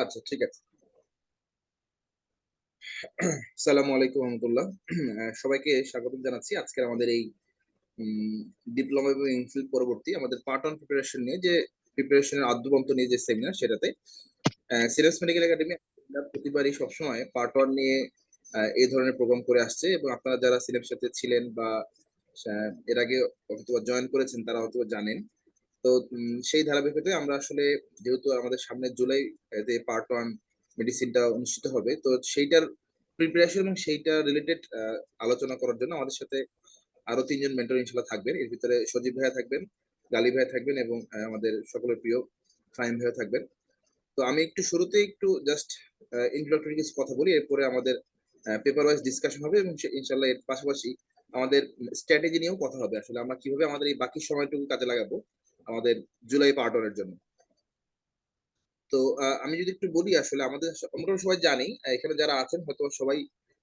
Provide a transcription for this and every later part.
আচ্ছা, ঠিক আছে। সালামু আলাইকুম রহমতুল্লাহ। সবাইকে স্বাগত জানাচ্ছি আজকের আমাদের এই ডিপ্লোমা এবং এমফিল পরবর্তী আমাদের পার্ট ওয়ান প্রিপারেশন নিয়ে যে প্রিপারেশনের আদ্যবন্ত নিয়ে যে সেমিনার সেটাতে সিরাজ মেডিকেল একাডেমি প্রতিবারই সবসময় পার্ট ওয়ান নিয়ে এই ধরনের প্রোগ্রাম করে আসছে, এবং আপনারা যারা সিলেবের সাথে ছিলেন বা এর আগে হয়তো জয়েন করেছেন তারা হয়তো জানেন। তো সেই ধারাবাহিকতায় আমরা আসলে, যেহেতু আমাদের সামনে জুলাই পার্ট ওয়ান মেডিসিনটা অনুষ্ঠিত হবে, তো সেইটার প্রিপারেশন এবং সেইটা রিলেটেড আলোচনা করার জন্য আমাদের সাথে আরো তিনজন মেন্টর ইনশাল্লাহ থাকবেন। এর ভিতরে সজীব ভাইয়া থাকবেন, গালি ভাইয়া থাকবেন, এবং আমাদের সকলের প্রিয় ফাহিম ভাইয়া থাকবেন। তো আমি একটু শুরুতে একটু জাস্ট ইন্ট্রোডাক্টরি কিছু কথা বলি, এরপরে আমাদের পেপার ওয়াইজ ডিসকাশন হবে, এবং ইনশাল্লাহ এর পাশাপাশি আমাদের স্ট্র্যাটেজি নিয়েও কথা হবে, আসলে আমরা কিভাবে আমাদের এই বাকি সময়টুকু কাজে লাগাবো আমাদের জুলাই পার্ট ওয়ানের জন্য। তো আমি যদি একটু বলি, আসলে আমাদের আমরা সবাই জানি, এখানে যারা আছেন হয়তো সবাই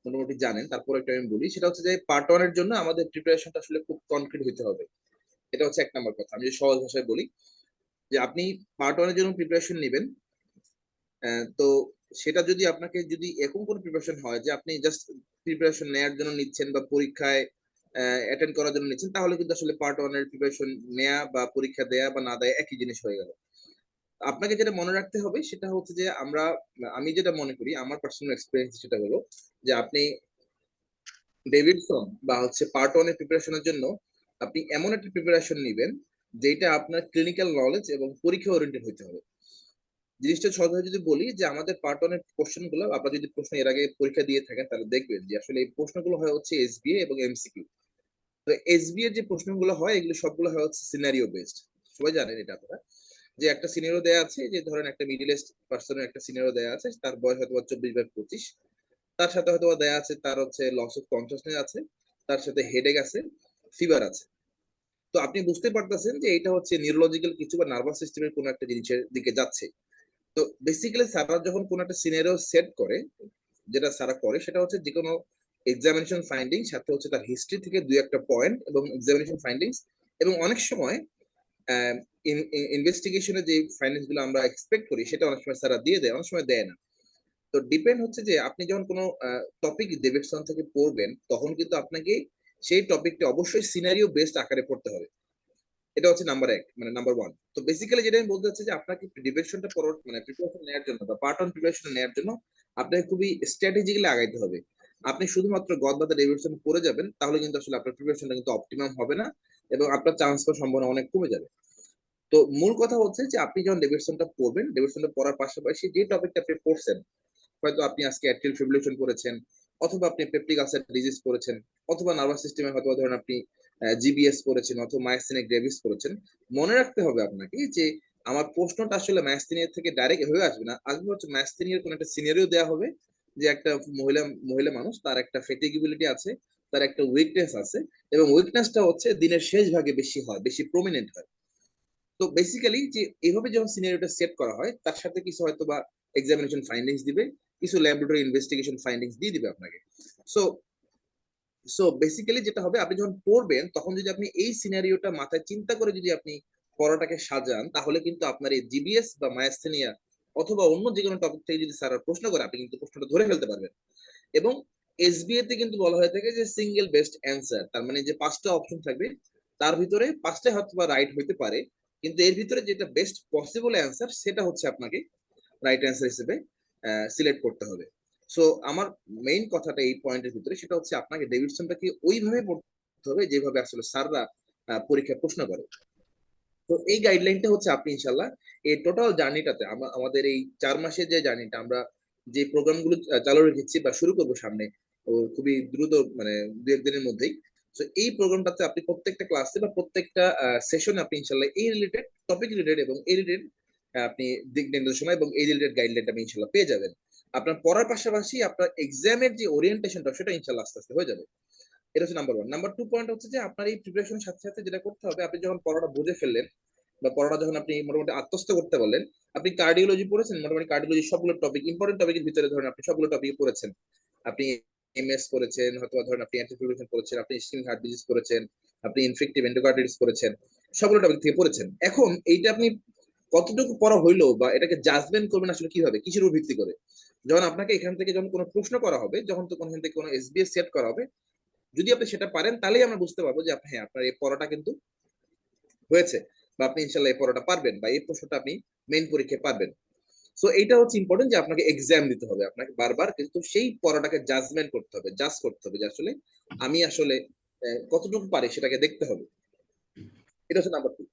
মোটামুটি জানেন, তারপর একটু আমি বলি, সেটা হচ্ছে যে পার্ট ওয়ানের জন্য আমাদের প্রিপারেশনটা আসলে খুব কনক্রিট হতে হবে। এটা হচ্ছে এক নম্বর কথা। আমি যদি সহজ ভাষায় বলি, যে আপনি পার্ট ওয়ানের জন্য প্রিপারেশন নেবেন, তো সেটা যদি আপনাকে যদি এরকম কোনো প্রিপারেশন হয় যে আপনি জাস্ট প্রিপারেশন নেওয়ার জন্য নিচ্ছেন বা পরীক্ষায় অ্যাটেন্ড করার জন্য নিচ্ছেন, তাহলে কিন্তু আসলে পার্ট ওয়ানের প্রিপারেশন নেওয়া বা পরীক্ষা দেয়া বা না দেয়া একই জিনিস হয়ে গেল। আপনাকে যেটা মনে রাখতে হবে সেটা হচ্ছে যে আমি যেটা মনে করি, আমার পার্সোনাল এক্সপিরিয়েন্স সেটা হলো যে আপনি ডেভিডসন বা হচ্ছে পার্ট ওয়ানের প্রিপারেশনের জন্য আপনি এমন একটা প্রিপারেশন নেবেন যেটা আপনার ক্লিনিক্যাল নলেজ এবং পরীক্ষা ওরিয়েন্টেড হতে হবে। জিনিসটা সহজভাবে যদি বলি, যে আমাদের পার্ট ওয়ানের কোশ্চেন গুলো, আপনারা যদি প্রশ্ন এর আগে পরীক্ষা দিয়ে থাকেন তাহলে দেখবেন যে আসলে এই প্রশ্নগুলো হয় হচ্ছে এসবিএ এবং এমসিকিউ। তো এসবিএ যে প্রশ্নগুলো হয় এগুলো সবগুলো হয় হচ্ছে সিনারিও বেসড। সবাই জানেন এটা আপনারা, যে একটা সিনারিও দেয়া আছে, যে ধরেন একটা মিডিল এজ পার্সনের একটা সিনারিও দেয়া আছে, তার বয়স হয়তো 24 বা 25, তার সাথে হয়তো দেয়া আছে তার হচ্ছে লস অফ কনসাসনেস আছে, তার সাথে হেডেক আছে, ফিভার আছে। তো আপনি বুঝতে পারতেছেন যে এটা হচ্ছে নিউরোলজিক্যাল কিছু বা নার্ভাস সিস্টেমের কোনো একটা জিনিসের দিকে যাচ্ছে। তো বেসিক্যালি স্যাররা যখন কোনো একটা সিনারিও সেট করে, যেটা স্যারা করে সেটা হচ্ছে যে কোনো এক্সামিনেশন ফাইন্ডিং সাথে হচ্ছে তার হিস্ট্রি থেকে দুই একটা পয়েন্ট এবং এক্সামিনেশন ফাইন্ডিংস, এবং অনেক সময় ইনভেস্টিগেশনের যে ফাইন্ডিংস গুলো আমরা এক্সপেক্ট করি সেটা অনেক সময় স্যারা দিয়ে দেয়, অনেক সময় দেয় না। তো ডিপেন্ড হচ্ছে যে আপনি যখন কোনো টপিক ডেভিডসন থেকে পড়বেন, তখন কিন্তু আপনাকে সেই টপিকটা অবশ্যই সিনারিও বেসড আকারে পড়তে হবে। এটা হচ্ছে নাম্বার এক, মানে নাম্বার ওয়ান। তো বেসিক্যালি যেটা আমি বলতে চাচ্ছি যে আপনাকে প্রিপারেশনটা মানে প্রিপারেশন নেওয়ার জন্য বা পার্ট ওয়ান প্রিপারেশন নেওয়ার জন্য আপনাকে খুবই স্ট্র্যাটেজিক্যালি আগাইতে হবে। আপনি শুধুমাত্র গদ বাদা ডেভিডসন পড়ে যাবেন, তাহলে কিন্তু আসলে আপনার প্রিপারেশনটা কিন্তু অপটিমাম হবে না, এবং আপনার চান্স পাওয়ার সম্ভাবনা অনেক কমে যাবে। তো মূল কথা হচ্ছে যে আপনি যখন ডেভিডসনটা পড়বেন, ডেভিডসনটা পড়ার পাশাপাশি যে টপিকটা আপনি পড়ছেন, হয়তো আপনি আজকে অ্যাট্রিয়াল ফিব্রিলেশন পড়েছেন, অথবা আপনি পেপটিক আলসার ডিজিজ পড়েছেন, অথবা নার্ভাস সিস্টেমে হয়তো ধরেন আপনি জিবিএস পড়েছেন, অথবা মায়াস্থেনিয়া গ্রেভিস পড়েছেন। মনে রাখতে হবে আপনাকে যে আমার প্রশ্নটা আসলে মায়াস্থেনিয়া থেকে ডাইরেক্ট হয়ে আসবে না, আসবে হচ্ছে মায়াস্থেনিয়ার কোনো একটা সিনারিও দেওয়া হবে, যে একটা মহিলা মহিলা মানুষ, তার একটা ফেটিগিবিলিটি আছে, তার একটা উইকনেস আছে, এবং উইকনেসটা হচ্ছে দিনের শেষ ভাগে বেশি হয়, বেশি প্রমিনেন্ট হয়। তো বেসিক্যালি যে এইভাবে যখন সিনারিওটা সেট করা হয়, তার সাথে কিছু হয়তো বা এক্সামিনেশন ফাইন্ডিংস দিবে, কিছু ল্যাবরেটরি ইনভেস্টিগেশন ফাইন্ডিংস দিয়ে দিবে আপনাকে। সো সো বেসিক্যালি যেটা হবে, আপনি যখন পড়বেন তখন যদি আপনি এই সিনারিওটা মাথায় চিন্তা করে যদি আপনি পড়াটাকে সাজান, তাহলে কিন্তু আপনার এই জিবিএস বা মায়াস্থেনিয়া অথবা অন্য যে কোনো টপিক থেকে যদি স্যার প্রশ্ন করে, আপনি কিন্তু প্রশ্নটা ধরে ফেলতে পারবেন। এবং এসবিএ তে কিন্তু বলা হয়ে থাকে যে সিঙ্গেল বেস্ট অ্যান্সার, তার মানে যে পাঁচটা অপশন থাকবে তার ভিতরে পাঁচটা হয়তো বা রাইট হইতে পারে, কিন্তু এর ভিতরে যেটা বেস্ট পসিবল অ্যান্সার সেটা হচ্ছে আপনাকে রাইট অ্যান্সার হিসেবে সিলেক্ট করতে হবে। সো আমার মেইন কথাটা এই পয়েন্টের ভিতরে সেটা হচ্ছে আপনাকে ডেভিডসনটাকে ওইভাবে পড়তে হবে যেভাবে আসলে স্যাররা পরীক্ষায় প্রশ্ন করে। তো এই গাইডলাইনটা হচ্ছে আপনি ইনশাল্লাহ এই টোটাল জার্নিটাতে, আমাদের এই 4 মাসের যে জার্নিটা আমরা যে প্রোগ্রামগুলো চালু রেখেছি বা শুরু করবো সামনে, ও খুবই দ্রুত, মানে দু একদিনের মধ্যেই। তো এই প্রোগ্রামটাতে আপনি প্রত্যেকটা ক্লাসে বা প্রত্যেকটা সেশনে আপনি ইনশাল্লাহ এই রিলেটেড টপিক রিলেটেড এবং এই রিলেটেড আপনি দিক নির্দেশনা এবং এই রিলেটেড গাইডলাইন আপনি ইনশাল্লাহ পেয়ে যাবেন। আপনার পড়ার পাশাপাশি আপনার এক্সামের যে ওরিয়েন্টেশনটা সেটা ইনশাল্লাহ আস্তে আস্তে হয়ে যাবে। এটা হচ্ছে number one. Number two point হচ্ছে যে আপনার এই প্রিপারেশনের সাথে সাথে যেটা করতে হবে, আপনি যখন পড়াটা বুঝে ফেললেন বা পড়াটা যখন আপনি মোটামুটি আত্মস্থ করতে পারলেন, আপনি কার্ডিওলজি পড়েছেন, মোটামুটি কার্ডিওলজি সবগুলো টপিক, ইম্পর্টেন্ট টপিকের ভিতরে ধরেন আপনি সবগুলো টপিক পড়েছেন। আপনি এমএস করেছেন, হয়তো ধরেন আপনি অ্যান্টিফিব্রিলেশন করেছেন, আপনি ইসকেমিক হার্ট ডিজিজ করেছেন, আপনি ইনফেক্টিভ এন্ডোকার্ডিটিস করেছেন, সবগুলো টপিক থেকে পড়েছেন। এখন এইটা আপনি কতটুকু পড়া হইলো বা এটাকে জাজমেন্ট করবেন আসলে কিভাবে, কিসের উপর ভিত্তি করে। যখন আপনাকে এখান থেকে যখন কোনো প্রশ্ন করা হবে, যখন তো কোনখান থেকে কোনো এসবিএস সেট করা হবে, যদি আপনি সেটা পারেন তাহলেই আমরা বুঝতে পারবো যে হ্যাঁ আপনার এই পড়াটা কিন্তু হয়েছে, বা আপনি ইনশাল্লাহ এই পড়াটা পারবেন, বা এই প্রশ্নটা আপনি মেইন পরীক্ষায় পারবেন। সো এইটা হচ্ছে ইম্পর্টেন্ট যে আপনাকে এক্সাম দিতে হবে, আপনাকে বারবার কিন্তু সেই পড়াটাকে জাজমেন্ট করতে হবে, জাজ করতে হবে যে আসলে আমি আসলে কতটুকু পারি সেটাকে দেখতে হবে। এটা হচ্ছে নাম্বার টু।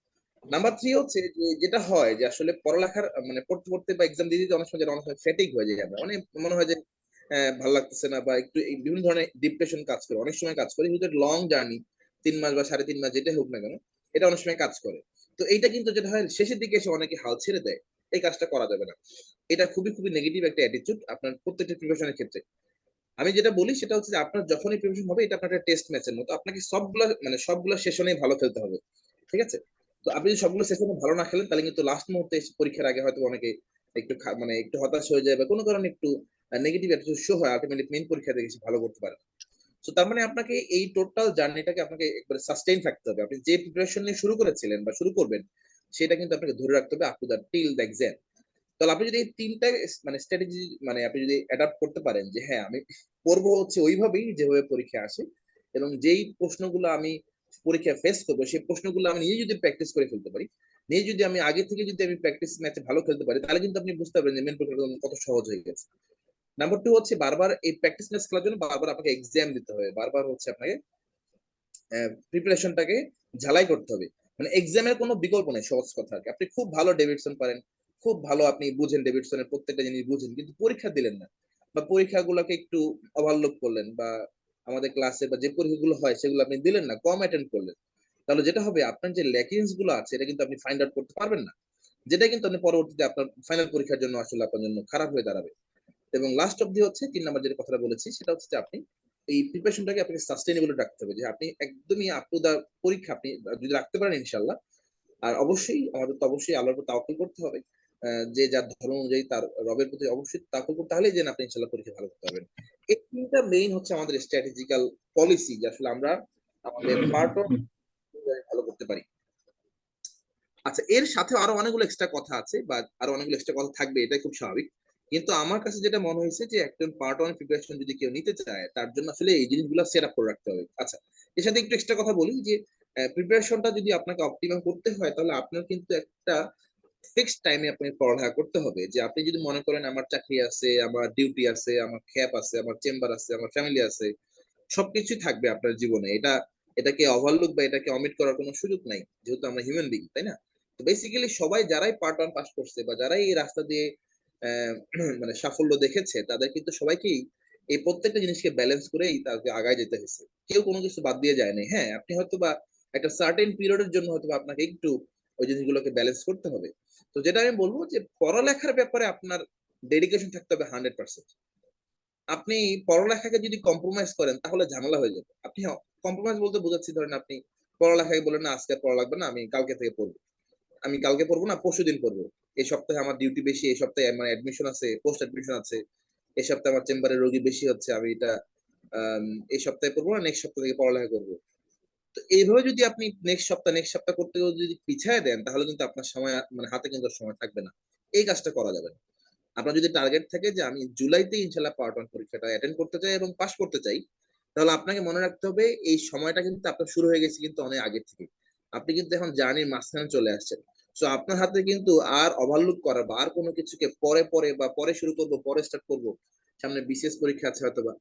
নাম্বার থ্রি হচ্ছে যে যেটা হয় যে আসলে পড়ালেখার মানে পড়তে পড়তে বা এক্সাম দিতে দিতে অনেক সময় অনেক সময় ফেটিক হয়ে যায়, আমরা মানে মনে হয় যে ভালো লাগতেছে না, বা একটু এই বিভিন্ন ধরনের ডিপ্রেশন কাজ করে, অনেক সময় কাজ করে, কিন্তু লং জার্নি 3 মাস বা 3.5 মাস যেটাই হোক না কেন, এটা অনেক সময় কাজ করে। তো এইটা কিন্তু যেটা হয় শেষের দিকে এসে অনেকে হাল ছেড়ে দেয়, এই কাজটা করা যাবে না। এটা খুবই খুবই নেগেটিভ একটা অ্যাটিটিউড আপনার প্রত্যেকটা প্রিপারেশনের ক্ষেত্রে। আমি যেটা বলি সেটা হচ্ছে যে আপনার যখনই প্রিপারেশন হবে, এটা আপনার একটা টেস্ট ম্যাচের মতো, আপনাকে সবগুলা মানে সবগুলা সেশনে ভালো খেলতে হবে, ঠিক আছে? তো আপনি যদি সবগুলো সেশনে ভালো না খেলেন, তাহলে কিন্তু লাস্ট মুহূর্তে এসে পরীক্ষার আগে হয়তো অনেকে একটু মানে একটু হতাশ হয়ে যায়, বা কোনো কারণে একটু নেগেটিভ অ্যাটিটিউড শো হয়, আলটিমেটলি মেইন পরীক্ষাতে কিছু ভালো করতে পারে। সো তার মানে আপনাকে এই টোটাল জার্নিটাকে আপনাকে একবারে সাস্টেইন থাকতে হবে, আপনি যে প্রিপারেশন নিয়ে শুরু করেছিলেন বা শুরু করবেন, সেটা কিন্তু আপনাকে ধরে রাখতে হবে up to the till the exam. তাহলে আপনি যদি এই ৩ টা মানে স্ট্র্যাটেজি মানে আপনি যদি অ্যাডপ্ট করতে পারেন যে হ্যাঁ, আমি পড়বো হচ্ছে ওইভাবেই যেভাবে পরীক্ষায় আসে, এবং যেই প্রশ্নগুলো আমি পরীক্ষায় ফেস করবো সেই প্রশ্নগুলো আমি নিজে যদি প্র্যাকটিস করে ফেলতে পারি, নিজে যদি আমি আগে থেকে যদি আমি প্র্যাকটিস ম্যাচে ভালো খেলতে পারি, তাহলে কিন্তু আপনি বুঝতে পারবেন যে মেন পরীক্ষাটা কত সহজ হয়ে গেছে। নাম্বার টু হচ্ছে বারবার এই প্র্যাকটিস ম্যাচ খেলার জন্য বারবার আপনাকে এক্সাম দিতে হবে, বারবার হচ্ছে আপনাকে প্রিপারেশনটাকে ঝালাই করতে হবে। মানে এক্সামের কোনো বিকল্প নেই, সহজ কথা আরকি। আপনি খুব ভালো ডেভিডসন পারেন, খুব ভালো আপনি বুঝেন, ডেভিডসনের প্রত্যেকটা জিনিস বুঝেন, কিন্তু পরীক্ষা দিলেন না, বা পরীক্ষাগুলোকে একটু ওভারলুক করলেন, বা আমাদের ক্লাসে বা যে পরীক্ষাগুলো হয় সেগুলো আপনি দিলেন না, কম অ্যাটেন্ড করলেন, তাহলে যেটা হবে আপনার যে ল্যাকিংস গুলো আছে এটা কিন্তু আপনি ফাইন্ড আউট করতে পারবেন না, যেটা কিন্তু আপনি পরবর্তীতে আপনার ফাইনাল পরীক্ষার জন্য আসলে আপনার জন্য খারাপ হয়ে দাঁড়াবে। এবং লাস্ট অব্দি হচ্ছে ৩ নাম্বার যেটা কথাটা বলেছি সেটা হচ্ছে যে আপনি এই প্রিপারেশনটাকে আপনাকে সাস্টেইনেবল রাখতে হবে, যে আপনি একদমই আপ টু দা পরীক্ষা আপনি যদি রাখতে পারেন ইনশাল্লাহ। আর অবশ্যই আমাদের তো অবশ্যই আল্লাহর উপর তাওয়াক্কুল করতে হবে, যে যার ধর্ম অনুযায়ী তার রবের প্রতি অবশ্যই তাওয়াক্কুল করতে হলে যে আপনি ইনশাল্লাহ পরীক্ষা ভালো করতে পারবেন। এই ৩টা মেইন হচ্ছে আমাদের স্ট্র্যাটেজিক্যাল পলিসি, যে আসলে আমরা আমাদের পার্ট অফ ভালো করতে পারি। আচ্ছা, এর সাথে আরো অনেকগুলো এক্সট্রা কথা আছে, বা আরো অনেকগুলো এক্সট্রা কথা থাকবে, এটাই খুব স্বাভাবিক। কিন্তু আমার কাছে যেটা মনে হয়েছে যে একজন পার্ট ওয়ান প্রিপারেশন যদি কেউ নিতে চায়, তার জন্য আসলে এই জিনিসগুলো সেট আপ করে রাখতে হবে। আচ্ছা, এর সাথে একটু এক্সট্রা কথা বলি যে প্রিপারেশনটা যদি আপনাকে অপটিমাম করতে হয়, তাহলে আপনার কিন্তু একটা ফিক্সড টাইমে আপনি পড়ালেখা করতে হবে। যে আপনি যদি মনে করেন আমার চাকরি আছে, আমার ডিউটি আছে, আমার খ্যাপ আছে, আমার চেম্বার আছে, আমার ফ্যামিলি আছে, সবকিছুই থাকবে আপনার জীবনে। এটাকে ওভারলুক বা এটাকে অমিট করার কোনো সুযোগ নাই, যেহেতু আমরা হিউম্যান বিং, তাই না? তো বেসিক্যালি সবাই যারাই পার্ট ওয়ান পাস করছে, বা যারাই এই রাস্তা দিয়ে আহ, মানে সাফল্য দেখেছে, তাদের কিন্তু সবাইকেই এই প্রত্যেকটা জিনিসকে ব্যালেন্স করেই তাকে আগায় যেতে হয়েছে, কেউ কোনো কিছু বাদ দিয়ে যায় না। হ্যাঁ, আপনি হয়তো বা একটা সার্টেন পিরিয়ডের জন্য হয়তো আপনাকে একটু ওই জিনিসগুলোকে ব্যালেন্স করতে হবে। তো যেটা আমি বলবো যে পড়ালেখার ব্যাপারে আপনার ডেডিকেশন থাকতে হবে 100%। আপনি পড়ালেখাকে যদি কম্প্রোমাইজ করেন তাহলে ঝামেলা হয়ে যাবে। আপনি কম্প্রোমাইজ বলতে বোঝাচ্ছি, ধরেন আপনি পড়ালেখাকে বলেন না আজকে আর পড়া লাগবে না, আমি কালকে থেকে পড়বো, আমি কালকে পড়বো না পরশুদিন পড়বো, এই সপ্তাহে আমার ডিউটি বেশি, এই সপ্তাহে আমার অ্যাডমিশন আছে, পোস্ট অ্যাডমিশন আছে, এই সপ্তাহে আমার চেম্বারে রোগী বেশি হচ্ছে, আমি এটা এই সপ্তাহে পড়বো না, নেক্সট সপ্তাহ থেকে পড়ালেখা করবো। তো এইভাবে যদি আপনি নেক্সট সপ্তাহ করতে যদি পিছায় দেন, তাহলে কিন্তু আপনার সময় মানে হাতে কিন্তু আর সময় থাকবে না, এই কাজটা করা যাবে না। আপনার যদি টার্গেট থাকে যে আমি জুলাইতে ইনশাল্লাহ পার্ট ওয়ান পরীক্ষাটা অ্যাটেন্ড করতে চাই এবং পাস করতে চাই, তাহলে আপনাকে মনে রাখতে হবে এই সময়টা কিন্তু আপনার শুরু হয়ে গেছে কিন্তু অনেক আগে থেকে। আপনি কিন্তু এখন জার্নির মাঝখানে চলে আসছেন। সো আপনার হাতে কিন্তু আর ওভারলুক করা বা আর কোনো কিছুকে পরে পরে বা পরে শুরু করব, পরে স্টার্ট করব, সামনে বিসিএস পরীক্ষা আছে হয়তো বা,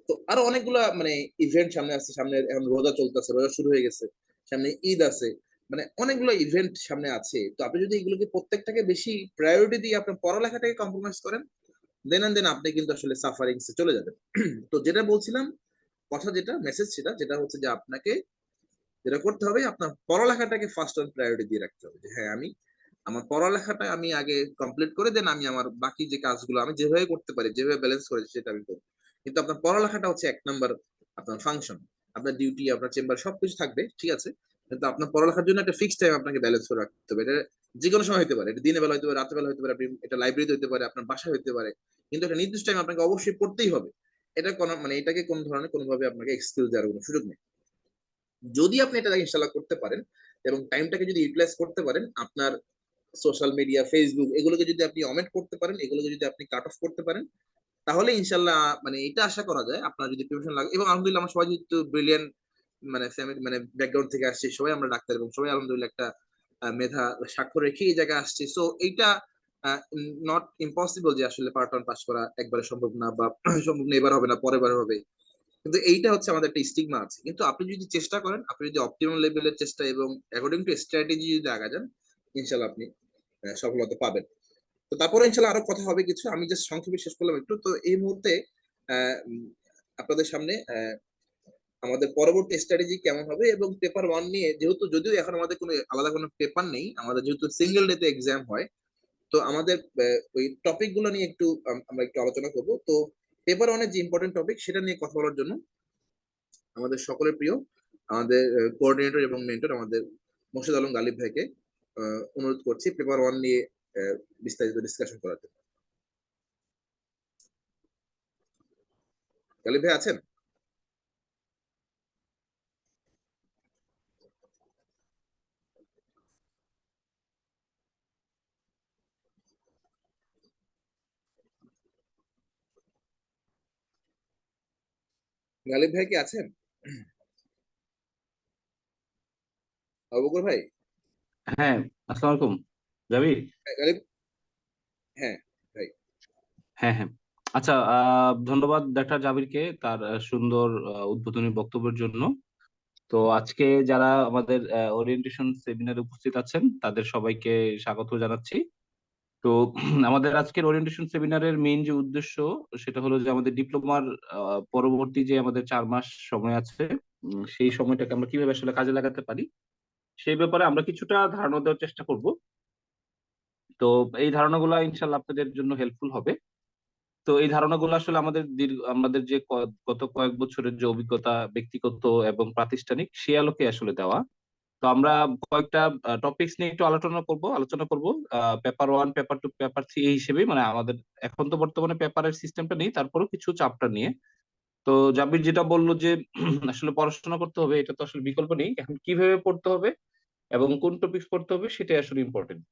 তো আরো অনেকগুলা মানে ইভেন্ট সামনে আছে, সামনে এখন রোজা চলতেছে, রোজা শুরু হয়ে গেছে, সামনে ঈদ আছে, মানে অনেকগুলো ইভেন্ট সামনে আছে। তো আপনি যদি এগুলোকে প্রত্যেকটাকে বেশি প্রায়োরিটি দিয়ে আপনার পড়ালেখাটাকে কম্প্রোমাইজ করেন, দেন আপনি কিন্তু আসলে সাফারিংস এ চলে যাবেন। তো যেটা বলছিলাম, কথা যেটা মেসেজ সেটা যেটা হচ্ছে যে আপনাকে যেটা করতে হবে, আপনার পড়ালেখাটাকে ফার্স্ট অন প্রায়োরিটি দিয়ে রাখতে হবে, যে হ্যাঁ আমি আমার পড়ালেখাটা আমি আগে কমপ্লিট করে দেন আমি আমার বাকি যে কাজগুলো আমি যেভাবে করতে পারি, যেভাবে ব্যালেন্স করে সেটা আমি করবো। কিন্তু আপনার পড়ালেখাটা হচ্ছে 1 নাম্বার আপনার ফাংশন। আপনার ডিউটি, আপনার চেম্বার সবকিছু থাকবে ঠিক আছে, কিন্তু আপনার পড়ালেখার জন্য একটা ফিক্সড টাইম আপনাকে ব্যালেন্স করে রাখতে হবে। এটা যে কোনো সময় হতে পারে, এটা দিনের বেলা হতে পারে, রাতের বেলা হতে পারে, আপনি এটা লাইব্রেরিতে হতে পারে, আপনার বাসায় হতে পারে, কিন্তু একটা নির্দিষ্ট টাইম আপনাকে অবশ্যই পড়তেই হবে। এটা কোনো মানে এটাকে কোন ধরনের কোনোভাবে আপনাকে এক্সকিউজ দেওয়ার কোনো সুযোগ নেই। যদি আপনি এটা ইনশাল্লাহ করতে পারেন এবং টাইমটাকে যদি ইউটিলাইজ করতে পারেন, আপনার সোশ্যাল মিডিয়া, ফেসবুক, এগুলোকে যদি আপনি অমেন্ট করতে পারেন, এগুলোকে যদি আপনি কাট অফ করতে পারেন, তাহলে ইনশাল্লাহ মানে এটা আশা করা যায় আপনার যদি প্রিপারেশন লাগে। এবং আলহামদুলিল্লাহ আমরা সবাই যেহেতু ব্রিলিয়ান্ট মানে মানে ব্যাকগ্রাউন্ড থেকে আসছি, সবাই আমরা ডাক্তার এবং সবাই আলহামদুলিল্লাহ একটা মেধা স্বাক্ষর রেখে এই জায়গায় আসছে। সো এইটা নট ইম্পসিবল যে আসলে পার্ট ওয়ান পাস করা একবারে সম্ভব না, বা সম্ভব না, এবার হবে না, পরের বার হবে। কিন্তু এইটা হচ্ছে আমাদের একটা স্টিগমা আছে। কিন্তু আপনি যদি চেষ্টা করেন, আপনি যদি অপটিমাম লেভেলের চেষ্টা এবং অ্যাকর্ডিং টু স্ট্র্যাটেজি যদি আগা যান, ইনশাল্লাহ আপনি সফলতা পাবেন। তো তারপরে ইনশাল্লাহ আরো কথা হবে কিছু, আমি জাস্ট সংক্ষেপে শেষ করলাম একটু। তো এই মুহূর্তে আপনাদের সামনে আমাদের পরবর্তী স্ট্র্যাটেজি কেমন হবে এবং পেপার ওয়ান নিয়ে, যেহেতু যদিও এখন আমাদের কোনো আলাদা কোনো পেপার নেই, আমাদের যেহেতু সিঙ্গেল ডেতে এক্সাম হয়, তো আমাদের ওই টপিক গুলো নিয়ে একটু আমরা একটু আলোচনা করব। তো পেপার ওয়ানের যে ইম্পর্টেন্ট টপিক সেটা নিয়ে কথা বলার জন্য আমাদের সকলের প্রিয়, আমাদের কোঅর্ডিনেটর এবং মেন্টর আমাদের মোর্শেদ আলম গালিব ভাইকে অনুরোধ করছি পেপার ওয়ান নিয়ে বিস্তারিত ডিসকাশন করার জন্য। গালিব ভাই আছেন? গালিব ভাই কি আছেন? অবকর ভাই? হ্যাঁ, আসসালামু আলাইকুম জাবির। গালিব, হ্যাঁ ভাই। হ্যাঁ হ্যাঁ, আচ্ছা, ধন্যবাদ ডাক্তার জাবিরকে তার সুন্দর উদ্বোধনী বক্তব্যের জন্য। তো আজকে যারা আমাদের ওরিয়েন্টেশন সেমিনারে উপস্থিত আছেন তাদের সবাইকে স্বাগত জানাচ্ছি। তো আমাদের আজকের ওরিয়েন্টেশন সেমিনারের মেইন যে উদ্দেশ্য সেটা হলো যে আমাদের ডিপ্লোমার পরবর্তী যে আমাদের 4 মাস সময় আছে, সেই সময়টাকে আমরা কিভাবে আসলে কাজে লাগাতে পারি সেই ব্যাপারে আমরা কিছুটা ধারণা দেওয়ার চেষ্টা করব। তো এই ধারণাগুলো ইনশাল্লাহ আপনাদের জন্য হেল্পফুল হবে। তো এই ধারণাগুলো আসলে আমাদের যে গত কয়েক বছরের যে অভিজ্ঞতা ব্যক্তিগত এবং প্রাতিষ্ঠানিক সে আলোকে আসলে দেওয়া। তো আমরা কয়েকটা টপিকস নিয়ে একটু আলোচনা করব paper one, paper two, paper three এই হিসেবে, মানে আমাদের এখন তো বর্তমানে পেপারের সিস্টেমটা নেই, তারপরেও কিছু চ্যাপ্টার নিয়ে। তো জাবির যেটা বললো যে আসলে পড়াশোনা করতে হবে, এটা তো আসলে বিকল্প নেই। এখন কিভাবে পড়তে হবে এবং কোন টপিকস পড়তে হবে সেটাই আসলে ইম্পর্টেন্ট।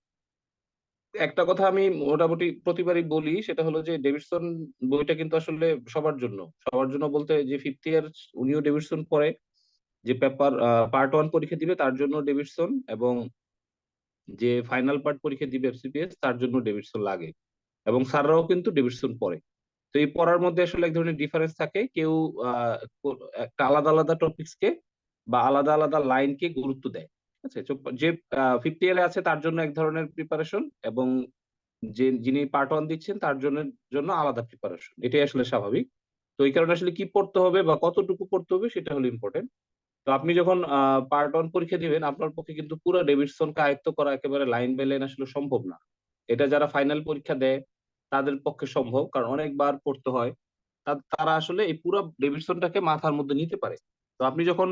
একটা কথা আমি মোটামুটি প্রতিবারই বলি, সেটা হলো যে ডেভিডসন বইটা কিন্তু আসলে সবার জন্য বলতে যে ফিফথ ইয়ার উনিও ডেভিডসন পড়ে, যে পেপার পার্ট ওয়ান পরীক্ষা দিবে তার জন্য ডেভিডসন, এবং যে ফাইনাল পার্ট পরীক্ষা দিবে এফসিপিএস তার জন্য ডেভিডসন লাগে, এবং স্যাররাও কিন্তু ডেভিডসন পড়ে। তো এই পড়ার মধ্যে আসলে এক ধরনের ডিফারেন্স থাকে। কেউ একটা আলাদা আলাদা টপিকসকে বা আলাদা আলাদা লাইনকে গুরুত্ব দেয়। ঠিক আছে, তো যে ফিফথ ইয়ারে আছে তার জন্য এক ধরনের প্রিপারেশন, এবং যিনি পার্ট ওয়ান দিচ্ছেন তার জন্য আলাদা প্রিপারেশন, এটাই আসলে স্বাভাবিক। তো এই কারণে আসলে কি পড়তে হবে বা কতটুকু পড়তে হবে সেটা হলো ইম্পর্টেন্ট। তো আপনি যখন পার্ট ওয়ান পরীক্ষা দিবেন আপনার পক্ষে কিন্তু পুরো ডেভিডসনকে আয়ত্ত করা একেবারে লাইন বাই লাইন আসলে সম্ভব না। এটা যারা ফাইনাল পরীক্ষা দেয় তাদের পক্ষে সম্ভব, কারণ অনেকবার পড়তে হয়। তারা আসলে এই পুরো ডেভিডসনটাকে মাথার মধ্যে নিতে পারে। তো আপনি যখন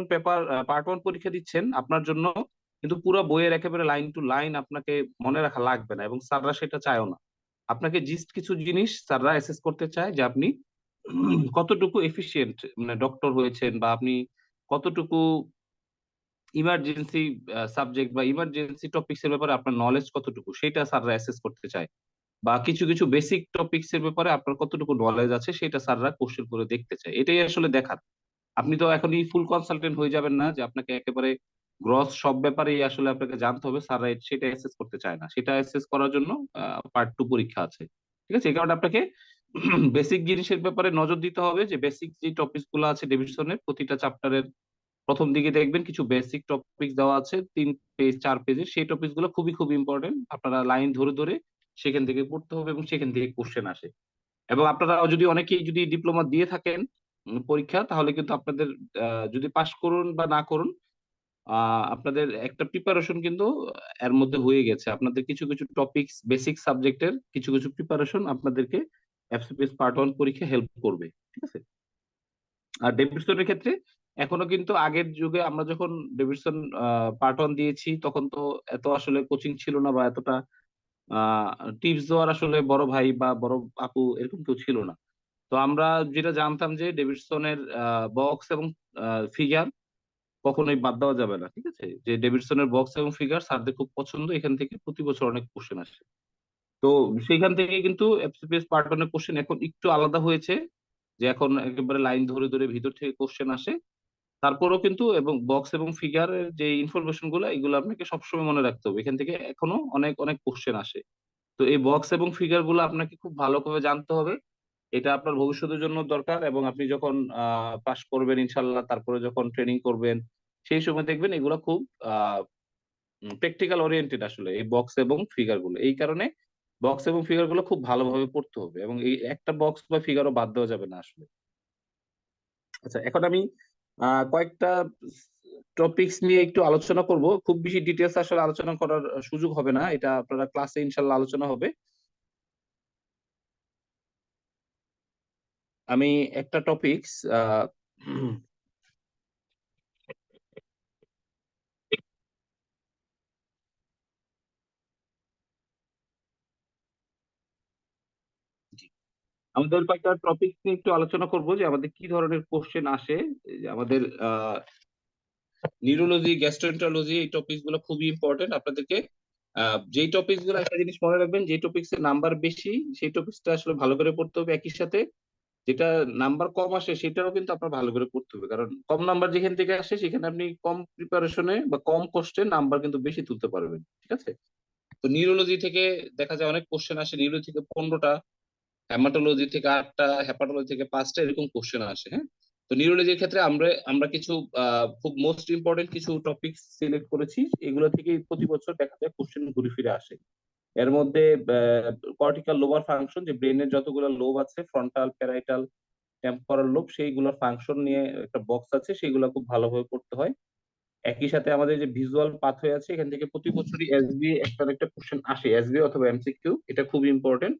পার্ট ওয়ান পরীক্ষা দিচ্ছেন আপনার জন্য কিন্তু পুরো বইয়ের একেবারে লাইন টু লাইন আপনাকে মনে রাখা লাগবে না, এবং স্যাররা সেটা চায়ও না। আপনাকে জিস্ট কিছু জিনিস স্যাররা অ্যাসেস করতে চায় যে আপনি কতটুকু এফিশিয়েন্ট মানে ডক্টর হয়েছেন, বা আপনি কতটুকু ইমার্জেন্সি সাবজেক্ট বা ইমার্জেন্সি টপিকস এর ব্যাপারে আপনার নলেজ কতটুকু সেটা স্যাররা অ্যাসেস করতে চায়, বা কিছু কিছু বেসিক টপিকস এর ব্যাপারে আপনার কতটুকু নলেজ আছে সেটা স্যাররা কোশ্চেন করে দেখতে চায়। এটাই আসলে দেখার। আপনি তো এখনই ফুল কনসালটেন্ট হয়ে যাবেন না যে আপনাকে একেবারে গ্রস সব ব্যাপারেই আসলে আপনাকে জানতে হবে, স্যাররা সেটা অ্যাসেস করতে চায় না। সেটা অ্যাসেস করার জন্য পার্ট টু পরীক্ষা আছে। ঠিক আছে, এই কারণে আপনাকে বেসিক জিনিসের ব্যাপারে নজর দিতে হবে, যে বেসিক যে টপিকস গুলো আছে ডেভিডসনের প্রতিটা চ্যাপ্টারের প্রথম দিকে দেখবেন কিছু বেসিক টপিক দেওয়া আছে 3 পেজ 4 পেজে, সেই টপিক গুলো খুবই খুব ইম্পর্টেন্ট। আপনারা লাইন ধরে ধরে সেখান থেকে পড়তে হবে এবং সেখান থেকে কোশ্চেন আসে। এবং আপনারা যদি অনেকেই যদি ডিপ্লোমা দিয়ে থাকেন পরীক্ষা, তাহলে কিন্তু আপনাদের যদি পাশ করুন বা না করুন, আপনাদের একটা প্রিপারেশন কিন্তু এর মধ্যে হয়ে গেছে। আপনাদের কিছু কিছু টপিকস বেসিক সাবজেক্টের কিছু কিছু প্রিপারেশন আপনাদেরকে এফসিপিএস পার্ট ওয়ান পরীক্ষা হেল্প করবে। ঠিক আছে, আর ডেভিডসনের ক্ষেত্রে এখনো কিন্তু আগের যুগে আমরা যখন ডেভিডসন পার্ট ওয়ান দিয়েছি তখন তো এত আসলে কোচিং ছিল না, বা এতটা টিপস দেওয়ার আসলে বড় ভাই বা বড় আপু এরকম কেউ ছিল না। তো আমরা যেটা জানতাম যে ডেভিডসনের বক্স এবং ফিগার কখনোই বাদ দেওয়া যাবে না, ঠিক আছে? যে ডেভিডসনের বক্স এবং ফিগার স্যারদের খুব পছন্দ, এখান থেকে প্রতি বছর অনেক কোশ্চেন আসে। তো সেইখান থেকে কিন্তু এফসিপিএস পার্ট 1 এর কোশ্চেন এখন একটু আলাদা হয়েছে, যে এখন একেবারে লাইন ধরে ধরে ভিতর থেকে কোশ্চেন আসে। তারপরেও কিন্তু এবং বক্স এবং ফিগারের যে ইনফরমেশন গুলো, এগুলো আপনাকে সবসময় মনে রাখতে হবে, এখান থেকে এখনো অনেক অনেক কোশ্চেন আসে। তো এই বক্স এবং ফিগার গুলো আপনাকে খুব ভালোভাবে জানতে হবে। এটা আপনার ভবিষ্যতের জন্য দরকার, এবং আপনি যখন পাশ করবেন ইনশাল্লাহ, তারপরে যখন ট্রেনিং করবেন, সেই সময় দেখবেন এগুলো খুব আহ প্র্যাকটিক্যাল ওরিয়েন্টেড আসলে এই বক্স এবং ফিগার গুলো। এই কারণে বক্স এবং ফিগার গুলো খুব ভালোভাবে পড়তে হবে, এবং এই একটা বক্স বা ফিগারও বাদ দেওয়া যাবে না আসলে। আচ্ছা, এখন আমি কয়েকটা টপিকস নিয়ে একটু আলোচনা করব। খুব বেশি ডিটেলস আসলে আলোচনা করার সুযোগ হবে না, এটা আপনারা ক্লাসে ইনশাল্লাহ আলোচনা হবে। আমি একটা টপিকস আমাদের কয়েকটা টপিক নিয়ে একটু আলোচনা করব, যে আমাদের কি ধরনের কোশ্চেন আসে। এই যে আমাদের নিউরোলজি, গ্যাস্ট্রোএন্টারোলজি, এই টপিকস গুলো খুবই ইম্পর্টেন্ট আপনাদেরকে। যেই টপিকস গুলো, একটা জিনিস মনে রাখবেন, যে টপিকস এর নাম্বার বেশি সেই টপিকসটা আসলে ভালো করে পড়তে হবে। একই সাথে যেটা নাম্বার কম আসে সেটাও কিন্তু আপনার ভালো করে পড়তে হবে, কারণ কম নাম্বার যেখান থেকে আসে সেখানে আপনি কম প্রিপারেশনে বা কম কষ্টে নাম্বার কিন্তু বেশি তুলতে পারবেন, ঠিক আছে? তো নিউরোলজি থেকে দেখা যায় অনেক কোশ্চেন আসে, নিউরোলজি থেকে 15টা, হ্যামাটোলজি থেকে 8টা, হেপাটোলজি থেকে 5টা, এরকম কোশ্চেন আসে, হ্যাঁ। তো নিউরোলজির ক্ষেত্রে আমরা আমরা কিছু খুব মোস্ট ইম্পর্টেন্ট কিছু টপিক সিলেক্ট করেছি, এগুলো থেকে প্রতি বছর দেখা যায় কোশ্চেন ঘুরে ফিরে আসে। এর মধ্যে কর্টিক্যাল লোবার ফাংশন, যে ব্রেনের যতগুলো লোব আছে, ফ্রন্টাল, প্যারাইটাল, টেম্পোরাল লোব, সেইগুলোর ফাংশন নিয়ে একটা বক্স আছে, সেগুলো খুব ভালোভাবে পড়তে হয়। একই সাথে আমাদের যে ভিজুয়াল পাথওয়ে আছে, এখান থেকে প্রতি বছরই এসবি একটা না একটা কোশ্চেন আসে, এসবি অথবা এমসিকিউ, এটা খুব ইম্পর্টেন্ট।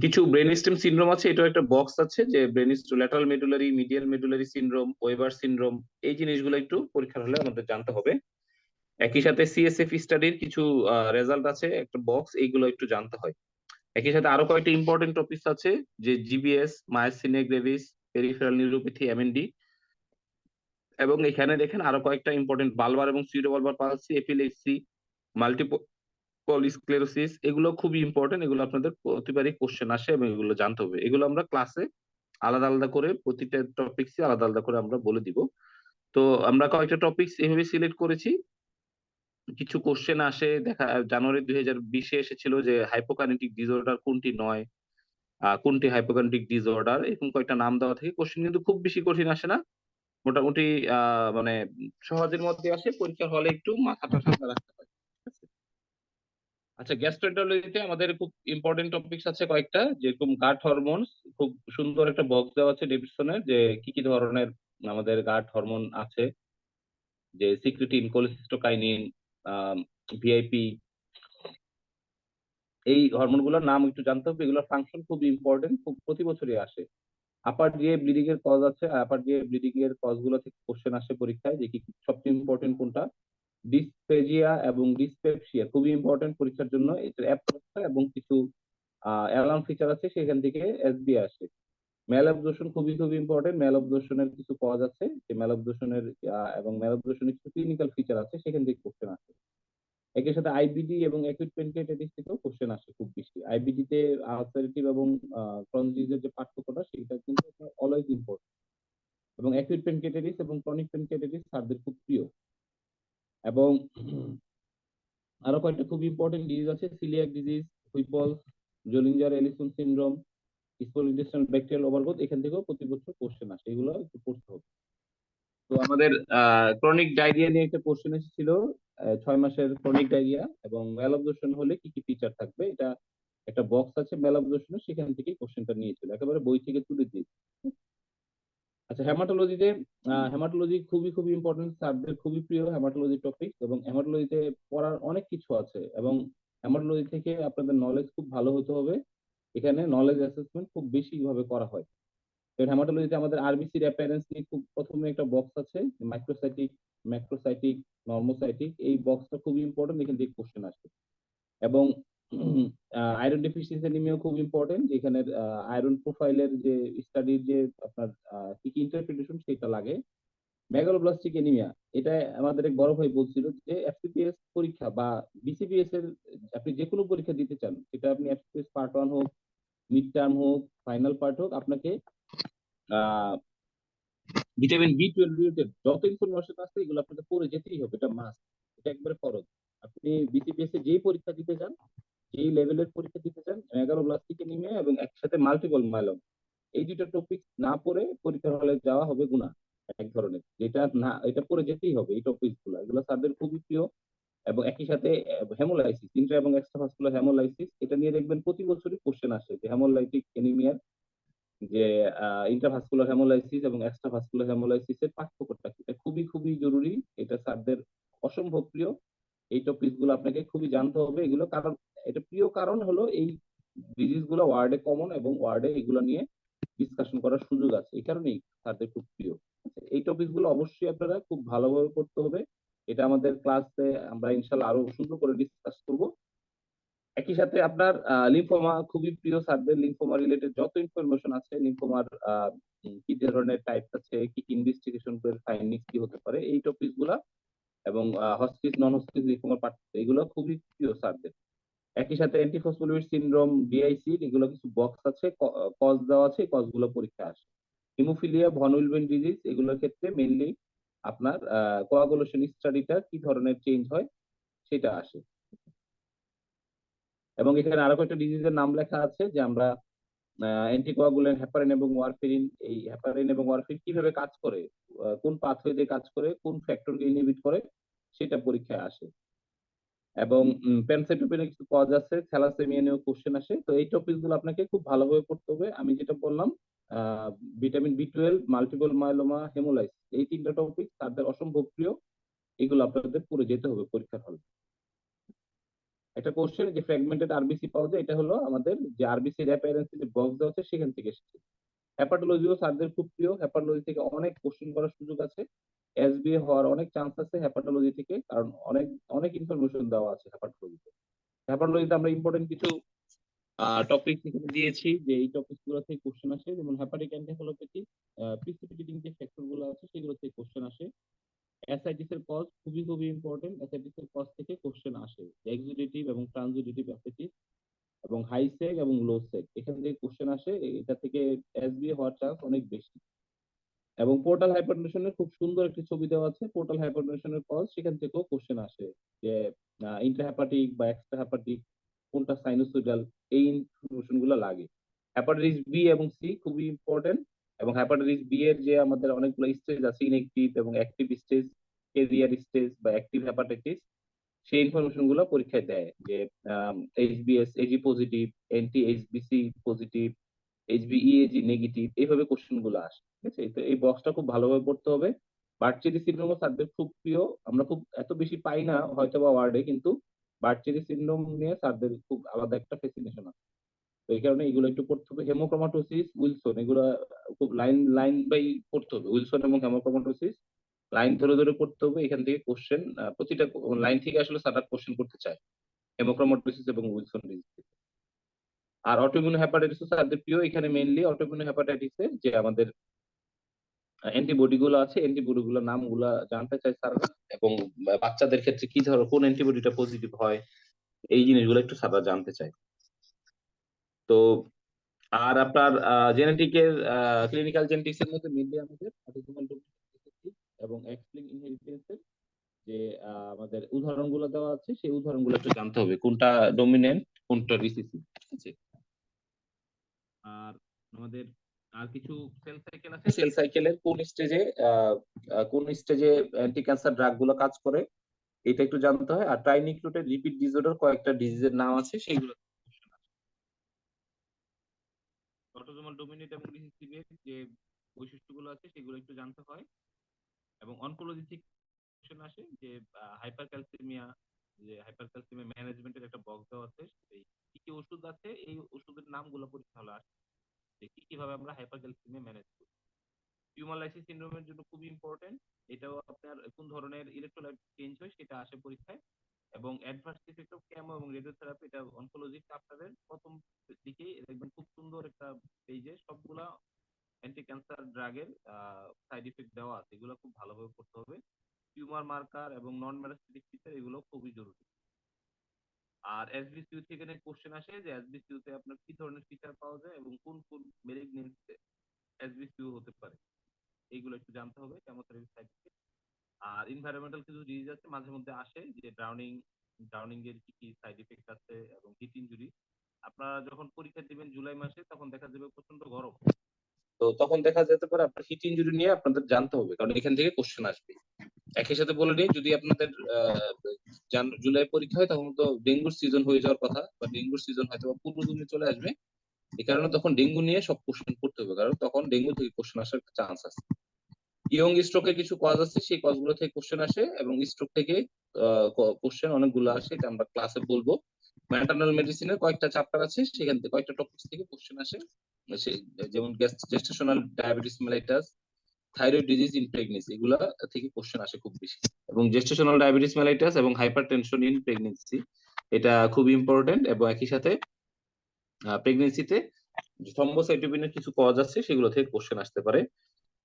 কিছু ব্রেন স্টেম সিনড্রোম আছে, এটাও একটা বক্স আছে, যে brain lateral medullary, medial medullary syndrome, weber syndrome, এই জিনিসগুলো একটু পরীক্ষার হলে আমাদের জানতে হবে। একই সাথে সিএসএফ স্টাডির কিছু রেজাল্ট আছে, একটা বক্স, এইগুলো একটু জানতে হয়। একই সাথে আরো কয়েকটা ইম্পর্টেন্ট টপিকস আছে, যে GBS, myasthenia gravis, peripheral neuropathy, MND, এবং এখানে দেখেন আরো কয়েকটা ইম্পর্টেন্ট, বালবার এবং pseudobulbar palsy, epilepsy, multiple sclerosis, এগুলো খুবই ইম্পর্টেন্ট। এগুলো আপনাদের প্রতিবারই কোশ্চেন আসে, এবং এগুলো জানতে হবে। এগুলো আমরা ক্লাসে আলাদা আলাদা করে, প্রতিটা টপিকস আলাদা আলাদা করে আমরা বলে দিব। তো আমরা কয়েকটা টপিকস এভাবে সিলেক্ট করেছি। কিছু কোশ্চেন আসে, দেখা জানুয়ারি 2020-এ এসেছিল যে হাইপোকাইনেটিক ডিসঅর্ডার কোনটি নয়, কোনটি হাইপোকাইনেটিক ডিসঅর্ডার, এরকম কয়েকটা নাম দেওয়া থাকে। কোশ্চেন কিন্তু খুব বেশি কঠিন আসে না, মোটামুটি মানে সহজের মধ্যে আসে, পরীক্ষার হলে একটু মাথাটা ঠান্ডা রাখতে হয়, ঠিক আছে? আচ্ছা, গ্যাস্ট্রোএন্টারোলজিতে আমাদের খুব ইম্পর্টেন্ট টপিকস আছে কয়েকটা, যেরকম গাট হরমোনস, খুব সুন্দর একটা বক্স দেওয়া আছে ডেভিডসনের, যে কি কি ধরনের আমাদের গাট হরমোন আছে, যে সিক্রিটিন, কোলেসিস্টোকাইনিন, ভিআইপি, এই হরমোনগুলোর নাম একটু জানতে হবে। এগুলোর ফাংশন খুব ইম্পর্টেন্ট, খুব প্রতি বছরই আসে। আপার জিআই ব্লিডিং এর কজ আছে, আপার জিআই ব্লিডিং এর কজ গুলো থেকে কোশ্চেন আসে পরীক্ষায়, যে কি সবচেয়ে ইম্পর্টেন্ট কোনটা। ডিসপেজিয়া এবং ডিসপেপসিয়া খুবই ইম্পর্টেন্ট পরীক্ষার জন্য, এটার অ্যাপ্রোচটা এবং কিছু অ্যালার্ম ফিচার আছে, সেখান থেকে এসবি আসে। ম্যাল অ্যাবজর্পশন খুবই খুবই ইম্পর্টেন্ট, ম্যাল অ্যাবজর্পশনের কিছু কজ আছে, যে ম্যাল অ্যাবজর্পশনের এবং ম্যাল অ্যাবজর্পশনের কিছু ক্লিনিক্যাল ফিচার আছে, সেখান থেকে কোশ্চেন আসে। একই সাথে আইবিডি এবং অ্যাকিউট পেনক্রিয়াটাইটিস থেকেও কোশ্চেন আসে খুব বেশি। আইবিডি তে আলসারেটিভ এবং ক্রনিক ডিজিজের যে পার্থক্যটা, সেটা কিন্তু অলওয়েজ ইম্পর্টেন্ট। এবং অ্যাকিউট পেনক্রিয়াটাইটিস এবং ক্রনিক পেনক্রিয়াটাইটিস স্যারদের খুব প্রিয়। এবং আরো কয়েকটা খুব ইম্পর্টেন্ট ডিজিজ আছে, coeliac disease, Whipple's, Zollinger Ellison syndrome, small intestinal bacterial overgrowth, এখান থেকেও প্রতি বছর কোশ্চেন আসে, এগুলো একটু পড়তে হবে। তো আমাদের ক্রনিক ডায়রিয়া নিয়ে একটা কোশ্চেন এসেছিল, 6 মাসের ক্রনিক ডায়রিয়া এবং ম্যাল অবজর্পশন হলে কি কি ফিচার থাকবে, এটা একটা বক্স আছে ম্যাল অবজর্পশনের, সেখান থেকেই কোশ্চেনটা নিয়েছিল, একেবারে বই থেকে তুলে দিয়েছে। আচ্ছা, হেমাটোলজিতে হেমাটোলজি খুবই খুবই ইম্পর্টেন্ট, স্যারদের খুবই প্রিয় হেমাটোলজি টপিক, এবং হেমাটোলজিতে পড়ার অনেক কিছু আছে, এবং হেমাটোলজি থেকে আপনাদের নলেজ খুব ভালো হতে হবে। এখানে নলেজ অ্যাসেসমেন্ট খুব বেশি ভাবে করা হয়। হেমাটোলজিতে আমাদের আরবিসির অ্যাপিয়ারেন্স নিয়ে খুব প্রথমে একটা বক্স আছে, মাইক্রোসাইটিক, ম্যাক্রোসাইটিক, নর্মোসাইটিক, এই বক্সটা খুব ইম্পর্টেন্ট, এখান থেকে কোশ্চেন আসে। এবং আয়রন ডেফিসিয়েন্সি অ্যানিমিয়া খুব ইম্পর্টেন্ট, যেখানে আয়রন প্রোফাইলের যে স্টাডির যে আপনার কি কি ইন্টারপ্রিটেশন সেটা লাগে। মেগালোব্লাস্টিক এনিমিয়া, এটা আমাদের এক বড় ভাই বলছিল যে এফসিপিএস পরীক্ষা বা বিসিপিএস এর আপনি যে কোনো পরীক্ষা দিতে চান, সেটা আপনি এফসিপিএস পার্ট 1 হোক, মিড টার্ম হোক, ফাইনাল পার্ট হোক, আপনাকে আহ ভিটামিন বি 12 রিলেটেড যত ইনফরমেশন আছে এগুলো আপনাকে পড়ে যেতেই হবে, এটা মাস্ট, এটা একবারে ফরজ। আপনি বিসিপিএস এ যেই পরীক্ষা দিতে চান, যেই লেভেলের পরীক্ষা দিতে চান, মেগালোব্লাস্টিক এনিমিয়া এবং একসাথে মাল্টিপল মাইলম, এই দুটো টপিক না পড়ে পরীক্ষার হলে যাওয়া হবে গুনাহ এক ধরনের, যেটা না এটা পড়ে যেতেই হবে। এই টপিক গুলো এগুলো স্যারদের খুবই প্রিয়। এবং একই সাথে হেমোলাইসিস, ইন্ট্রা এবং এক্সট্রা ভাস্কুলার হেমোলাইসিস, এটা নিয়ে দেখবেন প্রতি বছরই কোশ্চেন আসে যে হেমোলাইটিক এনিমিয়ার যে ইন্ট্রাভাস্কুলার হেমোলাইসিস এবং এক্সট্রা ভাস্কুলার হেমোলাইসিসের পার্থক্যটা কি? এটা খুবই খুবই জরুরি, এটা স্যারদের অসম্ভব প্রিয়। এই টপিক গুলো আপনাকে খুবই জানতে হবে। এগুলো কারণ, এটা প্রিয় কারণ হলো এই ডিজিজ গুলো ওয়ার্ডে কমন এবং ওয়ার্ডে এগুলো নিয়ে ডিসকাশন করার সুযোগ আছে, এই কারণেই স্যারদের খুব প্রিয়। আচ্ছা, এই টপিক গুলো অবশ্যই আপনারা খুব ভালোভাবে পড়তে হবে। এটা আমাদের ক্লাসে আমরা ইনশাল্লাহ আরো সুন্দর করে ডিসকাস করব। একই সাথে আপনার লিম্ফোমা খুবই প্রিয় স্যারদের। লিম্ফোমা রিলেটেড যত ইনফরমেশন আছে, লিম্ফোমার কি ধরনের টাইপ আছে, কি ইনভেস্টিগেশন এর ফাইন্ডিংস কি হতে পারে, এই টপিক গুলা এবং হসপিস নন হসপিস লিম্ফোমার পার্থক্য, এগুলো খুবই প্রিয় স্যারদের। একই সাথে অ্যান্টিফসফোলিপিড সিনড্রোম, বিআইসি, এগুলো কিছু বক্স আছে, কজ দেওয়া আছে, কজ গুলো পরীক্ষা আসে। হিমোফিলিয়া, ভন উইলবেন ডিজিজ, এগুলোর ক্ষেত্রে মেইনলি আপনার কোয়াগুলেশন স্টাডিটা কি ধরনের চেঞ্জ হয় সেটা আসে। এবং এখানে আরো কয়েকটা ডিজিজের নাম লেখা আছে যে আমরা অ্যান্টিকোয়াগুলেন্ট হেপারিন এবং ওয়ারফেরিন, এই হেপারিন এবং ওয়ারফেরিন কিভাবে কাজ করে, কোন পাথওয়ে দিয়ে কাজ করে, কোন ফ্যাক্টরকে ইনহিবিট করে, সেটা পরীক্ষায় আসে। এবং প্যানসাইটোপেনের কিছু কজ আছে, থ্যালাসেমিয়া নিয়েও কোশ্চেন আসে। তো এই টপিক গুলো আপনাকে খুব ভালোভাবে পড়তে হবে। আমি যেটা বললাম, vitamin B 12, multiple myeloma, haemolysis, এই তিনটা টপিক তাদের অসম্ভব প্রিয়। এগুলো আপনাদের পড়ে যেতে হবে পরীক্ষার হলে। একটা কোশ্চেন যে ফ্র্যাগমেন্টেড আরবিসি পাওয়া যায়, এটা হলো আমাদের যে আরবিসি অ্যাপিয়ারেন্স যে বক্স দেওয়া আছে সেখান থেকে এসেছে। হ্যাপাটোলজিও স্যারদের খুব প্রিয়। হ্যাপাটোলজি থেকে অনেক কোশ্চেন করার সুযোগ আছে, এসবিএ হওয়ার অনেক চান্স আছে হ্যাপাটোলজি থেকে, কারণ অনেক অনেক ইনফরমেশন দেওয়া আছে হ্যাপাটোলজিতে। হ্যাপাটোলজিতে আমরা ইম্পর্টেন্ট কিছু টপিক এখানে দিয়েছি যে এই টপিক গুলো থেকে কোশ্চেন আসে, যেমন হেপাটিক এনকেফালোপ্যাথি, প্রিসিপিটেটিং যে ফ্যাক্টর গুলো আছে সেগুলো থেকে কোশ্চেন আসে। অ্যাসাইটিস এর কজ খুবই খুবই ইম্পর্টেন্ট, অ্যাসাইটিস এর কজ থেকে কোশ্চেন আসে। এক্সুডেটিভ এবং ট্রানজিটিভ অ্যাসাইটিস এবং হাই সেক এবং লো সেক, এখান থেকে কোশ্চেন আসে। এটা থেকে এসবিএ হওয়ার চান্স অনেক বেশি। এবং পোর্টাল হাইপারটেনশনের খুব সুন্দর একটি ছবি দেওয়া আছে, পোর্টাল হাইপারটেনশনের কজ, সেখান থেকেও কোশ্চেন আসে যে ইন্টারহেপাটিক বা এক্সট্রা হেপাটিক, কোনটা সাইনোসোইডাল, এই ইনফরমেশন গুলো লাগে। হেপাটাইটিস বি এবং সি খুবই ইম্পর্টেন্ট। এবং হেপাটাইটিস বি এর যে আমাদের অনেকগুলো স্টেজ আছে, ইনএক্টিভ এবং অ্যাক্টিভ স্টেজ, কেরিয়ার স্টেজ বা অ্যাক্টিভ হেপাটাইটিস, সেই ইনফরমেশন গুলো পরীক্ষায় দেয় যে HBS AG positive, N T এইচবিসি positive, এইচবিইএজি negative, এইভাবে কোশ্চেন গুলো আসে। ঠিক আছে, তো এই বক্সটা খুব ভালোভাবে পড়তে হবে। বার্চেরি সিনড্রোম স্যারদের খুব প্রিয়। আমরা খুব এত বেশি পাই না হয়তো বা ওয়ার্ডে, কিন্তু বার্চেরি সিনড্রোম নিয়ে স্যারদের খুব আলাদা একটা ফ্যাসিনেশন আছে। তো এই কারণে এগুলো একটু পড়তে হবে। হেমোক্রোমাটোসিস, উইলসন, এগুলো খুব লাইন লাইন বাই পড়তে হবে। উইলসন এবং হেমোক্রোমাটোসিস লাইন ধরে ধরে পড়তে হবে। এখান থেকে কোশ্চেন প্রতিটা লাইন থেকে আসলে স্যার কোশ্চেন করতে চায় হেমোক্রোমাটোসিস এবং উইলসন ডিজিজ। আর অটোইমিউন হেপাটাইটিস স্যারদের প্রিয়। এখানে মেইনলি অটোইমিউন হেপাটাইটিসের যে আমাদের অ্যান্টিবডি গুলো আছে, অ্যান্টিবডি গুলোর নামগুলা জানতে চাই স্যাররা। এবং বাচ্চাদের ক্ষেত্রে কি ধরনের কোন অ্যান্টিবডিটা পজিটিভ হয়, এই জিনিসগুলো একটু স্যাররা জানতে চায়। তো আর আপনার জেনেটিকের ক্লিনিক্যাল জেনেটিক্স এর মধ্যে মেনলি আমাদের অটোসোমাল ডমিনেন্ট এবং এক্স লিঙ্ক ইনহেরিটেন্সের যে আমাদের উদাহরণগুলো দেওয়া আছে, সেই উদাহরণগুলো একটু জানতে হবে কোনটা ডমিনেন্ট কোনটা রিসেসিভ। ঠিক আছে, আর আমাদের আর কিছু সেল সাইকেল আছে, সেল সাইকেলের কোন স্টেজে অ্যান্টি ক্যান্সার ড্রাগ গুলো কাজ করে, এটা একটু জানতে হয়। আর ট্রাইনিক্লোটেড রিপিট ডিসঅর্ডার কয়েকটা ডিজিজের নাম আছে, সেইগুলো অটোসোমাল ডমিনেন্ট এবং রিসেসিভের যে বৈশিষ্ট্যগুলো আছে সেগুলো একটু জানতে হয়। এবং অনকোলজি থেকে কোশ্চেন আসে যে হাইপার ক্যালসিমিয়া, যে হাইপার ক্যালসিমিয়া ম্যানেজমেন্টের একটা বক্স দেওয়া আছে, এই কি কি ওষুধ আছে, এই ওষুধের নামগুলো পরীক্ষা হলে আসে যে কি কিভাবে আমরা হাইপার ক্যালসিমিয়া ম্যানেজ করি। টিউমার লাইসিস সিনড্রোমের জন্য খুবই ইম্পর্টেন্ট, এটাও আপনার কোন ধরনের ইলেকট্রোলাইট চেঞ্জ হয় সেটা আসে পরীক্ষায়। এবং অ্যাডভান্স ইফেক্ট অফ কেমো এবং রেডিওথেরাপি, এটা অনকোলজি আপনাদের প্রথম দিকেই দেখবেন খুব সুন্দর একটা পেজে সবগুলা অ্যান্টি ক্যান্সার ড্রাগের সাইড ইফেক্ট দেওয়া আছে, এগুলো খুব ভালোভাবে পড়তে হবে। টিউমার মার্কার এবং নন মেটাস্ট্যাটিক ফিচার এগুলো খুবই জরুরি। আর এসবিসিউ থেকে কোশ্চেন আসে যে এসবিসিউ তে আপনার কি ধরনের ফিচার পাওয়া যায় এবং কোন কোন মেলিগনেন্সিতে এসবিসিউ হতে পারে, এইগুলো একটু জানতে হবে কেমোথেরাপি সাইড ইফেক্ট। আর এনভায়রনমেন্টাল কিছু ডিজিজ আছে মাঝে মধ্যে আসে, যে ড্রাউনিং এর কি কি সাইড ইফেক্ট আছে এবং হিট ইনজুরি। আপনারা যখন পরীক্ষা দিবেন জুলাই মাসে, তখন দেখা যাবে প্রচন্ড গরম, তো তখন দেখা যেতে পারে আপনার হিট ইনজুরি নিয়ে আপনাদের জানতে হবে, কারণ এখান থেকে কোশ্চেন আসবে। একই সাথে বলে নিই, যদি আপনাদের জুলাই পরীক্ষা হয় তখন তো ডেঙ্গুর সিজন হয়ে যাওয়ার কথা, বা ডেঙ্গুর সিজন হয়তো বা পূর্বদিনে চলে আসবে। এই কারণে তখন ডেঙ্গু নিয়ে সব কোশ্চেন করতে হবে, কারণ তখন ডেঙ্গু থেকে কোশ্চেন আসার চান্স আছে। ইয়ং স্ট্রোকের কিছু কজ আছে, সেই কজগুলো থেকে কোশ্চেন আসে, এবং স্ট্রোক থেকে কোশ্চেন অনেকগুলো আসে, এটা আমরা ক্লাসে বলবো। ম্যাটারনাল মেডিসিনের কয়েকটা চ্যাপ্টার আছে, সেখান থেকে কয়েকটা টপিক থেকে কোশ্চেন আসে। যেমন গেস্টেশনাল diabetes mellitus, thyroid disease in pregnancy, এগুলা থেকে কোশ্চেন আসে খুব বেশি। এবং জেস্টেশনাল ডায়াবেটিস মেলাইটাস এবং হাইপারটেনশন ইন প্রেগনেন্সি, এটা খুব ইম্পর্টেন্ট। এবং একই সাথে প্রেগনেন্সিতে থ্রম্বোসাইটোপিনের কিছু কজ আছে, সেগুলো থেকে কোশ্চেন আসতে পারে।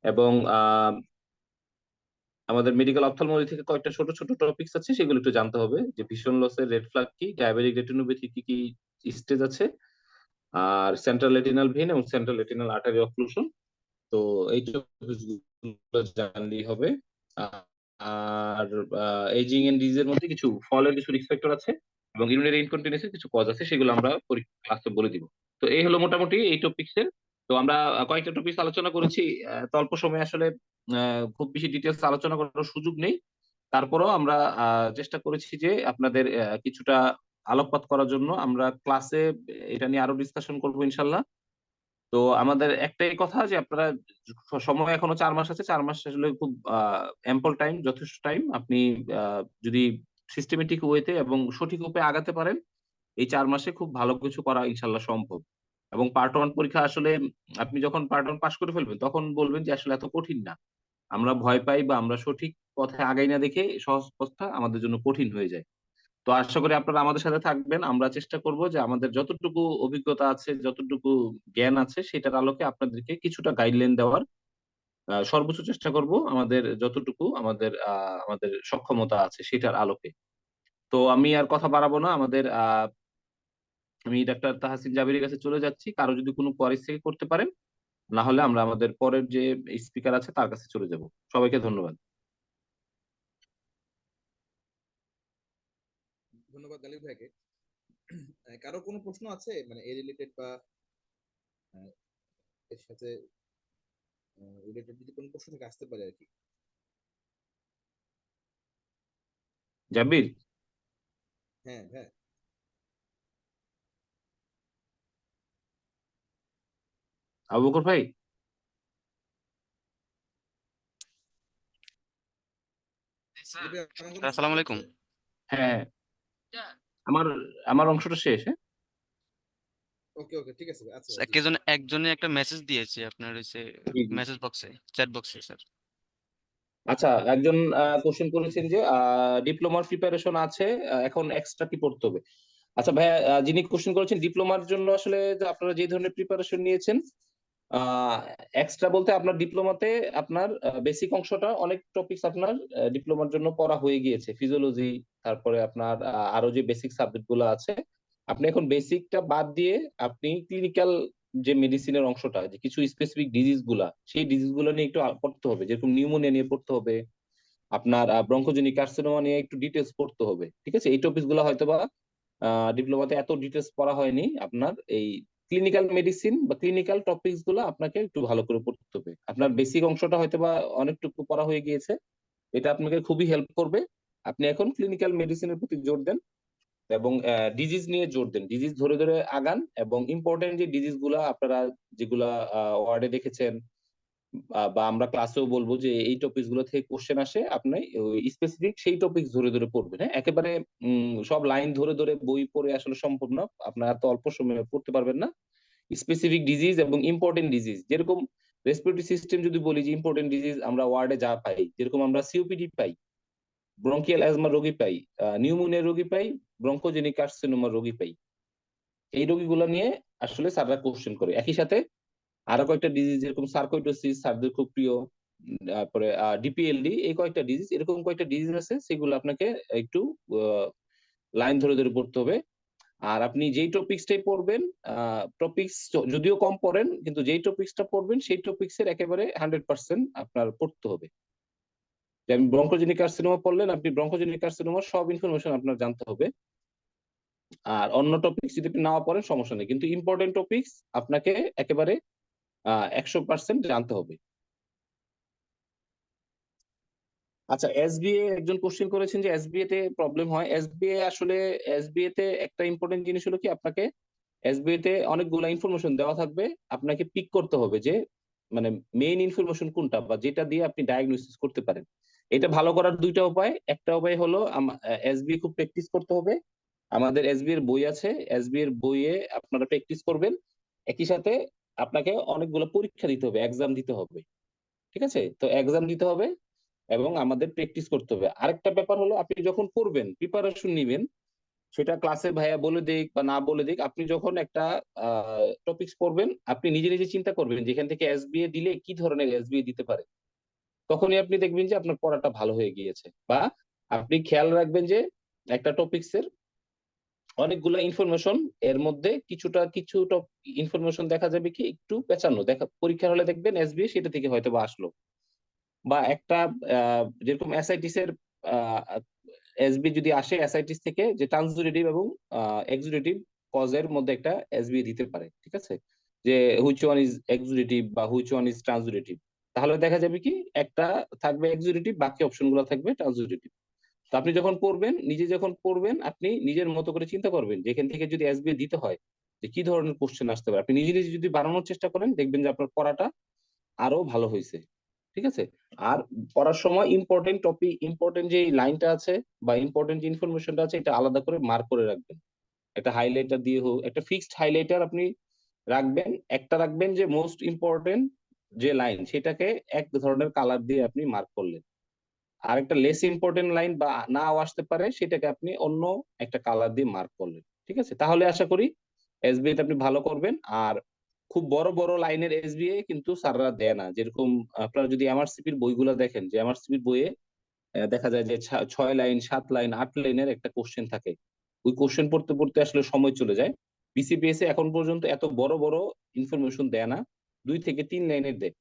এবং আমাদের মেডিকেল অপথলমোলজি থেকে কয়েকটা ছোট ছোট টপিকস আছে, সেগুলো একটু জানতে হবে, যে ভিশন লসের রেড ফ্ল্যাগ কি, ডায়াবেটিক রেটিনোপ্যাথি কি কি স্টেজ আছে, আর সেন্ট্রাল রেটিনাল ভেইন এবং সেন্ট্রাল রেটিনাল আর্টারি অক্লুশন। তো এই টপিকগুলো জানলেই হবে। আর এজিং এন্ড ডিজিজের মধ্যে কিছু ফলের কিছু রিস্ক ফ্যাক্টর আছে, এবং ইউরিনারি ইনকন্টিনেন্সের কিছু কজ আছে, সেগুলো আমরা ক্লাসে বলে দিব। তো এই হলো মোটামুটি এই টপিকসের। তো আমরা কয়েকটা টপিকস আলোচনা করেছি, তো অল্প সময় আসলে খুব বেশি ডিটেলস আলোচনা করার সুযোগ নেই। তারপরেও আমরা চেষ্টা করেছি যে আপনাদের কিছুটা আলোকপাত করার জন্য। আমরা ক্লাসে এটা নিয়ে আরো ডিসকাশন করবো ইনশাল্লাহ। তো আমাদের একটাই কথা, যে আপনারা সময় এখনো 4 মাস আছে, 4 মাস আসলে খুব অ্যাম্পল টাইম, যথেষ্ট টাইম। আপনি যদি সিস্টেমেটিক ওয়েতে এবং সঠিক উপায়ে আগাতে পারেন, এই 4 মাসে খুব ভালো কিছু করা ইনশাল্লাহ সম্ভব। এবং পার্ট 1 পরীক্ষা আসলে আপনি যখন পার্ট 1 পাস করে ফেলবেন, তখন বলবেন যে আসলে এত কঠিন না। আমরা ভয় পাই বা আমরা সঠিক পথে আগাই না দেখে সহজ পথটা আমাদের জন্য কঠিন হয়ে যায়। তো আশা করি আপনারা আমাদের সাথে থাকবেন। আমরা চেষ্টা করব যে আমাদের যতটুকু অভিজ্ঞতা আছে, যতটুকু জ্ঞান আছে, সেটার আলোকে আপনাদেরকে কিছুটা গাইডলাইন দেওয়ার সর্বোচ্চ চেষ্টা করব, আমাদের যতটুকু আমাদের সক্ষমতা আছে সেটার আলোকে। তো আমি আর কথা বাড়াবো না। আমি ডাক্তার তাহসিন জাবিরের কাছে চলে যাচ্ছি, কারো যদি কোনো কোয়ারিজ থেকে করতে পারেন, না হলে আমরা আমাদের পরের যে স্পিকার আছে তার কাছে চলে যাব। সবাইকে ধন্যবাদ। ধন্যবাদ গালিব ভাইকে। কারো কোনো প্রশ্ন আছে মানে এ রিলেটেড বা আহ, এর সাথে রিলেটেড যদি কোনো প্রশ্ন থেকে আসতে পারে আর কি? জাবির, হ্যাঁ হ্যাঁ। আবু বকর ভাই। গালিব ভাই, আমার স্যার কথা শোনা আসসালামু যাচ্ছে? আলাইকুম। হ্যাঁ, আমার আমার অংশটা শেষ। হ্যাঁ, ওকে ওকে, ঠিক আছে ভাই, আচ্ছা ভাই, জি। একজনে একটা মেসেজ দিয়েছে আপনার হচ্ছে জি জি। মেসেজ বক্সে, চ্যাট বক্সে স্যার। আচ্ছা, একজন আচ্ছা কোশ্চেন করেছেন যে ডিপ্লোমার প্রিপারেশন আছে, এখন এক্সট্রা কি পড়তে হবে? আচ্ছা ভাইয়া, যিনি কোশ্চেন করেছেন ডিপ্লোমার জন্য, আসলে যে আপনারা যে ধরনের প্রিপারেশন নিয়েছেন, এক্সট্রা বলতে আপনার ডিপ্লোমাতে আপনার বেসিক অংশটা অনেক টপিকস আপনার ডিপ্লোমার জন্য পড়া হয়ে গিয়েছে, ফিজিওলজি, তারপরে আপনার আরো যে বেসিক সাবজেক্ট গুলো আছে, আপনি এখন বেসিকটা বাদ দিয়ে আপনি ক্লিনিক্যাল যে মেডিসিনের অংশটা, যে কিছু স্পেসিফিক ডিজিজ গুলা, সেই ডিজিজ গুলো নিয়ে একটু পড়তে হবে, যেরকম নিউমোনিয়া নিয়ে পড়তে হবে, আপনার ব্রঙ্কোজেনিক কার্সিনোমা নিয়ে একটু ডিটেলস পড়তে হবে। ঠিক আছে, এই টপিক গুলো হয়তোবা ডিপ্লোমাতে এত ডিটেলস পড়া হয়নি। আপনার এই ক্লিনিক্যাল মেডিসিন বা ক্লিনিক্যাল টপিকস গুলো আপনাকে একটু ভালো করে পড়তে হবে। আপনার বেসিক অংশটা হয়তোবা অনেকটুকু পড়া হয়ে গিয়েছে, এটা আপনাকে খুবই হেল্প করবে। আপনি এখন ক্লিনিক্যাল মেডিসিনের প্রতি জোর দেন, এবং ডিজিজ নিয়ে জোর দেন, ডিজিজ ধরে ধরে আগান। এবং ইম্পর্টেন্ট যে ডিজিজ গুলা আপনারা যেগুলা ওয়ার্ডে দেখেছেন, বা আমরা ক্লাসেও বলবো যে এই টপিকস গুলো থেকে কোশ্চেন আসে, আপনি স্পেসিফিক সেই টপিকস ধরে ধরে পড়বেন। হ্যাঁ, একেবারে সব লাইন ধরে ধরে বই পড়ে আসলে সম্ভব না, আপনার এত অল্প সময়ে পড়তে পারবেন না। স্পেসিফিক ডিজিজ এবং ইম্পর্টেন্ট ডিজিজ, যেরকম রেসপিরেটরি সিস্টেম যদি বলি, যে ইম্পর্টেন্ট ডিজিজ আমরা ওয়ার্ডে যা পাই, যেরকম আমরা সিওপিডি পাই, ব্রঙ্কিয়াল অ্যাজমা রোগী পাই, নিউমোনিয়া রোগী পাই, ব্রঙ্কোজেনিক কার্সিনোমা রোগী পাই, এই রোগীগুলো নিয়ে আসলে স্যাররা কোশ্চেন করে। একই সাথে আরো কয়েকটা ডিজিজ যেরকম সার্কোইটোসিস স্যারদের খুব প্রিয়, তারপরে ডিপিএলডি, এই কয়েকটা ডিজিজ, এরকম কয়েকটা ডিজিজ আছে, সেগুলো আপনাকে একটু লাইন ধরে ধরে পড়তে হবে। আর আপনি যেই টপিক্সটাই পড়বেন, টপিক্স যদিও কম পড়েন, কিন্তু যেই টপিক্সটা পড়বেন সেই টপিক্সের একেবারে 100% আপনার পড়তে হবে। যেমন ব্রঙ্কোজেনিক কার্সিনোমা পড়লেন, আপনি ব্রঙ্কোজেনিক কার্সিনোমার সব ইনফরমেশন আপনার জানতে হবে। আর অন্য টপিক্স যদি আপনি নাও পড়েন সমস্যা নেই, কিন্তু ইম্পর্টেন্ট টপিক্স আপনাকে একেবারে 100% জানতে হবে। আচ্ছা, এসবিএ একজন কোশ্চেন করেছেন যে এসবিএ তে প্রবলেম হয়। এসবিএ আসলে, এসবিএ তে একটা ইম্পর্টেন্ট জিনিস হলো কি, আপনাকে এসবিএ তে অনেকগুলো ইনফরমেশন দেওয়া থাকবে, আপনাকে পিক করতে হবে যে মানে মেইন ইনফরমেশন কোনটা, বা যেটা দিয়ে আপনি ডায়াগনোসিস করতে পারেন। এটা ভালো করার দুইটা উপায়। একটা উপায় হলো এসবিএ খুব প্র্যাকটিস করতে হবে। আমাদের এসবি এর বই আছে, এসবি এর বইয়ে আপনারা প্র্যাকটিস করবেন। একই সাথে আপনাকে অনেকগুলো পরীক্ষা দিতে হবে, এক্সাম দিতে হবে। ঠিক আছে, তো এক্সাম দিতে হবে এবং আমাদের প্র্যাকটিস করতে হবে। আরেকটা ব্যাপার হলো, আপনি যখন পড়বেন, প্রিপারেশন নিবেন, সেটা ক্লাসে ভাইয়া বলে দিক বা না বলে দিক, আপনি যখন একটা টপিকস পড়বেন, আপনি নিজে নিজে চিন্তা করবেন যেখান থেকে এসবিএ দিলে কি ধরনের এসবিএ দিতে পারে। তখনই আপনি দেখবেন যে আপনার পড়াটা ভালো হয়ে গিয়েছে। বা আপনি খেয়াল রাখবেন যে একটা টপিক্সের অনেকগুলো ইনফরমেশন, এর মধ্যে কিছু ইনফরমেশন দেখা যাবে কি একটু পেঁচানো, দেখা পরীক্ষার হলে দেখবেন এসবিএ সেটা থেকে হয়তো বা আসলো। বা একটা যেরকম এসআইটিস এর এসবি যদি আসে এসআইটিস থেকে, যে ট্রান্সজুরেটিভ এবং এক্সুডেটিভ কজের মধ্যে একটা এসবি দিতে পারে। ঠিক আছে, যে হুইচ ওয়ান ইজ এক্সুডেটিভ বা হুইচ ওয়ান ইজ ট্রান্সজুরেটিভ, তাহলে দেখা যাবে কি একটা থাকবে এক্সুডেটিভ, বাকি অপশনগুলো থাকবে ট্রান্সজুরেটিভ। তো আপনি যখন পড়বেন, নিজে যখন পড়বেন, আপনি নিজের মতো করে চিন্তা করবেন যে এখান থেকে যদি এসবি দিতে হয় যে কি ধরনের কোশ্চেন আসতে পারে। আপনি নিজে নিজে যদি বানানোর চেষ্টা করেন, দেখবেন যে আপনার পড়াটা আরো ভালো হয়েছে। ঠিক আছে, আর পড়ার সময় ইম্পর্টেন্ট টপিক, ইম্পর্টেন্ট যে লাইনটা আছে বা ইম্পর্টেন্ট যে ইনফরমেশনটা আছে, এটা আলাদা করে মার্ক করে রাখবেন। একটা হাইলাইটার দিয়ে হোক, একটা ফিক্সড হাইলাইটার আপনি রাখবেন। একটা রাখবেন যে মোস্ট ইম্পর্টেন্ট যে লাইন, সেটাকে এক ধরনের কালার দিয়ে আপনি মার্ক করলেন। আর একটা লেস ইম্পর্টেন্ট লাইন বা নাও আসতে পারে, সেটাকে আপনি অন্য একটা কালার দিয়ে মার্ক করলেন। ঠিক আছে, তাহলে আশা করি এসবিএ তে আপনি ভালো করবেন। আর খুব বড় বড় লাইনের এসবিএ কিন্তু স্যাররা দেয় না। যেরকম আপনারা যদি এমআরসিপির বইগুলো দেখেন, যে এমআরসিপির বইয়ে দেখা যায় যে 6 লাইন, 7 লাইন, 8 লাইনের একটা কোশ্চেন থাকে। ওই কোশ্চেন পড়তে পড়তে আসলে সময় চলে যায়। বিসিপিএস এখন পর্যন্ত এত বড় বড় ইনফরমেশন দেয় না, 2 থেকে 3 লাইনের দেয়।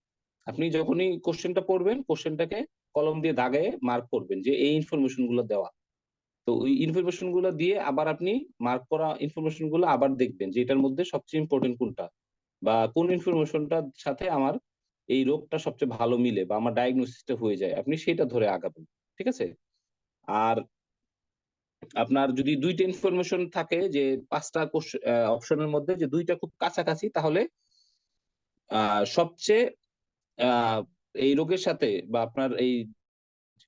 আপনি যখনই কোশ্চেনটা পড়বেন, কোশ্চেনটাকে কলম দিয়ে দাগে মার্ক করবেন যে এই ইনফরমেশন গুলো দেওয়া। তো ওই ইনফরমেশন গুলো দিয়ে আবার আপনি মার্ক করা ইনফরমেশন গুলো আবার দেখবেন যে এটার মধ্যে সবচেয়ে ইম্পর্টেন্ট কোনটা, বা কোন ইনফরমেশনটার সাথে আমার এই রোগটা সবচেয়ে ভালো মিলে বা আমার ডায়াগনোসিসটা হয়ে যায়, আপনি সেটা ধরে আগাবেন। ঠিক আছে, আর আপনার যদি 2টা ইনফরমেশন থাকে, যে 5টা অপশনের মধ্যে যে 2টা খুব কাছাকাছি, তাহলে সবচেয়ে আহ এই রোগের সাথে বা আপনার এই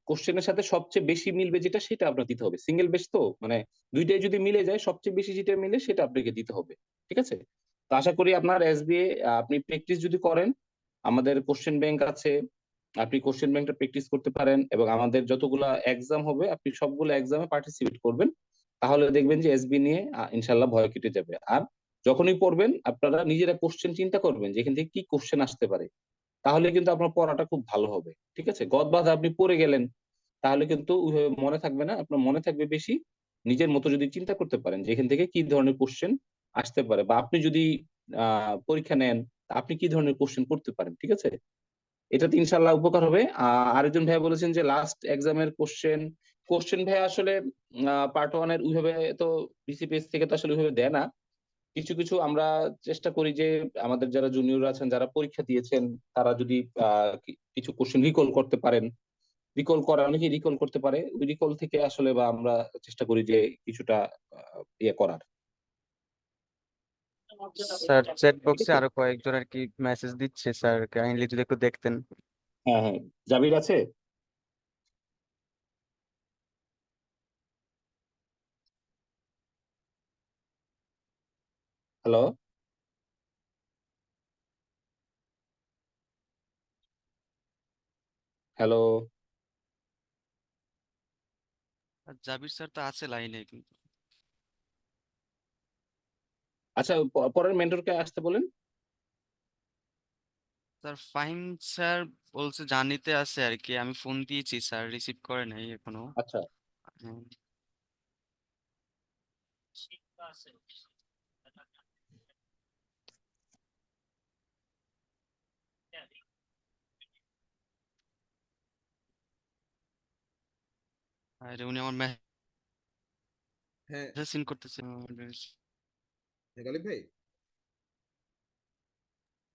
কোশ্চেনের সাথে সবচেয়ে বেশি মিলবে যেটা, সেটা আপনার দিতে হবে। সিঙ্গেল বেস তো মানে দুইটাই যদি মিলে যায়, সবচেয়ে বেশি যেটা মিলে সেটা আপনাকে দিতে হবে। ঠিক আছে, তো আশা করি আপনার এসবিএ আপনি প্র্যাকটিস যদি করেন, আমাদের কোশ্চেন ব্যাংক আছে, আপনি কোশ্চেন ব্যাংকটা প্র্যাকটিস করতে পারেন, এবং আমাদের যতগুলা এক্সাম হবে আপনি সবগুলো এক্সামে পার্টিসিপেট করবেন। তাহলে দেখবেন যে এসবি নিয়ে ইনশাল্লাহ ভয় কেটে যাবে। আর যখনই পড়বেন, আপনারা নিজেরা কোশ্চেন চিন্তা করবেন যে এখান থেকে কি কোশ্চেন আসতে পারে, তাহলে কিন্তু আপনার পড়াটা খুব ভালো হবে। ঠিক আছে, গদবাঁধা আপনি পড়ে গেলেন, তাহলে কিন্তু ওইভাবে মনে থাকবে না। আপনার মনে থাকবে বেশি নিজের মতো যদি চিন্তা করতে পারেন যে এখান থেকে কি ধরনের কোশ্চেন আসতে পারে, বা আপনি যদি পরীক্ষা নেন, আপনি কি ধরনের কোশ্চেন করতে পারেন। ঠিক আছে, এটাতে ইনশাল্লাহ উপকার হবে। আরেকজন ভাইয়া বলেছেন যে লাস্ট এক্সামের কোশ্চেন, ভাইয়া আসলে পার্ট 1 এর ওইভাবে তো বিসিপিএস থেকে তো আসলে ওইভাবে দেয় না। কিছু কিছু আমরা চেষ্টা করি যে আমাদের যারা জুনিয়র আছেন, যারা পরীক্ষা দিয়েছেন, তারা যদি কিছু কোশ্চেন রিকল করতে পারেন, রিকল করা, অনেকে রিকল করতে পারে, ওই রিকল থেকে আসলে বা আমরা চেষ্টা করি যে কিছুটা ইয়ে করার। স্যার চ্যাট ঠিক বক্সে আছে, আরো কয়েকজন আর কি মেসেজ দিচ্ছে, স্যার কাইন্ডলি যদি একটু দেখতেন। হ্যাঁ হ্যাঁ, জাবির আছে। Hello, hello. আর জাবির স্যার তো আছে লাইনে কিন্তু। আচ্ছা, পরের মেন্টরকে আসতে বলেন। স্যার ফাহিম স্যার বলছে জানিতে আছে আর কি, আমি ফোন দিয়েছি স্যার, রিসিভ করে নাই এখনো। আচ্ছা হ্যাঁ। আর উনি আমার হ্যাঁ, মেসেজ সিন করতেছে। গালিব ভাই।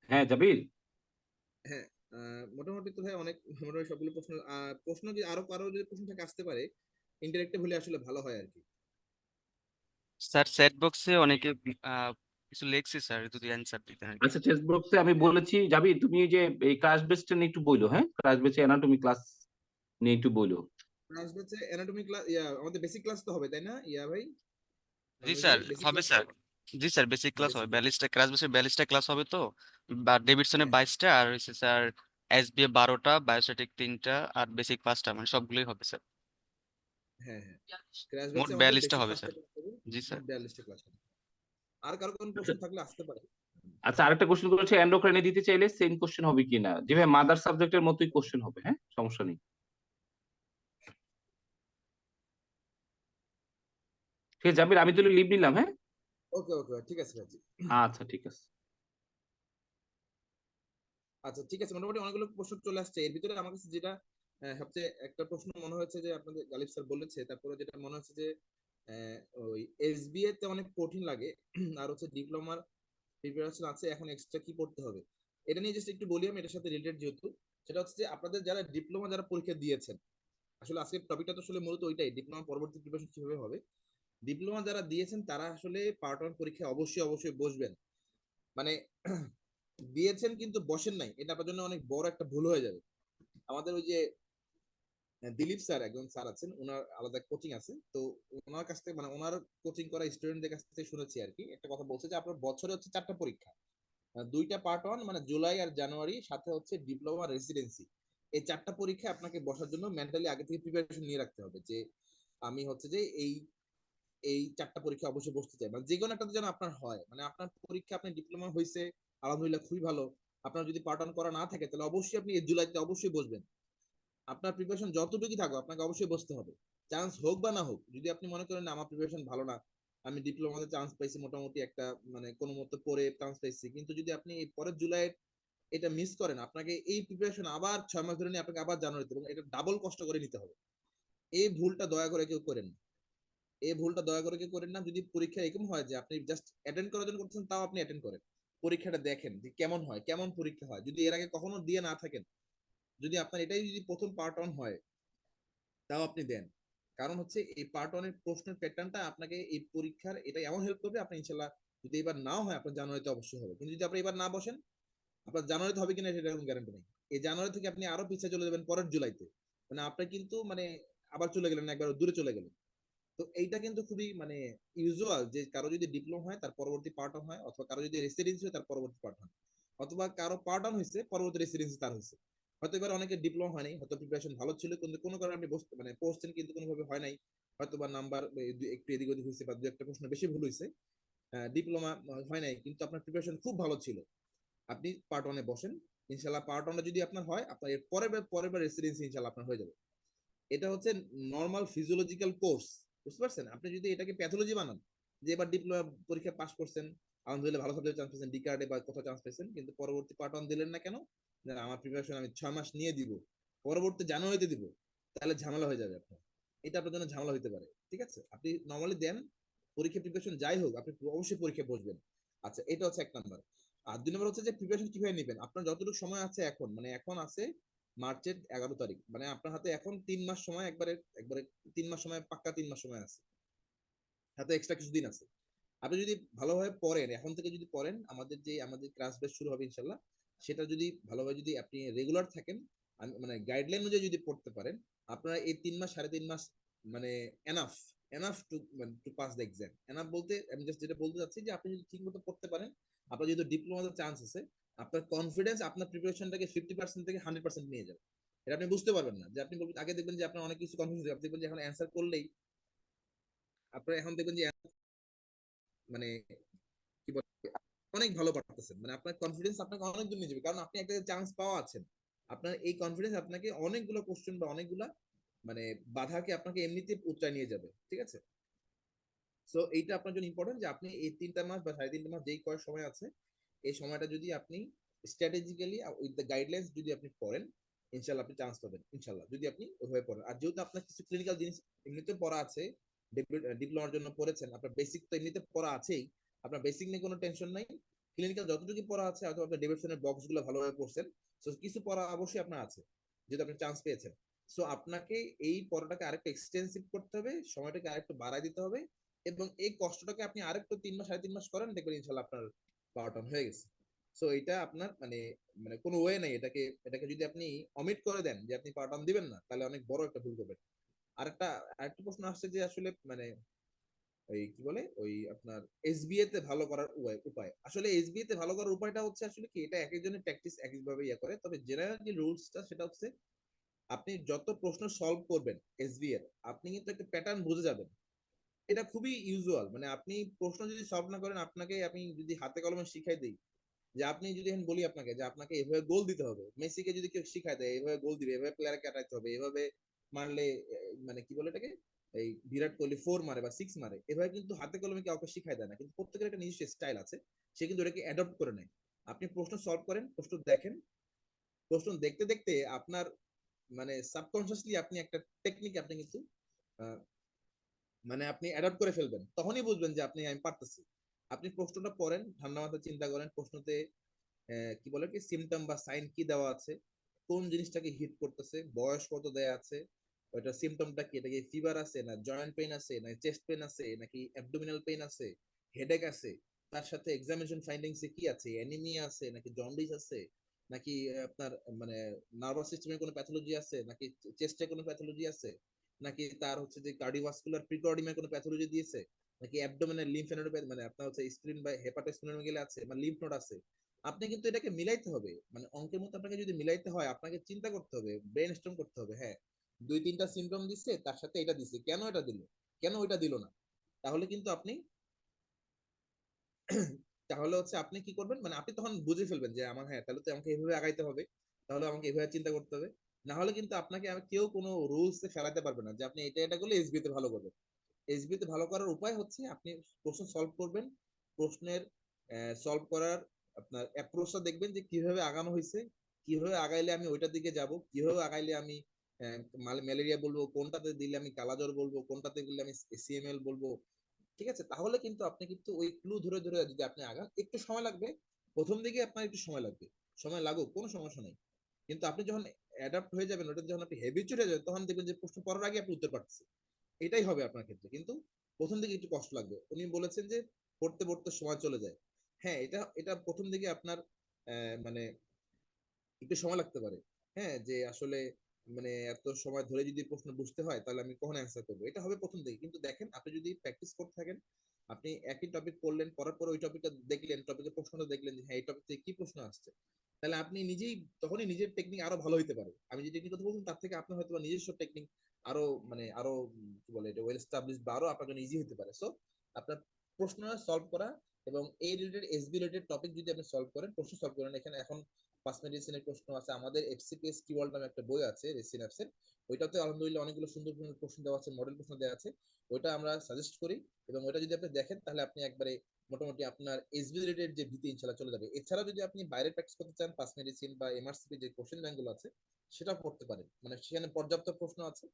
হ্যাঁ জাবির। হ্যাঁ, মোটামুটি তো ভাই অনেক মোটামুটি সবগুলো প্রশ্ন প্রশ্ন যদি আরো কারো যদি প্রশ্ন থেকে আসতে পারে ইন্টারেক্টিভ হলে আসলে ভালো হয় আর কি। স্যার চ্যাট বক্সে অনেকে কিছু লিখছে স্যার, যদি অ্যান্সার দিতেন আর কি। আচ্ছা টেক্সট বক্সে আমি বলেছি জাবির, তুমি যে এই ক্লাস বেসটা নিয়ে একটু বইলো, হ্যাঁ ক্লাস বেসে অ্যানাটমি ক্লাস নিয়ে একটু বইলো। ক্লাস হচ্ছে অ্যানাটমি ক্লাস, আমাদের বেসিক ক্লাস তো হবে তাই না ভাই, জি তানভীর ভাই স্যার বেসিক হবে ক্লাস স্যার। জি স্যার বেসিক ক্লাস হবে, বেসিক। 42টা ক্লাস বেসে 42টা ক্লাস হবে তো। বা ডেভিডসনের হ্যাঁ 22টা, আর হচ্ছে স্যার এসবিএ 12টা, বায়োস্ট্যাটিক 3টা, আর বেসিক 5টা, মানে সবগুলোই হবে স্যার। হ্যাঁ হ্যাঁ, ক্লাস মোট ব্যাচে আমাদের 42টা বেসিক হবে পাঁচটা স্যার। ক্লাস হবে, জি স্যার। মোট 42টা ক্লাস হবে। আর কারো কোনো আচ্ছা প্রশ্ন থাকলে আসতে পারে। আচ্ছা, আরেকটা কোশ্চেন করেছে এন্ডোক্রাইনে দিতে চাইলে সেম কোশ্চেন হবে কিনা, যেভাবে মাদার সাবজেক্টের মতোই কোশ্চেন হবে, হ্যাঁ সমস্যা নেই। ঠিক আছে জাবির, আমি তাহলে লিভ নিলাম, হ্যাঁ। ওকে ওকে ঠিক আছে ভাই। আচ্ছা ঠিক আছে। আচ্ছা ঠিক আছে, মোটামুটি অনেকগুলো প্রশ্ন চলে আসছে। এর ভিতরে আমার কাছে যেটা সবচেয়ে একটা প্রশ্ন মনে হয়েছে যে আপনাদের গালিব স্যার বলেছে, তারপরে যেটা মনে হচ্ছে যে ওই এসবিএ তে অনেক কঠিন লাগে আর হচ্ছে ডিপ্লোমার প্রিপারেশন আছে, এখন এক্সট্রা কি পড়তে হবে এটা নিয়ে জাস্ট একটু বলি আমি, এটার সাথে রিলেটেড যেহেতু। সেটা হচ্ছে যে আপনাদের যারা ডিপ্লোমা যারা পরীক্ষা দিয়েছেন, আসলে আজকের টপিকটা তো আসলে মূলত ওইটাই, ডিপ্লোমা পরবর্তী প্রিপারেশন কিভাবে হবে। ডিপ্লোমা যারা দিয়েছেন তারা আসলে পার্ট ওয়ান পরীক্ষায় অবশ্যই অবশ্যই বসবেন। মানে দিয়েছেন কিন্তু বসেন নাই, এটা আপনার জন্য অনেক বড় একটা ভুল হয়ে যাবে। আমাদের ওই যে দিলীপ স্যার, একজন স্যার আছেন, ওনার আলাদা কোচিং আছে, তো ওনার কাছ থেকে মানে ওনার কোচিং করা স্টুডেন্টদের কাছ থেকে শুনেছি আর কি, একটা কথা বলছে যে আপনার বছরে হচ্ছে 4টা পরীক্ষা, দুইটা পার্ট ওয়ান মানে জুলাই আর জানুয়ারি, সাথে হচ্ছে ডিপ্লোমা রেসিডেন্সি। এই 4টা পরীক্ষা আপনাকে বসার জন্য মেন্টালি আগে থেকে প্রিপারেশন নিয়ে রাখতে হবে, যে আমি হচ্ছে যে এই এই 4টা পরীক্ষা অবশ্যই বসতে চাই, মানে যে কোনো একটা যেন আপনার হয়, মানে আপনার পরীক্ষা আপনি ডিপ্লোমা হয়েছে আলহামদুলিল্লাহ খুবই ভালো, আপনার যদি পার্ট ওয়ান করা না থাকে তাহলে অবশ্যই আপনি এই জুলাইতে অবশ্যই বসবেন। আপনার প্রিপারেশন যতটুকু থাকো আপনাকে অবশ্যই বসতে হবে, চান্স হোক বা না হোক। যদি আপনি মনে করেন না আমার প্রিপারেশন ভালো না, আমি ডিপ্লোমাতে চান্স পাইছি মোটামুটি একটা মানে কোনো মতো পরে চান্স পাইছি, কিন্তু যদি আপনি এই পরের জুলাই এটা মিস করেন, আপনাকে এই প্রিপারেশন আবার 6 মাস ধরে নিয়ে আপনাকে আবার জানুয়ারিতে, এবং এটা ডাবল কষ্ট করে নিতে হবে। এই ভুলটা দয়া করে কেউ করেন না, এই ভুলটা দয়া করে কেউ করেন না। যদি পরীক্ষা এরকম হয় যে আপনি জাস্ট অ্যাটেন্ড করার জন্য করতেছেন, তাও আপনি অ্যাটেন্ড করেন, পরীক্ষাটা দেখেন যে কেমন হয়, কেমন পরীক্ষা হয়, যদি এর আগে কখনো দিয়ে না থাকেন, যদি আপনার এটাই যদি প্রথম পার্ট অন হয় তাও আপনি দেন। কারণ হচ্ছে এই পার্ট ওয়ানের প্রশ্নের প্যাটার্নটা আপনাকে এই পরীক্ষার এটা এমন হেল্প করবে, আপনি ইনশাল্লাহ যদি এবার নাও হয় আপনার জানুয়ারিতে অবশ্যই হবে, কিন্তু যদি আপনি এবার না বসেন আপনার জানুয়ারিতে হবে কিনা সেটা কোনো গ্যারান্টি নেই। এই জানুয়ারি থেকে আপনি আরো পিছিয়ে চলে যাবেন পরের জুলাইতে, মানে আপনি কিন্তু মানে আবার চলে গেলেন, একবার দূরে চলে গেলেন। তো এইটা কিন্তু খুবই মানে ইউজুয়াল যে কারো যদি ডিপ্লোমা হয় তার পরবর্তী পার্ট অন হয়, অথবা কারো যদি রেসিডেন্সি হয় তার পরবর্তী পার্ট হয়, অথবা কারো পার্ট অন হয়েছে পরবর্তী রেসিডেন্সি তার হয়েছে। হয়তো এবার অনেকে ডিপ্লোমা হয় নাই, হয়তো প্রিপারেশন ভালো ছিল কিন্তু কোনো কারণে আপনি মানে পড়ছেন কিন্তু কোনোভাবে হয় নাই, হয়তো বা নাম্বার একটু এদিক ওদিক হয়েছে বা দু একটা প্রশ্ন বেশি ভুল হয়েছে, ডিপ্লোমা হয় নাই কিন্তু আপনার প্রিপারেশন খুব ভালো ছিল, আপনি পার্ট ওয়ানে বসেন, ইনশাল্লাহ পার্ট ওয়ানে যদি আপনার হয় আপনার এর পরের বার রেসিডেন্সি ইনশাল্লাহ আপনার হয়ে যাবে। এটা হচ্ছে নর্মাল ফিজিওলজিক্যাল কোর্স, বুঝতে পারছেন। আপনি যদি এটাকে প্যাথোলজি বানান, যে এবার ডিপ্লোমা পরীক্ষা পাস করছেন, আলহামদুলিল্লাহ ভালো সাবজেক্ট চান্স পেয়েছেন, ডি কার্ডে বা কোথাও চান্স পেয়েছেন, কিন্তু পরবর্তী পার্ট অন দিলেন না কেন, যে আমার প্রিপারেশন আমি 6 মাস নিয়ে দিব, পরবর্তী জানুয়ারিতে দিব, তাহলে ঝামেলা হয়ে যাবে আপনার, এটা আপনার জন্য ঝামেলা হতে পারে। ঠিক আছে, আপনি নর্মালি দেন, পরীক্ষা প্রিপারেশন যাই হোক আপনি অবশ্যই পরীক্ষা বসবেন। আচ্ছা এটা হচ্ছে 1 নাম্বার। আর 2 নাম্বার হচ্ছে যে প্রিপারেশন কিভাবে নেবেন, আপনার যতটুকু সময় আছে এখন, মানে এখন আছে মার্চের 11 তারিখ, মানে আপনার হাতে এখন 3 মাস সময়, একবারে একবারে 3 মাস সময়, পাক্কা 3 মাস সময় আছে, হাতে এক্সট্রা কিছুদিন আছে। আপনি যদি ভালোভাবে পড়েন, এখন থেকে যদি পড়েন, আমাদের ক্লাস বেস শুরু হবে ইনশাল্লাহ, সেটা যদি ভালোভাবে যদি আপনি রেগুলার থাকেন, মানে গাইডলাইন অনুযায়ী যদি পড়তে পারেন, আপনারা এই 3 মাস 3.5 মাস মানে enough, enough to to pass the exam. Enough বলতে আমি জাস্ট যেটা বলতে চাচ্ছি যে আপনি যদি ঠিক মতো পড়তে পারেন, আপনার যেহেতু ডিপ্লোমাতে চান্স আছে, আপনার কনফিডেন্স আপনার প্রিপারেশনটাকে 50% থেকে 100% নিয়ে যাবে। এটা আপনি বুঝতে পারবেন না, যে আপনি বলবেন আগে দেখবেন যে আপনার অনেক কিছু কনফিউজ, আপনি দেখবেন যে এখন অ্যান্সার করলেই আপনার এখন দেখবেন যে মানে কি বলে অনেক ভালো পারতেছেন, মানে আপনার কনফিডেন্স আপনাকে অনেক দূর নিয়ে যাবে, কারণ আপনি একটা চান্স পাওয়া আছেন। আপনার এই কনফিডেন্স আপনাকে অনেকগুলো কোশ্চেন বা অনেকগুলা মানে বাধাকে আপনাকে এমনিতে উতরায় নিয়ে যাবে, ঠিক আছে? সো এইটা আপনার জন্য ইম্পর্টেন্ট যে আপনি এই 3টা মাস বা 3.5 মাস যেই করার সময় আছে, এই সময়টা যদি আপনি স্ট্র্যাটেজিক্যালি উইথ দ্য গাইডলাইন্স যদি আপনি পড়েন, ইনশাল্লাহ আপনি চান্স পাবেন, ইনশাল্লাহ, যদি আপনি ওইভাবে পড়েন। আর যেহেতু আপনার কিছু ক্লিনিক্যাল জিনিস এমনিতে পড়া আছে, ডিপ্লোমার জন্য পড়েছেন, আপনার বেসিক তো এমনিতে পড়া আছেই, আপনার বেসিক নিয়ে কোনো টেনশন নাই। ক্লিনিক্যাল যতটুকু পড়া আছে, হয়তো আপনার ডেভিডসনের বক্স গুলো ভালোভাবে পড়ছেন, সো কিছু পড়া অবশ্যই আপনার আছে, যেহেতু আপনি চান্স পেয়েছেন। সো আপনাকে এই পড়াটাকে আরেকটু এক্সটেন্সিভ করতে হবে, সময়টাকে আরেকটু বাড়ায় দিতে হবে, এবং এই কষ্টটাকে আপনি আরেকটু 3 মাস 3.5 মাস করেন, দেখবেন ইনশাল্লাহ আপনার পাওয়ার হয়ে গেছে। সো এটা আপনার মানে মানে কোনো ওয়ে নাই, এটাকে এটাকে যদি আপনি অমিট করে দেন যে আপনি পাওয়ার দিবেন না, তাহলে অনেক বড় একটা ভুল করবেন। আরেকটা আরেকটা প্রশ্ন আসছে যে আসলে মানে ওই কি বলে ওই আপনার এসবিএ তে ভালো করার উপায়। আসলে এসবিএ তে ভালো করার উপায়টা হচ্ছে আসলে কি, এটা এক একজনের প্র্যাকটিস এক একভাবে ইয়ে করে, তবে জেনারেল যে রুলসটা সেটা হচ্ছে আপনি যত প্রশ্ন সলভ করবেন এসবিএ এর, আপনি কিন্তু একটা প্যাটার্ন বুঝে যাবেন। এটা খুবই ইউজুয়াল, মানে আপনি প্রশ্ন যদি সলভ না করেন, আপনাকে আমি যদি হাতে কলমে শিখাই দিই যে আপনি যদি এখন বলি আপনাকে যে আপনাকে এভাবে গোল দিতে হবে, মেসিকে যদি কেউ শিখায় দেয় এভাবে গোল দিবে, এভাবে প্লেয়ার কাটাইতে হবে, এভাবে মারলে মানে কি বলে এটাকে, এই বিরাট কোহলি 4 মারে বা 6 মারে, এভাবে কিন্তু হাতে কলমে কাউকে শিখায় দেয় না, কিন্তু প্রত্যেকের একটা নিজস্ব স্টাইল আছে, সে কিন্তু এটাকে অ্যাডপ্ট করে নেয়। আপনি প্রশ্ন সলভ করেন, প্রশ্ন দেখেন, প্রশ্ন দেখতে দেখতে আপনার মানে সাবকনসিয়াসলি আপনি একটা টেকনিক আপনি কিন্তু আহ, মানে আপনি অ্যাডপ্ট করে ফেলবেন, তখনই বুঝবেন যে আমি পারতেছি। আপনি প্রশ্নটা পড়েন, ঠান্ডা মাথায় চিন্তা করেন প্রশ্নতে কি বলে কি সিমটম বা সাইন কি দেওয়া আছে, কোন জিনিসটাকে হিট করতেছে, বয়স কত দেয়া আছে, ওইটা সিমটমটা কি, এটা কি ফিভার আছে না জয়েন্ট পেইন আছে না চেস্ট পেইন আছে নাকি অ্যাবডোমিনাল পেইন আছে, হেডেক আছে, তার সাথে এক্সামিনেশন ফাইন্ডিংস এ কি আছে, অ্যানিমিয়া আছে নাকি জন্ডিস আছে, নাকি আপনার মানে নার্ভাস সিস্টেমের কোনো প্যাথোলজি আছে, নাকি চেস্টে কোনো প্যাথোলজি আছে, নাকি তার হচ্ছে যে কার্ডিওভাস্কুলার প্রিকর্ডিয়ামে কোনো প্যাথোলজি দিয়েছে, নাকি অ্যাবডোমিনাল লিম্ফোনোড মানে আপনার হচ্ছে স্প্লিন বা হেপাটোস্প্লিনোমেগালি আছে বা লিম্ফ নোড আছে। আপনি কিন্তু এটাকে মিলাইতে হবে, মানে অঙ্কের মতো আপনাকে যদি মিলাইতে হয় আপনাকে চিন্তা করতে হবে, ব্রেন স্টর্ম করতে হবে। হ্যাঁ, 2-3টা সিমটম দিচ্ছে, তার সাথে এটা দিচ্ছে, কেন এটা দিল, কেন ওইটা দিল না, তাহলে কিন্তু আপনি তাহলে হচ্ছে আপনি কি করবেন, মানে আপনি তখন বুঝে ফেলবেন যে আমার হ্যাঁ তাহলে তো আমাকে এভাবে আগাইতে হবে, তাহলে আমাকে এভাবে চিন্তা করতে হবে। না হলে কিন্তু আপনাকে কেউ কোনো রুলস ফেলাতে পারবে না যে আপনি এটা এটা করলে এসবি তে ভালো করবেন। এসবি তে ভালো করার উপায় হচ্ছে আপনি প্রশ্ন সলভ করবেন, প্রশ্নের সলভ করার আপনার অ্যাপ্রোচটা দেখবেন যে কিভাবে আগানো হয়েছে, কিভাবে আগাইলে আমি ওইটার দিকে যাব, কিভাবে আগাইলে আমি ম্যালেরিয়া বলবো, কোনটাতে দিলে আমি কালাজ্বর বলবো, কোনটাতে দিলে আমি সিএমএল বলবো। ঠিক আছে, তাহলে কিন্তু আপনি কিন্তু ওই ক্লু ধরে ধরে যদি আপনি আগান, একটু সময় লাগবে, প্রথম দিকে আপনার একটু সময় লাগবে, সময় লাগুক কোনো সমস্যা নেই, কিন্তু আপনি যখন অ্যাডাপ্ট হয়ে যাবেন, ওটা যখন আপনি হ্যাবিচুয়াল হয়ে যাবেন, তখন দেখবেন যে প্রশ্ন করার আগে আপনি উত্তর পাচ্ছেন। এটাই হবে আপনার ক্ষেত্রে, কিন্তু প্রথম দিকে একটু কষ্ট লাগবে। উনি বলেছেন যে পড়তে পড়তে সময় চলে যায়। হ্যাঁ, এটা এটা প্রথম দিকে আপনার মানে একটু সময় লাগতে পারে। হ্যাঁ, যে আসলে মানে এত সময় ধরে যদি প্রশ্ন বুঝতে হয় তাহলে আমি কখন অ্যান্সার করবো, এটা হবে প্রথম দিকে, কিন্তু দেখেন আপনি যদি প্র্যাকটিস করতে থাকেন, আপনি একই টপিক পড়লেন, পড়ার পর ওই টপিকটা দেখলেন, টপিকের প্রশ্নটা দেখলেন যে হ্যাঁ এই টপিক থেকে কি প্রশ্ন আসছে, তাহলে আপনি নিজেই তখনই নিজের টেকনিক আরো ভালো হইতে পারে। আমি যে টেকনিক কথা বলছি তার থেকে আপনার হয়তো বা নিজস্ব টেকনিক আরো মানে আরো কি বলে এটা ওয়েল এস্টাবলিশ বা আরো আপনার জন্য ইজি হতে পারে। সো আপনার প্রশ্ন সলভ করা এবং এই রিলেটেড এসবি রিলেটেড টপিক যদি আপনি সলভ করেন, প্রশ্ন সলভ করেন, এখানে এখন ফার্স্ট মেডিসিনের প্রশ্ন আছে, আমাদের এফসিপিএস কিওয়ার্ড নামে একটা বই আছে রেসিন অ্যাপসের, ওইটাতে আলহামদুলিল্লাহ অনেকগুলো সুন্দর সুন্দর প্রশ্ন দেওয়া আছে, মডেল প্রশ্ন দেওয়া আছে, ওইটা আমরা সাজেস্ট করি, এবং ওইটা যদি আপনি দেখেন তাহলে আপনি একবারে মোটামুটি আপনার এসবি রিলেটেড যে ভীতি ইনশাল্লাহ চলে যাবে। এছাড়া যদি আপনি বাইরে প্র্যাকটিস করতে চান, ফার্স্ট মেডিসিন বা এমআরসিপি যে কোশ্চেন ব্যাংকগুলো আছে সেটাও পড়তে পারেন, মানে সেখানে পর্যাপ্ত প্রশ্ন আছে,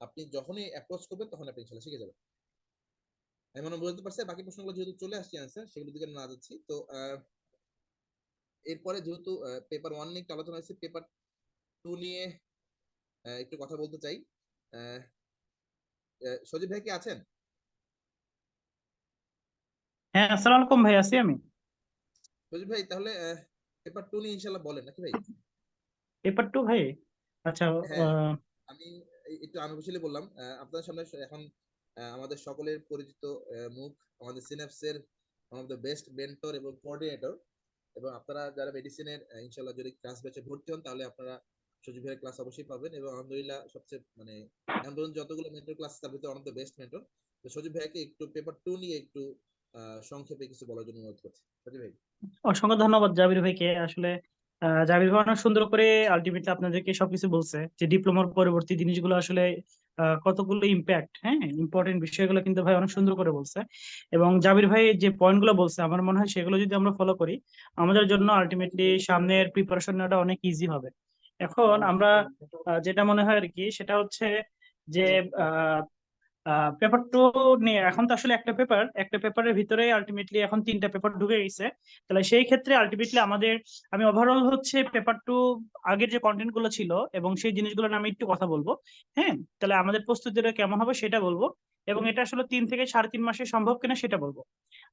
আপনি যখনই অ্যাপ্রোচ করবেন তখন আপনি ইনশাল্লাহ শিখে যাবেন। আমি মনে হয় বুঝতে পারছি, বাকি প্রশ্নগুলো যেহেতু চলে আসছে আনসার, সেগুলোর দিকে না যাচ্ছি। তো এরপরে যেহেতু পেপার 1 নিয়ে একটু আলোচনা হয়েছে, পেপার 2 নিয়ে একটু কথা বলতে চাই। আহ, সজীব ভাই কি আছেন? হ্যাঁ, আসসালামু আলাইকুম ভাই, আছি আমি। সজীব ভাই তাহলে পেপার 2 নিয়ে ইনশাল্লাহ বলেন নাকি ভাই? পেপার টু ভাই। আচ্ছা। হ্যাঁ, আমি একটু আনঅফিশিয়ালি বললাম আপনাদের সামনে এখন আমাদের সকলের পরিচিত মুখ, আমাদের সিনাপসের one of the best mentor এবং কোঅর্ডিনেটর, এবং আপনারা যারা মেডিসিনের ইনশাল্লাহ যদি ক্লাস ব্যাচে ভর্তি হন তাহলে আপনারা সজীব ভাইয়ের ক্লাস অবশ্যই পাবেন, এবং আলহামদুলিল্লাহ সবচেয়ে মানে এখন পর্যন্ত যতগুলো মেন্টর ক্লাস তার ভিতরে one of the best mentor. তো সজীব ভাইকে একটু পেপার 2 নিয়ে একটু সংক্ষেপে কিছু বলার জন্য অনুরোধ করছি। সাথী ভাই। অসংখ্য ধন্যবাদ জাবির ভাইকে। আসলে জাবির ভাই অনেক সুন্দর করে আলটিমেটলি আপনাদেরকে সবকিছু বলছে যে ডিপ্লোমার পরবর্তী জিনিসগুলো আসলে কতগুলো ইম্প্যাক্ট, হ্যাঁ, ইম্পর্টেন্ট বিষয়গুলো কিন্তু ভাই অনেক সুন্দর করে বলছে। এবং জাবির ভাই যে পয়েন্টগুলো বলছে আমার মনে হয় সেগুলো যদি আমরা ফলো করি আমাদের জন্য আলটিমেটলি সামনের প্রিপারেশন নেওয়াটা অনেক ইজি হবে। এখন আমরা যেটা মনে হয় আর কি সেটা হচ্ছে যে পেপার টু নিয়ে এখন তো আসলে একটা পেপারের ভিতরে আলটিমেটলি এখন 3টা পেপার ঢুকে গেছে। তাহলে সেই ক্ষেত্রে আলটিমেটলি আমি ওভারঅল হচ্ছে পেপার টু আগের যে কন্টেন্ট গুলো ছিল এবং সেই জিনিসগুলো নিয়ে আমি একটু কথা বলবো। হ্যাঁ, তাহলে আমাদের প্রস্তুতিটা কেমন হবে সেটা বলবো, এবং এটা আসলে 3 থেকে 3.5 মাসে সম্ভব কিনা সেটা বলবো।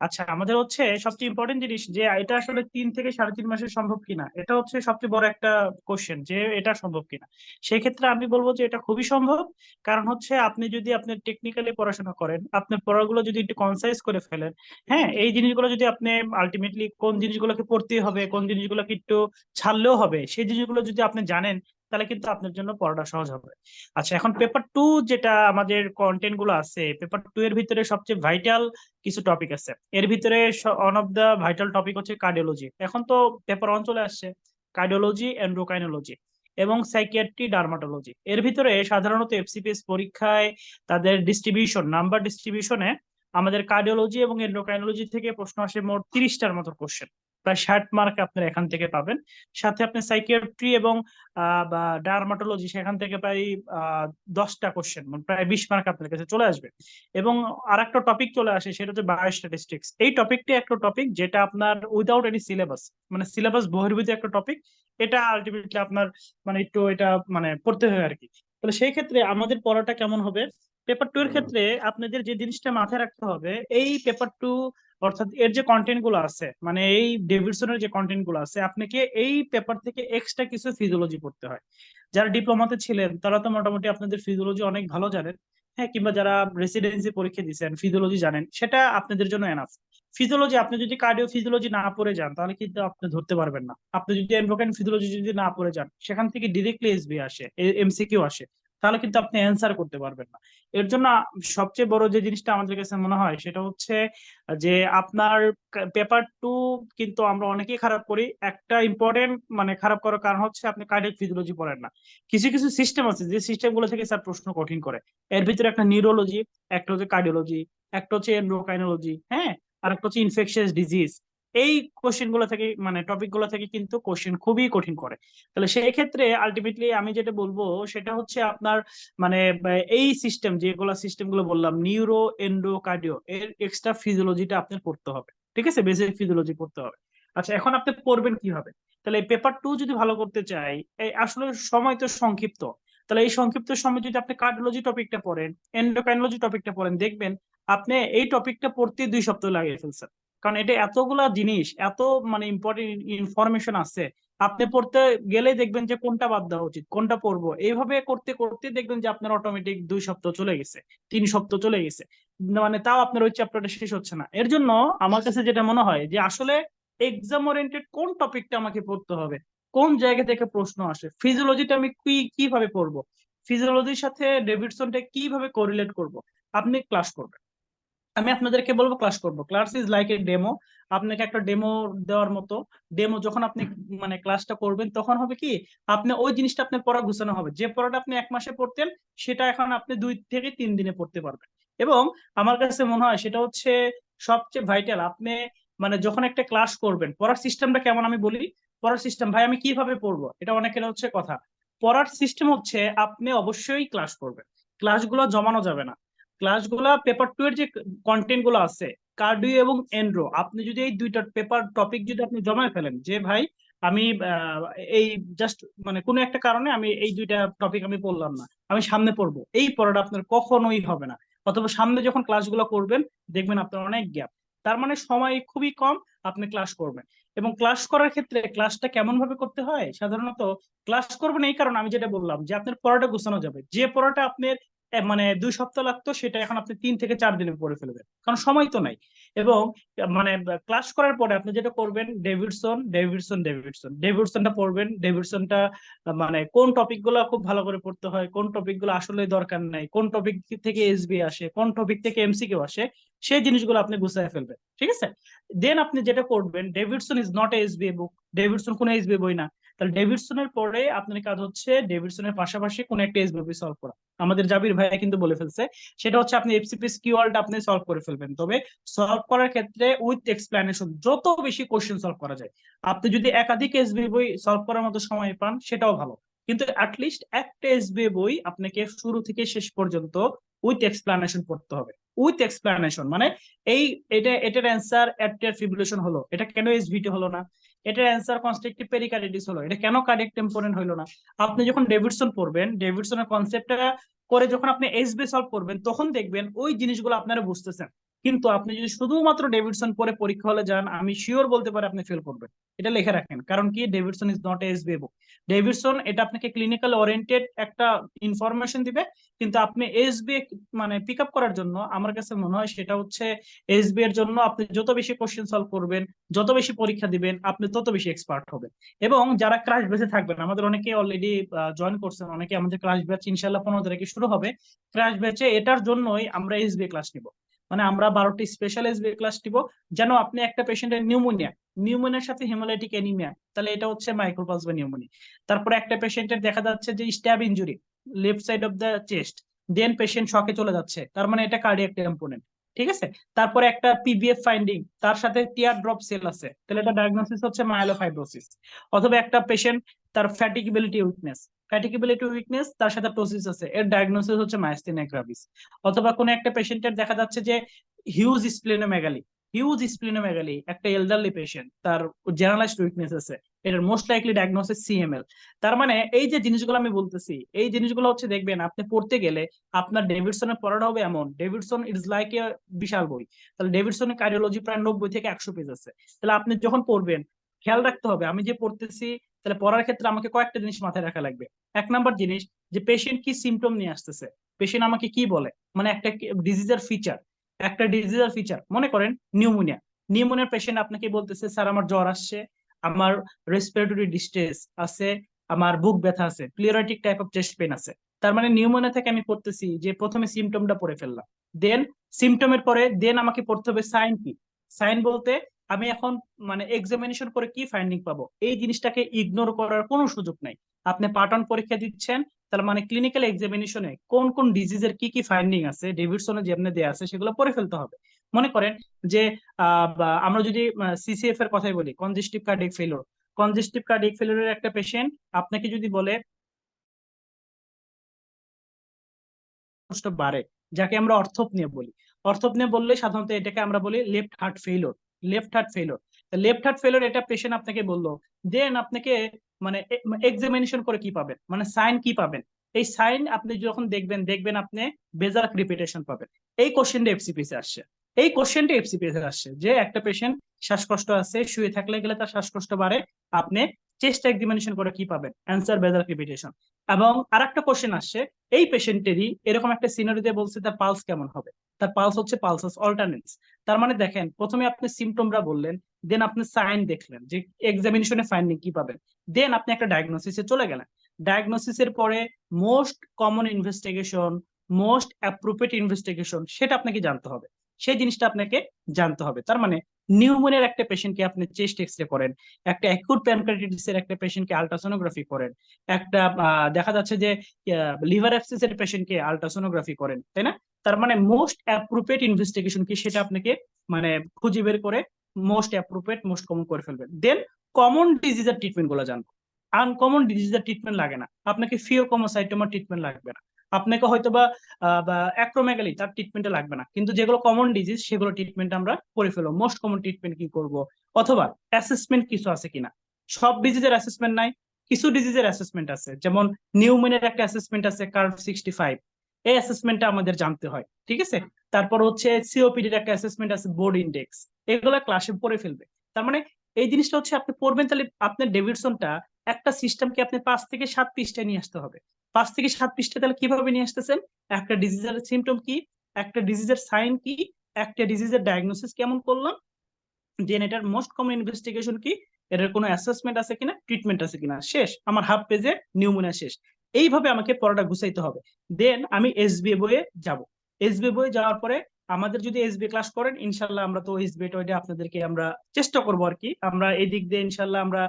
আচ্ছা, আমাদের হচ্ছে সবচেয়ে ইম্পর্টেন্ট জিনিস যে এটা আসলে 3 থেকে 3.5 মাসে সম্ভব কিনা, এটা হচ্ছে সবচেয়ে বড় একটা কোশ্চেন যে এটা সম্ভব কিনা। সেই ক্ষেত্রে আমি বলবো যে এটা খুবই সম্ভব। কারণ হচ্ছে আপনি যদি আপনি টেকনিক্যালি পড়াশোনা করেন, আপনার পড়াগুলো যদি একটু কনসাইজ করে ফেলেন, হ্যাঁ, এই জিনিসগুলো যদি আপনি আলটিমেটলি কোন জিনিসগুলোকে পড়তে হবে কোন জিনিসগুলোকে একটু ছাড়লেও হবে সেই জিনিসগুলো যদি আপনি জানেন তাহলে কিন্তু আপনার জন্য পড়াটা সহজ হবে। আচ্ছা, এখন পেপার টু যেটা আমাদের কন্টেন্ট গুলো আছে, পেপার টু এর ভিতরে সবচেয়ে ভাইটাল কিছু টপিক আছে। এর ভিতরে one of the vital topic হচ্ছে কার্ডিওলজি। এখন তো পেপার ওয়ান চলে আসছে, কার্ডিওলজি, এন্ডোক্রাইনোলজি এবং সাইকিয়াট্রি, ডার্মাটোলজি। এর ভিতরে সাধারণত এফসিপিএস পরীক্ষায় তাদের নাম্বার ডিস্ট্রিবিউশনে আমাদের কার্ডিওলজি এবং এন্ডোক্রাইনোলজি থেকে প্রশ্ন আসে মোট 30টার মতো কোশ্চেন। প্রায় 60 মার্ক আপনার এখান থেকে পাবেন। সাথে আপনি সাইকিয়াট্রি এবং বা ডার্মাটোলজি সেখান থেকে প্রায় 10টা কোশ্চেন, মানে প্রায় 20 মার্ক আপনার কাছে চলে আসবে। এবং আরেকটা টপিক চলে আসে সেটা হচ্ছে বায়োস্ট্যাটিস্টিক্স। এই টপিকটি একটা টপিক যেটা আপনার উইদাউট এনি সিলেবাস, মানে সিলেবাস বহির্ভূত একটা টপিক। এটা আলটিমেটলি আপনার মানে একটু এটা মানে পড়তে হয় আর কি। তাহলে সেই ক্ষেত্রে আমাদের পড়াটা কেমন হবে? পেপার টু এর ক্ষেত্রে আপনাদের যে জিনিসটা মাথায় রাখতে হবে, এই পেপার টু অর্থাৎ এর যে কন্টেন্ট গুলো আছে, মানে এই ডেভিডসনের যে কন্টেন্ট গুলো আছে, আপনাকে এই পেপার থেকে এক্সট্রা কিছু ফিজিওলজি পড়তে হয়। যারা ডিপ্লোমাতে ছিলেন তারা তো মোটামুটি আপনাদের ফিজিওলজি অনেক ভালো জানেন, হ্যাঁ, কিংবা যারা রেসিডেন্সি পরীক্ষা দিয়েছেন ফিজিওলজি জানেন, সেটা আপনাদের জন্য এনাফ। ফিজিওলজি আপনি যদি কার্ডিও ফিজিওলজি না পড়ে যান তাহলে কিন্তু আপনি ধরতে পারবেন না। আপনি যদি এন্ডোক্রাইন ফিজিওলজি যদি না পড়ে যান, সেখান থেকে ডিরেক্টলি এসবি আসে, এমসিকিউ আসে, তাহলে কিন্তু আপনি অ্যান্সার করতে পারবেন না। এর জন্য সবচেয়ে বড় যে জিনিসটা আমাদের কাছে মনে হয় সেটা হচ্ছে যে আপনার পেপার টু কিন্তু আমরা অনেকেই খারাপ করি। একটা ইম্পর্টেন্ট মানে খারাপ করার কারণ হচ্ছে আপনি কার্ডিয়াক ফিজিওলজি পড়েন না। কিছু কিছু সিস্টেম আছে যে সিস্টেম গুলো থেকে স্যার প্রশ্ন কঠিন করে। এর ভিতরে একটা নিউরোলজি, একটা হচ্ছে কার্ডিওলজি, একটা হচ্ছে এন্ডোক্রাইনোলজি, হ্যাঁ, আর একটা হচ্ছে ইনফেকশাস ডিজিজ। এই কোশ্চেন গুলো থেকে মানে টপিক গুলো থেকে কিন্তু কোশ্চেন খুবই কঠিন করে। তাহলে সেই ক্ষেত্রে আলটিমেটলি আমি যেটা বলবো সেটা হচ্ছে আপনার মানে এই সিস্টেম গুলো বললাম, নিউরো, এন্ডো, কার্ডিও, এর এক্সট্রা ফিজিওলজিটা আপনার পড়তে হবে। ঠিক আছে, বেসিক ফিজিওলজি পড়তে হবে। আচ্ছা, এখন আপনি পড়বেন কিভাবে? তাহলে এই পেপার টু যদি ভালো করতে চাই, এই আসলে সময় তো সংক্ষিপ্ত। তাহলে এই সংক্ষিপ্ত সময় যদি আপনি কার্ডিওলজি টপিকটা পড়েন, এন্ডোক্রাইনোলজি টপিকটা পড়েন, দেখবেন আপনি এই টপিকটা পড়তে 2 সপ্তাহ লাগিয়ে ফেলছেন। কারণ এটা এতগুলা জিনিস, এত মানে ইম্পর্টেন্ট ইনফরমেশন আছে, আপনি পড়তে গেলেই দেখবেন যে কোনটা বাদ দেওয়া উচিত, কোনটা পড়বো, এইভাবে করতে করতে দেখবেন যে আপনার অটোমেটিক 2 সপ্তাহ চলে গেছে, 3 সপ্তাহ চলে গেছে, মানে তাও আপনার ওই চ্যাপ্টারটা শেষ হচ্ছে না। এর জন্য আমার কাছে যেটা মনে হয় যে আসলে এক্সাম ওরিয়েন্টেড কোন টপিকটা আমাকে পড়তে হবে, কোন জায়গা থেকে প্রশ্ন আসে, ফিজিওলজিটা আমি কিভাবে পড়বো, ফিজিওলজির সাথে ডেভিডসনটা কিভাবে কোরিলেট করব, আপনি ক্লাস করবেন। আমি আপনাদেরকে বলবো ক্লাস করব। Class is like a demo. আপনাকে একটা ডেমো দেওয়ার মতো। ডেমো যখন আপনি মানে ক্লাসটা করবেন তখন হবে কি, আপনি ওই জিনিসটা আপনার পড়া গুছানো হবে, যে পড়াটা আপনি 1 মাসে পড়তেন সেটা এখন আপনি 2 থেকে 3 দিনে পড়তে পারবেন। এবং আমার কাছে মনে হয় সেটা হচ্ছে সবচেয়ে ভাইটাল। আপনি মানে যখন একটা ক্লাস করবেন, পড়ার সিস্টেমটা কেমন আমি বলি। পড়ার সিস্টেম ভাই আমি কিভাবে পড়বো, এটা অনেকের হচ্ছে কথা। পড়ার সিস্টেম হচ্ছে আপনি অবশ্যই ক্লাস করবেন, ক্লাসগুলো জমানো যাবে না। ক্লাসগুলা পেপার টু এর যে কন্টেন্ট গুলো আছে, কার্ডিও এবং এন্ড্রো, আপনি যদি এই 2টা পেপার টপিক যদি আপনি জমায় ফেলেন যে ভাই আমি এই জাস্ট মানে কোনো একটা কারণে আমি এই 2টা টপিক আমি পড়লাম না, আমি সামনে পড়বো, এই পড়াটা আপনার কখনোই হবে না। অথবা সামনে যখন ক্লাসগুলো করবেন দেখবেন আপনার অনেক গ্যাপ, তার মানে সময় খুবই কম, আপনি ক্লাস করবেন। এবং ক্লাস করার ক্ষেত্রে ক্লাসটা কেমন ভাবে করতে হয়, সাধারণত ক্লাস করবেন এই কারণে আমি যেটা বললাম যে আপনার পড়াটা গোছানো যাবে, যে পড়াটা আপনার মানে 2 সপ্তাহ লাগতো সেটা এখন আপনি 3 থেকে 4 দিনে পড়ে ফেলবেন, কারণ সময় তো নাই। এবং মানে ক্লাস করার পরে আপনি যেটা করবেন, ডেভিডসনটা পড়বেন। ডেভিডসনটা মানে কোন টপিক গুলো খুব ভালো করে পড়তে হয়, কোন টপিক গুলো আসলে দরকার নাই, কোন টপিক থেকে এসবি আসে, কোন টপিক থেকে এমসিকিউ আসে, সেই জিনিসগুলো আপনি গুছিয়ে ফেলবেন, ঠিক আছে? দেন আপনি যেটা করবেন, Davidson is not a SBA book, Davidson কোনো এসবিএ বই না। তাহলে ডেভিডসনের পরে আপনার কাজ হচ্ছে ডেভিডসনের পাশাপাশি কোন একটা এসবিএ সলভ করা। আমাদের জাবির ভাইয়া কিন্তু বলে ফেলছে, সেটা হচ্ছে আপনি এফসিপিএস কিওয়ার্ড আপনি সলভ করে ফেলবেন। তবে সলভ করার ক্ষেত্রে উইথ এক্সপ্লেনেশন, যত বেশি কোশ্চেন সলভ করা যায়। আপনি যদি একাধিক এসবিএ বই সলভ করার মতো সময় পান সেটাও ভালো, কিন্তু অ্যাটলিস্ট একটা এসবিএ বই আপনাকে শুরু থেকে শেষ পর্যন্ত উইথ এক্সপ্লেনেশন পড়তে হবে। উইথ এক্সপ্লেনেশন মানে এটার অ্যান্সার অ্যাডটের ফিব্রিলেশন হলো, এটা কেন এসভিটি হলো না, এটার অ্যান্সার কনস্ট্রাকটিভ পেরিকার্ডিটিস হলো, এটা কেন কার্ডিয়াক টেম্পোরেন্ট হলো না। আপনি যখন ডেভিডসন পড়বেন, ডেভিডসনের কনসেপ্টটা করে যখন আপনি এসবি সলভ করবেন, তখন দেখবেন ওই জিনিসগুলো আপনারা বুঝতেছেন। কিন্তু আপনি যদি শুধুমাত্র ডেভিডসন পরে পরীক্ষা হলে যান, আমি শিওর বলতে পারি আপনি ফেল করবেন। এটা লিখে রাখেন, কারণ কি, Davidson is not SB book. Davidson এটা আপনাকে ক্লিনিক্যাল ওরিয়েন্টেড একটা ইনফরমেশন দিবে, কিন্তু আপনি এসবি মানে পিক আপ করার জন্য আমার কাছে মনে হয় সেটা হচ্ছে এসবি এর জন্য আপনি যত বেশি কোশ্চেন সলভ করবেন, যত বেশি পরীক্ষা দিবেন, আপনি তত বেশি এক্সপার্ট হবেন। এবং যারা ক্রাশ বেঁচে থাকবেন, আমাদের অনেকে অলরেডি জয়েন করছেন, অনেকে আমাদের ক্রাশ ব্যাচ ইনশাল্লাহ 15 তারিখে শুরু হবে। ক্রাশ ব্যাচে এটার জন্যই আমরা এসবি ক্লাস নিব, মানে আমরা 12টি স্পেশাল এসবি ক্লাস নিব। যেন আপনি একটা পেশেন্টের নিউমোনিয়ার সাথে হেমোলাইটিক অ্যানিমিয়া, তাহলে এটা হচ্ছে মাইক্রোপাস বা নিউমোনিয়া। তারপরে একটা পেশেন্টের দেখা যাচ্ছে যে stab injury left side of the chest, then patient শকে চলে যাচ্ছে, তার মানে এটা কার্ডিয়াক টেম্পোনেন্ট, ঠিক আছে? তারপরে একটা পিবিএফ ফাইন্ডিং, তার সাথে টিয়ার ড্রপ সেল আছে, তাহলে এটা ডায়াগনোসিস হচ্ছে মায়োলোফাইব্রোসিস। অথবা একটা পেশেন্ট তার ফ্যাটিকেবিলিটি উইকনেস তার সাথে টোসিস আছে, এর ডায়াগনোসিস হচ্ছে মায়াস্থেনিয়া গ্রাভিস। অথবা কোন একটা পেশেন্টের দেখা যাচ্ছে যে হিউজ স্প্লিনোমেগালি, একটা এলডারলি পেশেন্ট, তার জেনারেলাইজড উইকনেস আছে, এটার মোস্ট লাইকলি ডায়াগনোসিস সিএমএল। তার মানে এই যে জিনিসগুলো আমি বলতেছি, এই জিনিসগুলো হচ্ছে দেখবেন আপনি পড়তে গেলে আপনার ডেভিডসনের পড়াটা হবে এমন, ডেভিডসন ইজ লাইক এ বিশাল বই। তাহলে ডেভিডসনের কার্ডিওলজি প্রায় 90 থেকে 100 পেজ আছে। তাহলে আপনি যখন পড়বেন, খেয়াল রাখতে হবে আমি যে পড়তেছি, তাহলে পড়ার ক্ষেত্রে আমাকে কয়েকটা জিনিস মাথায় রাখা লাগবে। 1 নাম্বার জিনিস, যে পেশেন্ট কি সিমটম নিয়ে আসতেছে, পেশেন্ট আমাকে কি বলে, মানে একটা ডিজিজের ফিচার মনে করেন নিউমোনিয়ার পেশেন্ট আপনাকে বলতেছে, স্যার আমার জ্বর আসছে, আমার রেসপিরেটরি ডিস্ট্রেস আছে, আমার বুক ব্যথা আছে, প্লিওরাইটিক টাইপ অফ চেস্ট পেন আছে। তার মানে নিউমোনিয়া থেকে আমি পড়তেছি যে প্রথমে সিমটমটা পড়ে ফেললাম, দেন সিমটমের পরে দেন আমাকে পড়তে হবে সাইন কি। সাইন বলতে আমি এখন মানে এক্সামিনেশন করে কি ফাইন্ডিং পাবো, এই জিনিসটাকে ইগনোর করার কোনো সুযোগ নাই। আপনি পার্ট 1 পরীক্ষা দিচ্ছেন, তার মানে ক্লিনিক্যাল এক্সামিনেশনে কোন কোন ডিজিজের কি কি ফাইন্ডিং আছে ডেভিডসনে যেমনি দেয়া আছে সেগুলো পড়ে ফেলতে হবে। মনে করেন যে আমরা যদি সিসিএফ এর কথাই বলি, কনজেস্টিভ কার্ডিয়াক ফেলিওরের একটা পেশেন্ট আপনাকে যদি বলে কষ্ট বাড়ে, যাকে আমরা অর্থোপনিয়া বলি, অর্থোপনিয়া বললে সাধারণত এটাকে আমরা বলি লেফট হার্ট ফেইলিওর এটা পেশেন্ট আপনাকে বললো, দেন আপনাকে মানে এক্সামিনেশন করে কি পাবেন, মানে সাইন কি পাবেন, এই সাইন আপনি যখন দেখবেন আপনি বেজার রিপিটেশন পাবেন। এই কোশ্চেনটা এফসিপিএস আসছে যে একটা পেশেন্ট শ্বাসকষ্ট আছে, শুয়ে থাকলে গেলে তার শ্বাসকষ্ট বাড়ে, আপনি চেস্ট এক্সামিনেশন করে কি পাবেন, অ্যান্সার বেজার রিপিটেশন। এবং আরেকটা কোশ্চেন আসছে, এই পেশেন্টেরই এরকম একটা সিনারিতে বলছে তার পালস কেমন হবে, তার পালস হচ্ছে পালসাস অল্টারনেটস। তার মানে দেখেন, প্রথমে আপনি সিমটমরা বললেন, দেন আপনি সাইন দেখলেন যে এক্সামিনেশনে ফাইন্ডিং কি পাবেন, দেন আপনি একটা ডায়াগনোসিসে চলে গেলেন। ডায়াগনোসিসের পরে most common investigation, most appropriate investigation, সেটা আপনাকে জানতে হবে, সেই জিনিসটা আপনাকে জানতে হবে। তার মানে নিউমোনিয়ার একটা পেশেন্টকে আপনি চেস্ট এক্সরে করেন, একটা অ্যাকুট প্যানক্রাইটিসের একটা পেশেন্টকে আল্ট্রাসোনোগ্রাফি করেন, একটা দেখা যাচ্ছে যে লিভার অ্যাবসেস এর পেশেন্টকে আল্ট্রাসোনোগ্রাফি করেন, তাই না? তার মানে মোস্ট অ্যাপ্রোপ্রিয়েট ইনভেস্টিগেশন কি সেটা আপনাকে মানে খুঁজে বের করে মোস্ট অ্যাপ্রোপ্রিয়েট মোস্ট কমন করে ফেলবেন। দেন কমন ডিজিজের ট্রিটমেন্ট গুলো জানবো। আনকমন ডিজিজের ট্রিটমেন্ট লাগে না, আপনাকে ফিওকোমোসাইটোমার ট্রিটমেন্ট লাগবে না, আপনাকে হয়তোবা অ্যাক্রোমেগালি তার ট্রিটমেন্টে লাগবে না, কিন্তু যেগুলো কমন ডিজিজ সেগুলো ট্রিটমেন্ট আমরা করে ফেলবো। মোস্ট কমন ট্রিটমেন্ট কি করব, অথবা অ্যাসেসমেন্ট কিছু আছে কিনা। সব ডিজিজের অ্যাসেসমেন্ট নাই, কিছু ডিজিজের অ্যাসেসমেন্ট আছে, যেমন নিউমোনিয়ার একটা অ্যাসেসমেন্ট আছে কার্ভ 65, এই অ্যাসেসমেন্টটা আমাদের জানতে হয়, ঠিক আছে? তারপর হচ্ছে সিওপিডির একটা অ্যাসেসমেন্ট আছে বোর্ড ইন্ডেক্স, এগুলো ক্লাসে পড়ে ফেলবে। তার মানে এই জিনিসটা হচ্ছে আপনি পড়বেন, তাহলে আপনার ডেভিডসনটা একটা সিস্টেমকে আপনি 5 থেকে 7 পৃষ্ঠায় নিয়ে আসতে হবে। 5 থেকে 7 পৃষ্ঠা তাহলে কিভাবে নিয়ে আসতেছেন? একটা ডিজিজের সিম্পটম কি, একটা ডিজিজের সাইন কি, একটা ডিজিজের ডায়াগনোসিস কেমন করলাম, দেন এটার মোস্ট কমন ইনভেস্টিগেশন কি, এটার কোনো অ্যাসেসমেন্ট আছে কিনা, ট্রিটমেন্ট আছে কিনা, শেষ। আমার হাফ পেজে নিউমোনিয়া শেষ। এইভাবে আমাকে পড়াটা গুছাইতে হবে। দেন আমি এসবিএ বইয়ে যাব। এসবিএ বইয়ে যাওয়ার পরে আমাদের যদি এসবিএ ক্লাস করেন, ইনশাল্লাহ আমরা তো এসবিএ টয়টা আপনাদেরকে আমরা চেষ্টা করবো আর কি। আমরা এই দিক দিয়ে ইনশাল্লাহ আমরা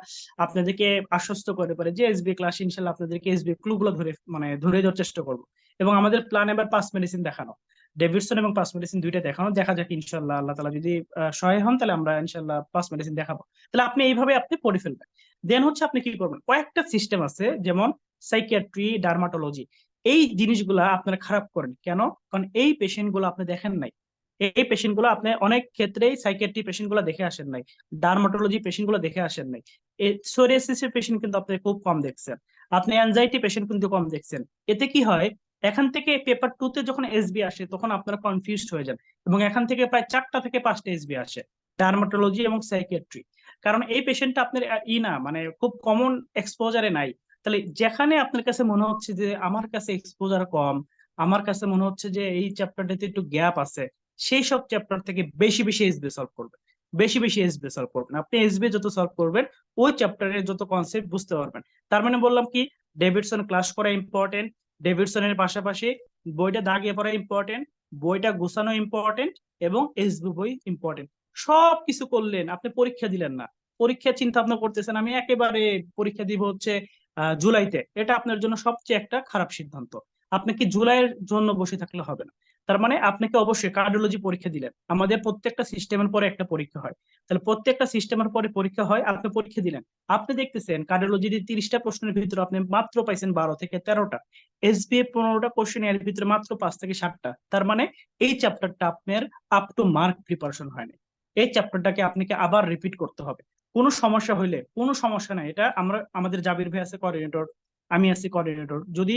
আপনাদেরকে আশ্বস্ত করতে পারি যে এসবিএ ক্লাস ইনশাল্লাহ আপনাদেরকে এসবিএ ক্লু গুলো ধরে দেওয়ার চেষ্টা করবো। এবং আমাদের প্ল্যান এবার পাস মেডিসিন দেখানো, ডেভিডসন এবং পাস মেডিসিন দুইটা দেখানো। দেখা যাক ইনশাল্লাহ, আল্লাহ তাআলা যদি সহায় হন তাহলে আমরা ইনশাল্লাহ পাস মেডিসিন দেখাবো। তাহলে আপনি এইভাবে আপনি পড়ে ফেলবেন। দেন হচ্ছে আপনি কি করবেন, কয়েকটা সিস্টেম আছে যেমন সাইকিয়াট্রি, ডার্মাটোলজি, এই জিনিসগুলা আপনারা খারাপ করেন কেন? কারণ এই পেশেন্ট গুলো আপনি দেখেন নাই। এই পেশেন্ট গুলো আপনি অনেক ক্ষেত্রেই সাইকিয়াট্রি পেশেন্ট গুলো দেখে আসেন নাই, ডার্মাটোলজি পেশেন্ট গুলো দেখে আসেন নাই। সোরিয়াসিসের পেশেন্ট কিন্তু আপনি খুব কম দেখছেন, আপনি অ্যাংজাইটি পেশেন্ট কিন্তু কম দেখছেন। এতে কি হয়, এখান থেকে পেপার 2 তে যখন এসবি আসে তখন আপনারা কনফিউজড হয়ে যান, এবং এখান থেকে প্রায় 4টা থেকে 5টা এসবি আসে, ডার্মাটোলজি এবং সাইকিয়াট্রি। কারণ এই পেশেন্টটা আপনার না মানে খুব কমন এক্সপোজারে নাই। তাহলে যেখানে আপনার কাছে মনে হচ্ছে যে আমার কাছে এক্সপোজার কম, আমার কাছে মনে হচ্ছে যে এই চ্যাপ্টারটাতে একটু গ্যাপ আছে, সেই সব চ্যাপ্টার থেকে বেশি বেশি এসবি সলভ করবেন। বেশি বেশি এসবি সলভ করবেন। আপনি এসবি যত সলভ করবেন ওই চ্যাপ্টারের যত কনসেপ্ট বুঝতে পারবেন। তার মানে বললাম কি, ডেভিডসন ক্লাস করা ইম্পর্টেন্ট, ডেভিডসনের পাশাপাশি বইটা দাগিয়ে পড়া ইম্পর্টেন্ট, বইটা গোছানো ইম্পর্টেন্ট, এবং এসবি বই ইম্পর্টেন্ট। সব কিছু করলেন, আপনি পরীক্ষা দিলেন না, পরীক্ষা চিন্তা ভাবনা করতেছেন আমি একেবারে পরীক্ষা দিব হচ্ছে জুলাইতে, এটা আপনার জন্য সবচেয়ে একটা খারাপ সিদ্ধান্ত। আপনি কি জুলাইয়ের জন্য বসে থাকলে হবে না। তার মানে আপনাকে অবশ্যই কার্ডিওলজি পরীক্ষা দিলেন, আমাদের প্রত্যেকটা সিস্টেমের পরে একটা পরীক্ষা হয়, তাহলে প্রত্যেকটা সিস্টেমের পরে পরীক্ষা হয়, আপনি পরীক্ষা দিলেন, আপনি দেখতেছেন কার্ডিওলজির 30টা প্রশ্নের ভিতরে আপনি মাত্র পাইছেন 12 থেকে 13টা, এসবিএ 15টা কোশ্চেন এর ভিতরে মাত্র 5 থেকে 7টা। তার মানে এই চ্যাপ্টারটা আপনার আপ টু মার্ক প্রিপারেশন হয়নি। এই চ্যাপ্টারটাকে আপনাকে আবার রিপিট করতে হবে। কোনো সমস্যা হইলে, কোনো সমস্যা নাই, এটা আমরা আমাদের জাবির ভাই আছে কোঅর্ডিনেটর, আমি আছি কোঅর্ডিনেটর, যদি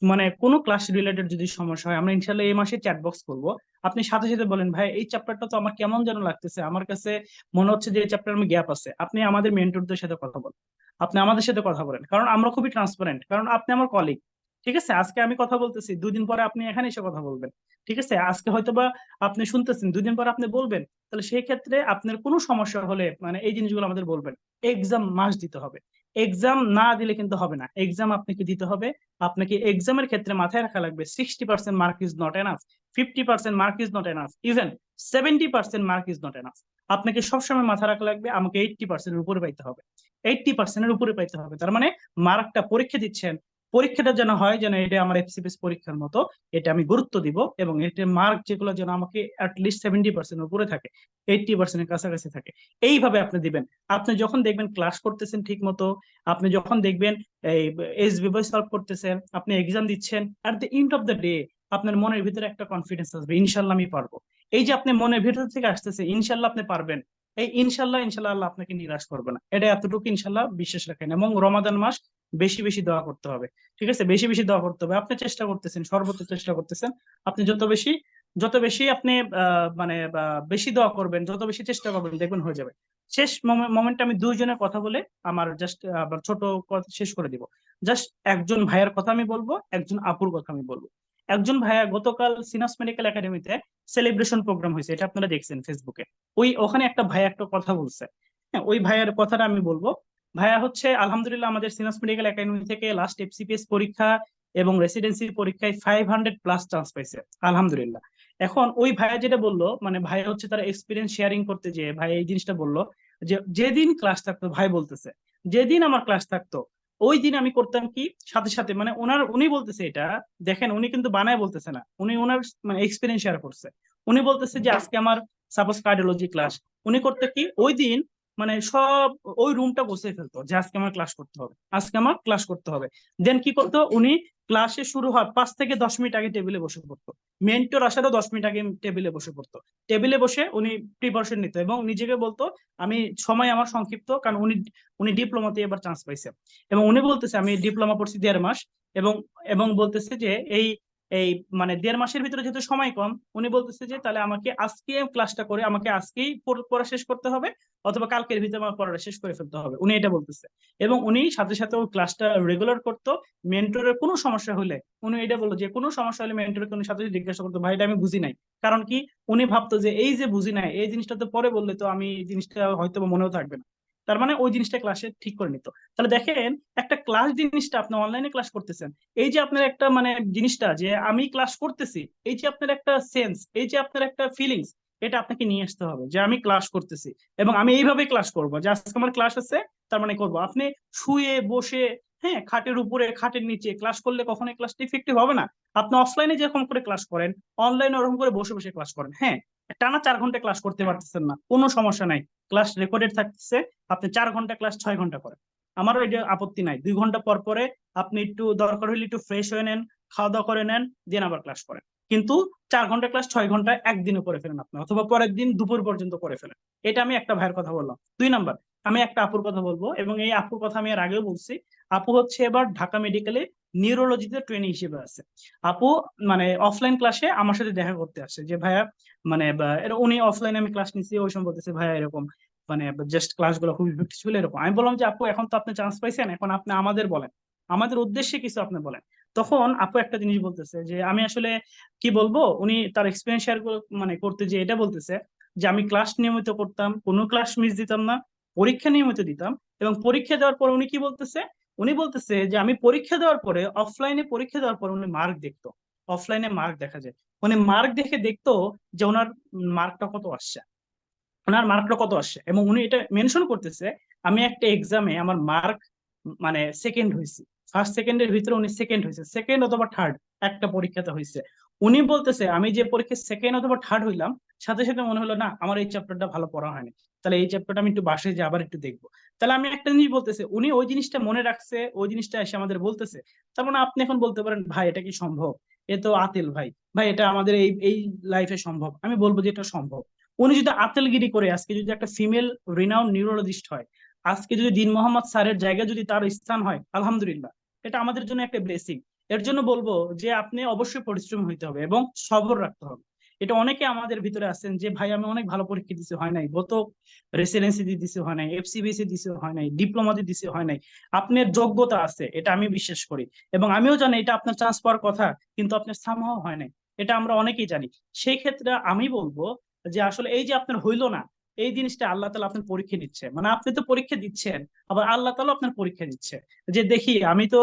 মানে কোনো ক্লাস রিলেটেড যদি সমস্যা হয় আমরা ইনশাল্লাহ এই মাসে চ্যাট বক্স করবো। আপনি সাথে সাথে বলেন ভাই এই চ্যাপ্টারটা তো আমার কেমন যেন লাগতেছে, আমার কাছে মনে হচ্ছে যে এই চ্যাপ্টার আমি গ্যাপ আছে, আপনি আমাদের মেন্টরদের সাথে কথা বলেন, আপনি আমাদের সাথে কথা বলেন, কারণ আমরা খুবই ট্রান্সপারেন্ট, কারণ আপনি আমার কলিগ। ঠিক আছে, আজকে আমি কথা বলতেছি, 2 দিন পরে আপনি এখানে এসে কথা বলবেন। ঠিক আছে, আজকে হয়তোবা আপনি শুনতেছেন, 2 দিন পরে আপনি বলবেন। তাহলে সেই ক্ষেত্রে আপনার কোনো সমস্যা হলে মানে এই জিনিসগুলো আমাদের বলবেন। এক্সাম মাস্ট দিতে হবে, এক্সাম না দিলে কিন্তু হবে না, এক্সাম আপনাকে দিতে হবে। আপনাকে এক্সামের ক্ষেত্রে মাথায় রাখা লাগবে 60% mark is not enough, 50% mark is not enough, even 70% mark is not enough. আপনাকে সবসময় মাথায় রাখা লাগবে আমাকে 80% উপরে পাইতে হবে, 80% উপরে পাইতে হবে। তার মানে মার্কটা পরীক্ষা দিচ্ছেন, পরীক্ষাটা যেন হয় যেন এটা আমার এফসিপিএস পরীক্ষার মতো, এটা আমি গুরুত্ব দিব, এবং এটা মার্ক যেগুলো যেন আমাকে অ্যাটলিস্ট 70% উপরে থাকে, 80% কাছাকাছি থাকে। এইভাবে আপনি দিবেন। আপনি যখন দেখবেন ক্লাস করতেছেন ঠিক মতো, আপনি যখন দেখবেন এই এসবি বই সলভ করতেছেন, আপনি এক্সাম দিচ্ছেন, at the end of the day আপনার মনের ভিতরে একটা কনফিডেন্স আসবে, ইনশাল্লাহ আমি পারবো। এই যে আপনি মনের ভিতর থেকে আসতেছে ইনশাল্লাহ আপনি পারবেন, এই ইনশাল্লাহ ইনশাল্লাহ আল্লাহ আপনাকে নিরাশ করবে না, এটা এতটুকু ইনশাল্লাহ বিশ্বাস রাখেন। এবং রমাদান মাস বেশি বেশি দোয়া করতে হবে। ঠিক আছে, বেশি বেশি দোয়া করতে হবে। আপনি চেষ্টা করতেছেন, সর্বোচ্চ চেষ্টা করতেছেন, আপনি যত বেশি আপনি বেশি দোয়া করবেন, যত বেশি চেষ্টা করবেন, দেখবেন হয়ে যাবে। শেষ মোমেন্টে আমি দুইজনের কথা বলে আমার জাস্ট আবার ছোট কথা শেষ করে দিব। জাস্ট একজন ভাইয়ের কথা আমি বলবো, একজন আপুর কথা আমি বলবো। একজন ভাইয়া গতকাল সিনাস মেডিকেল একাডেমিতে সেলিব্রেশন প্রোগ্রাম হয়েছে, এটা আপনারা দেখছেন ফেসবুকে, ওখানে একটা ভাইয়া একটা কথা বলছে। হ্যাঁ, ওই ভাইয়ার কথাটা আমি বলবো। ভাইয়া হচ্ছে আলহামদুলিল্লাহ আমাদের সিনাস মেডিকেল একাডেমি থেকে লাস্ট এফসিপিএস পরীক্ষা এবং রেসিডেন্সি পরীক্ষায় 500+ চান্স পাইছে আলহামদুলিল্লাহ। এখন ওই ভাইয়া যেটা বললো, মানে ভাইয়া হচ্ছে তার এক্সপিরিয়েন্স শেয়ারিং করতে, যে ভাই এই জিনিসটা বললো যে যেদিন ক্লাস থাকতো, ভাই বলতেছে যেদিন আমার ক্লাস থাকতো ওই দিন আমি করতাম কি, সাথে সাথে মানে উনি বলতেছে এটা, দেখেন উনি কিন্তু বানায় বলতেছে না, উনি ওনার মানে এক্সপিরিয়েন্স শেয়ার করছে। উনি বলতেছে যে আজকে আমার সাপোজ কার্ডিওলজি ক্লাস, উনি করতে কি ওই দিন মানে সব ওই রুমটা গুছিয়ে ফেলতো যে আজকে আমার ক্লাস করতে হবে, আজকে আমার ক্লাস করতে হবে। দেন কি করতো উনি, ক্লাসে শুরু হওয়ার 5 থেকে 10 মিনিট আগে টেবিলে বসে পড়তো, মেন্টর আসারও 10 মিনিট আগে টেবিলে বসে পড়তো। টেবিলে বসে উনি প্রিপারেশন নিত এবং নিজেকে বলতো আমি সময় আমার সংক্ষিপ্ত, কারণ উনি উনি ডিপ্লোমাতে এবার চান্স পাইছে, এবং উনি বলতেছে আমি ডিপ্লোমা পড়ছি 1.5 মাস, এবং এবং বলতেছে যে এই এই মানে 1.5 মাসের ভিতরে যেহেতু সময় কম, উনি বলতেছে যে তাহলে আমাকে আজকে ক্লাসটা করে আমাকে আজকেই পড়া শেষ করতে হবে, অথবা কালকের ভিতরে আমার পড়াটা শেষ করে ফেলতে হবে, উনি এটা বলতেছে। এবং উনি সাথে সাথে ওই ক্লাসটা রেগুলার করতো। মেন্টরের কোনো সমস্যা হলে উনি এটা বললো যে কোনো সমস্যা হলে মেন্টরকে উনি সাথে সাথে জিজ্ঞাসা করতো, ভাই এটা আমি বুঝি নাই। কারণ কি, উনি ভাবতো যে এই যে বুঝি নাই এই জিনিসটা তো পরে বললে তো আমি এই জিনিসটা হয়তো বা মনেও থাকবে না। তার মানে ওই জিনিসটা ক্লাসে ঠিক করে নিত। তাহলে দেখেন, একটা ক্লাস জিনিসটা আপনি অনলাইনে ক্লাস করতেছেন, এই যে আপনার একটা মানে জিনিসটা যে আমি ক্লাস করতেছি, এই যে আপনার একটা সেন্স, এই যে আপনার একটা ফিলিংস, এটা আপনাকে নিয়ে আসতে হবে যে আমি ক্লাস করতেছি এবং আমি এইভাবে ক্লাস করবো, যে আজকে আমার ক্লাস আছে তার মানে করবো। আপনি শুয়ে বসে, হ্যাঁ, খাটের উপরে খাটের নিচে ক্লাস করলে কখনোই ক্লাসটা ইফেক্টিভ হবে না। আপনি অফলাইনে যেরকম করে ক্লাস করেন, অনলাইনে ওরকম করে বসে বসে ক্লাস করেন। হ্যাঁ, টানা 4 ঘন্টা ক্লাস করতে পারতেছেন না, কোনো সমস্যা নাই, ক্লাস রেকর্ডেড থাকতেছে, আপনি 4 ঘন্টা ক্লাস 6 ঘন্টা করেন, আমারও এটা আপত্তি নাই। 2 ঘন্টা পর পরে আপনি একটু দরকার হলে একটু ফ্রেশ হয়ে নেন, খাওয়া দাওয়া করে নেন, দেন আবার ক্লাস করেন। কিন্তু 4 ঘন্টা ক্লাস 6 ঘন্টা একদিনে করে ফেলেন আপনি, অথবা পরের দিন দুপুর পর্যন্ত করে ফেলেন। এটা আমি একটা ভাইয়ের কথা বললাম। 2 নাম্বার, আমি একটা আপুর কথা বলবো, এবং এই আপুর কথা আমি এর আগেও বলছি। আপু হচ্ছে এবার ঢাকা মেডিকেলে নিউরোলজিতে ট্রেনিং হিসেবে আছে। আপু মানে অফলাইন ক্লাসে আমার সাথে দেখা করতে আসে যে ভাইয়া, মানে উনি অফলাইনে আমি ক্লাস নিচ্ছি, ওই সময় বলতেছে ভাইয়া এরকম মানে জাস্ট ক্লাসগুলো খুব ইফেক্টিভ ছিল এরকম। আমি বললাম যে আপু এখন তো আপনি চান্স পাইছেন, এখন আপনি আমাদের বলেন, আমাদের উদ্দেশ্যে কিছু আপনি বলেন। তখন আপু একটা জিনিস বলতেছে যে আমি আসলে কি বলবো, উনি তার এক্সপিরিয়েন্স শেয়ার মানে করতে যে এটা বলতেছে যে আমি ক্লাস নিয়মিত করতাম, কোনো ক্লাস মিস দিতাম না, পরীক্ষা নিয়মিত দিতাম। এবং পরীক্ষা দেওয়ার পর উনি কি বলতেছে, উনি বলতেছে যে আমি পরীক্ষা দেওয়ার পরে, অফলাইনে পরীক্ষা দেওয়ার পরে উনি মার্ক দেখতো, অফলাইনে মার্ক দেখা যায়, উনি মার্ক দেখে দেখতো যে ওনার মার্কটা কত আসছে, ওনার মার্কটা কত আসছে। এবং উনি এটা মেনশন করতেছে, আমি একটা এক্সামে আমার মার্ক মানে সেকেন্ড হয়েছি, ফার্স্ট সেকেন্ডের ভিতরে উনি সেকেন্ড হয়েছে, সেকেন্ড অথবা থার্ড একটা পরীক্ষাতে হয়েছে। উনি বলতেছে আমি যে পরীক্ষায় সেকেন্ড অথবা থার্ড হইলাম, সাথে সাথে মনে হলো না আমার এই চ্যাপ্টারটা ভালো পড়া হয়নি, তাহলে এই চ্যাপ্টারটা আমি একটু বাসায় যে আবার একটু দেখবো। তাহলে আমি একটা জিনিস বলতেছে, উনি ওই জিনিসটা মনে রাখছে, ওই জিনিসটা এসে আমাদের বলতেছে। তার মানে আপনি এখন বলতে পারেন ভাই এটা কি সম্ভব, এ তো আতিল ভাই, ভাই এটা আমাদের এই এই লাইফে সম্ভব। আমি বলবো যে এটা সম্ভব। উনি যদি আতেলগিরি করে আজকে যদি একটা ফিমেল রিনাউন্ড নিউরোলজিস্ট হয়, আজকে যদি দিন মোহাম্মদ স্যারের জায়গায় যদি তার স্থান হয়, আলহামদুলিল্লাহ, এটা আমাদের জন্য একটা ব্লেসিং। এর জন্য বলবো যে আপনি অবশ্যই পরিশ্রম হইতে হবে এবং সবর রাখতে হবে। এটা অনেকে আমাদের ভিতরে আছেন যে ভাই আমি অনেক ভালো পরীক্ষা দিছি হয় নাই, গত রেসিডেন্সি দিছি হয় নাই, এফসিবিসি দিছি হয় নাই, ডিপ্লোমা দিছি হয় নাই। আপনার যোগ্যতা আছে, এটা আমি বিশ্বাস করি, এবং আমিও জানি এটা আপনার চান্স পাওয়ার কথা, কিন্তু আপনার সামহাও হয় নাই, এটা আমরা অনেকেই জানি। সেই ক্ষেত্রে আমি বলবো যে আসলে এই যে আপনার হইলো না, এই জিনিসটা আল্লাহ তাআলা আপনার পরীক্ষা নিচ্ছে, মানে আপনি তো পরীক্ষা দিচ্ছেন, আবার আল্লাহ তাআলা আপনার পরীক্ষা নিচ্ছে। যে দেখি আমি তো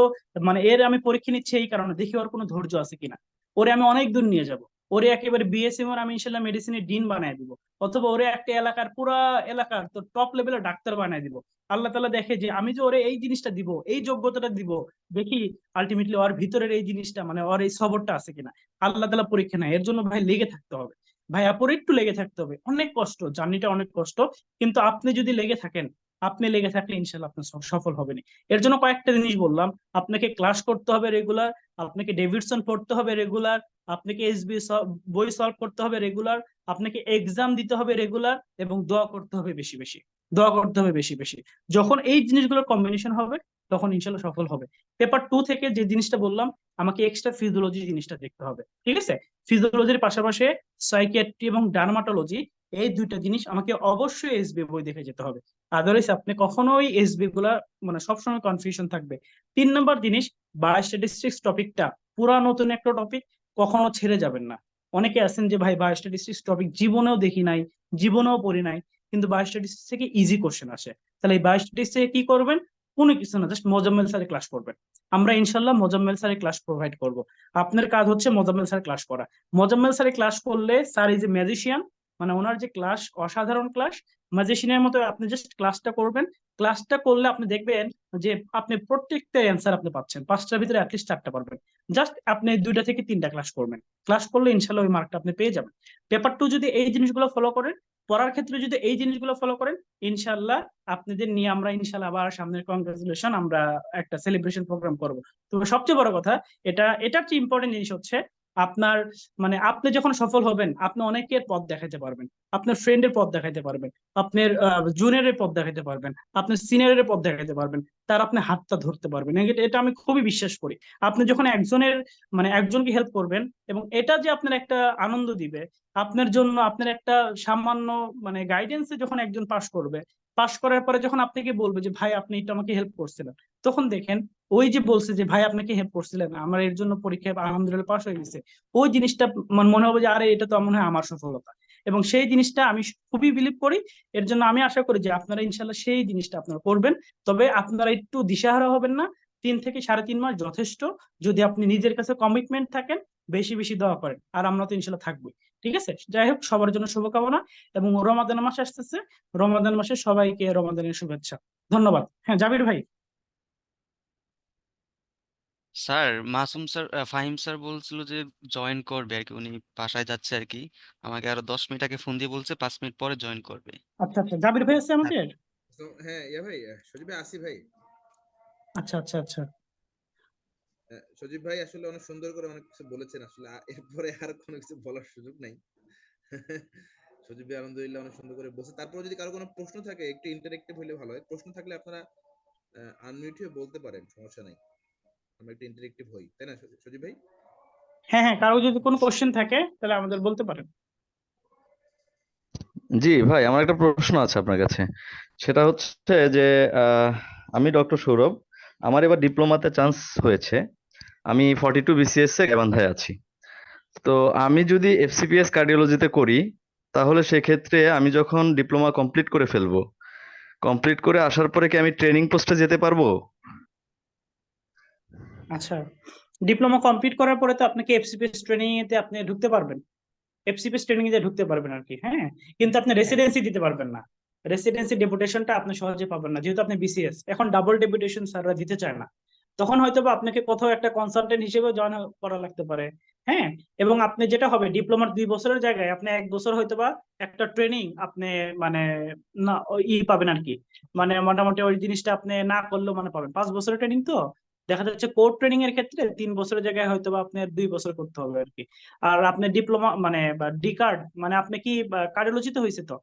মানে আমি পরীক্ষা নিচ্ছি এই কারণে, দেখি ওর কোনো ধৈর্য আছে কিনা, ওরে আমি অনেক দূর নিয়ে যাব, ওরে একেবারে বিএসএম ওর আমি ইনশাল্লাহ মেডিসিনের ডিন বানায় দিব, অথবা ওরে একটা এলাকার পুরা এলাকার তো টপ লেভেলের ডাক্তার বানায় দিব। আল্লাহ তাআলা দেখে যে আমি যে ওরে এই জিনিসটা দিব, এই যোগ্যতাটা দিব, দেখি আলটিমেটলি ওর ভিতরের এই জিনিসটা মানে ওর এই সবরটা আছে কিনা। আল্লাহ তাআলা পরীক্ষা নেয়, এর জন্য ভাই লেগে থাকতে হবে, ভাই আপুর একটু লেগে থাকতে হবে। অনেক কষ্ট, জার্নিটা অনেক কষ্ট, কিন্তু আপনি যদি লেগে থাকেন, আপনি লেগে থাকলে ইনশাল্লাহ আপনি সফল হবেন। এর জন্য কয়েকটা জিনিস বললাম, আপনাকে ক্লাস করতে হবে রেগুলার, আপনাকে ডেভিডসন পড়তে হবে রেগুলার, আপনাকে এসবি বই সলভ করতে হবে রেগুলার, আপনাকে এক্সাম দিতে হবে রেগুলার, এবং দোয়া করতে হবে বেশি বেশি, দোয়া করতে হবে বেশি বেশি। যখন এই জিনিসগুলোর কম্বিনেশন হবে, তখন ইনশাল্লাহ সফল হবে। পেপার 2 থেকে যে জিনিসটা বললাম, আমাকে এক্সট্রা ফিজিওলজি জিনিসটা দেখতে হবে, ঠিক আছে? ফিজিওলজির পাশাপাশি সাইকিয়াট্রি এবং ডার্মাটোলজি, এই দুইটা জিনিস আমাকে অবশ্যই এসবি বই দেখে যেতে হবে। আদারওয়াইজ আপনি কখনোই এসবি গুলা মানে সবসময় কনফিউশন থাকবে। 3 নাম্বার জিনিস, বায়োস্ট্যাটিস্টিক্স টপিকটা পুরা নতুন একটা টপিক, কখনো ছেড়ে যাবেন না। অনেকে আছেন যে ভাই বায়োস্ট্যাটিস্টিক্স টপিক জীবনেও দেখি নাই, জীবনেও পড়ি নাই, কিন্তু বায়োস্ট্যাটিস্টিক্স থেকে ইজি কোশ্চেন আসে। তাহলে এই বায়োস্ট্যাটিস্টিক্স থেকে কি করবেন? কোনো কিছু না, জাস্ট মোজাম্মেল স্যারের ক্লাস করবেন। আমরা ইনশাল্লাহ মোজাম্মেল স্যারের ক্লাস প্রোভাইড করব। আপনার কাজ হচ্ছে মোজাম্মেল স্যারের ক্লাস করা। মোজাম্মেল স্যারের ক্লাস করলে স্যার ইজ এ ম্যাজিশিয়ান, মানে ওনার যে ক্লাস অসাধারণ ক্লাস, ম্যাজিশিয়ানের মতো আপনি জাস্ট ক্লাসটা করবেন। ক্লাসটা করলে আপনি দেখবেন যে আপনি প্রত্যেকটা অ্যান্সার আপনি পাচ্ছেন, 5টার ভিতরে অ্যাটলিস্ট 4টা পারবেন। জাস্ট আপনি 2টা থেকে 3টা ক্লাস করবেন, ক্লাস করলে ইনশাল্লাহ ওই মার্কটা আপনি পেয়ে যাবেন। পেপার 2 যদি এই জিনিসগুলো ফলো করেন, পড়ার ক্ষেত্রে যদি এই জিনিসগুলো ফলো করেন, ইনশাল্লাহ আপনাদের নিয়ে আমরা ইনশাল্লাহ আবার সামনের কংগ্রাচুলেশন, আমরা একটা সেলিব্রেশন প্রোগ্রাম করব। তো সবচেয়ে বড় কথা, এটার চেয়ে ইম্পর্টেন্ট জিনিস হচ্ছে আপনার মানে আপনি যখন সফল হবেন আপনি অনেকের পথ দেখাতে পারবেন, আপনার ফ্রেন্ডের পথ দেখাতে পারবেন, আপনার জুনিয়রের পথ দেখাতে পারবেন, আপনার সিনিয়রের পথ দেখাতে পারবেন, তার আপনি হাতটা ধরতে পারবেন। এটা আমি খুবই বিশ্বাস করি। আপনি যখন একজনের মানে একজনকে হেল্প করবেন এবং এটা যে আপনার একটা আনন্দ দিবে আপনার জন্য, আপনার একটা সামান্য মানে গাইডেন্সে যখন একজন পাশ করবে, পাশ করার পরে যখন আপনাকে বলবে যে ভাই আপনি এটা আমাকে হেল্প করছিলেন, তখন দেখেন ওই যে বলছে যে ভাই আপনাকে হেল্প করছিলেন আমার এর জন্য পরীক্ষায় আলহামদুলিল্লাহ পাশ হয়ে গেছে, ওই জিনিসটা মনে হবে যে আরে এটা তো মনে হয় আমার সফলতা। এবং সেই জিনিসটা আমি খুবই বিলিভ করি। এর জন্য আমি আশা করি যে আপনারা ইনশাল্লাহ সেই জিনিসটা আপনারা করবেন। তবে আপনারা একটু দিশাহারা হবেন না, 3 থেকে 3.5 মাস যথেষ্ট। যদি আপনি নিজের কাছে কমিটমেন্ট থাকেন, বেশি বেশি দোয়া করেন, আর আমরা তো ইনশাল্লাহ থাকবোই। ঠিক আছে, যাই হোক সবার জন্য শুভকামনা। এবং রমাদান মাস আসতেছে, রমাদান মাসে সবাইকে রমাদানের শুভেচ্ছা। ধন্যবাদ। হ্যাঁ জাবির ভাই। Sir Masum sir Fahim sir বলছিল যে জয়েন করবে আর কি, উনি বাসায় যাচ্ছে আর কি। আমাকে আরো 10 মিনিট আগে ফোন দিয়ে বলছে 5 মিনিট পরে জয়েন করবে। আচ্ছা আচ্ছা, জাবির ভাই আছে হ্যাঁ আমাদের? তো হ্যাঁ ইয়া ভাই, সজীব ভাই আসি ভাই। আচ্ছা আচ্ছা আচ্ছা। সজীব ভাই আসলে অনেক সুন্দর করে অনেক কিছু বলেছেন, আসলে এরপরে আর কোনো কিছু বলার সুযোগ নাই। সজীব ভাই আলহামদুলিল্লাহ অনেক সুন্দর করে বলছে। তারপরে যদি কারো কোনো প্রশ্ন থাকে একটু ইন্টারেক্টিভ হলে ভালো হয়। প্রশ্ন থাকলে আপনারা আনমিউট হয়ে বলতে পারেন, সমস্যা নাই। আমরা একটু ইন্টারেক্টিভ হই, তাই না সজীব ভাই? হ্যাঁ হ্যাঁ, কারো যদি কোনো কোশ্চেন থাকে তাহলে আমাদের বলতে পারেন। জি ভাই, আমার একটা প্রশ্ন আছে আপনার কাছে। সেটা হচ্ছে যে আহ, আমি ডক্টর সৌরভ। আমার এবার ডিপ্লোমাতে চান্স হয়েছে। আমি 42 BCS এ গাইবান্ধায় আছি। তো আমি যদি FCPS কার্ডিওলজিতে করি, তাহলে সেক্ষেত্রে আমি যখন ডিপ্লোমা কমপ্লিট করে ফেলবো, কমপ্লিট করে আসার পরে কি আমি ট্রেনিং পোস্টে যেতে পারবো? আচ্ছা, ডিপ্লোমা কমপ্লিট করার পরে তো আপনাকে এফসিপিএস ট্রেনিং এতে আপনি ঢুকতে পারবেন, এফসিপিএস ট্রেনিং এ ঢুকতে পারবেন আর কি। হ্যাঁ, কিন্তু আপনি রেসিডেন্সি দিতে পারবেন না। রেসিডেন্সি ডেপুটেশনটা আপনি সহজে পাবেন না, যেহেতু আপনি বিসিএস। এখন ডাবল ডেপুটেশন স্যাররা দিতে চায় না। তখন হয়তো বা আপনাকে কোথাও একটা কনসালটেন্ট হিসেবে জয়েন করা লাগতে পারে। হ্যাঁ, এবং আপনি যেটা হবে ডিপ্লোমার 2 বছরের জায়গায় আপনি 1 বছর হয়তো বা একটা ট্রেনিং আপনি মানে না পাবেন আর কি। মানে মোটামুটি ওই জিনিসটা আপনি না করলেও মানে পাবেন। 5 বছরের ট্রেনিং তো দেখা যাচ্ছে কোর ট্রেনিং এর ক্ষেত্রে 3 বছরের জায়গায় হয়তো বা আপনার 2 বছর করতে হবে আর কি। আর আপনি ডিপ্লোমা মানে বা ডি কার্ড মানে আপনি কি কার্ডিওলজিতে হয়েছে তো?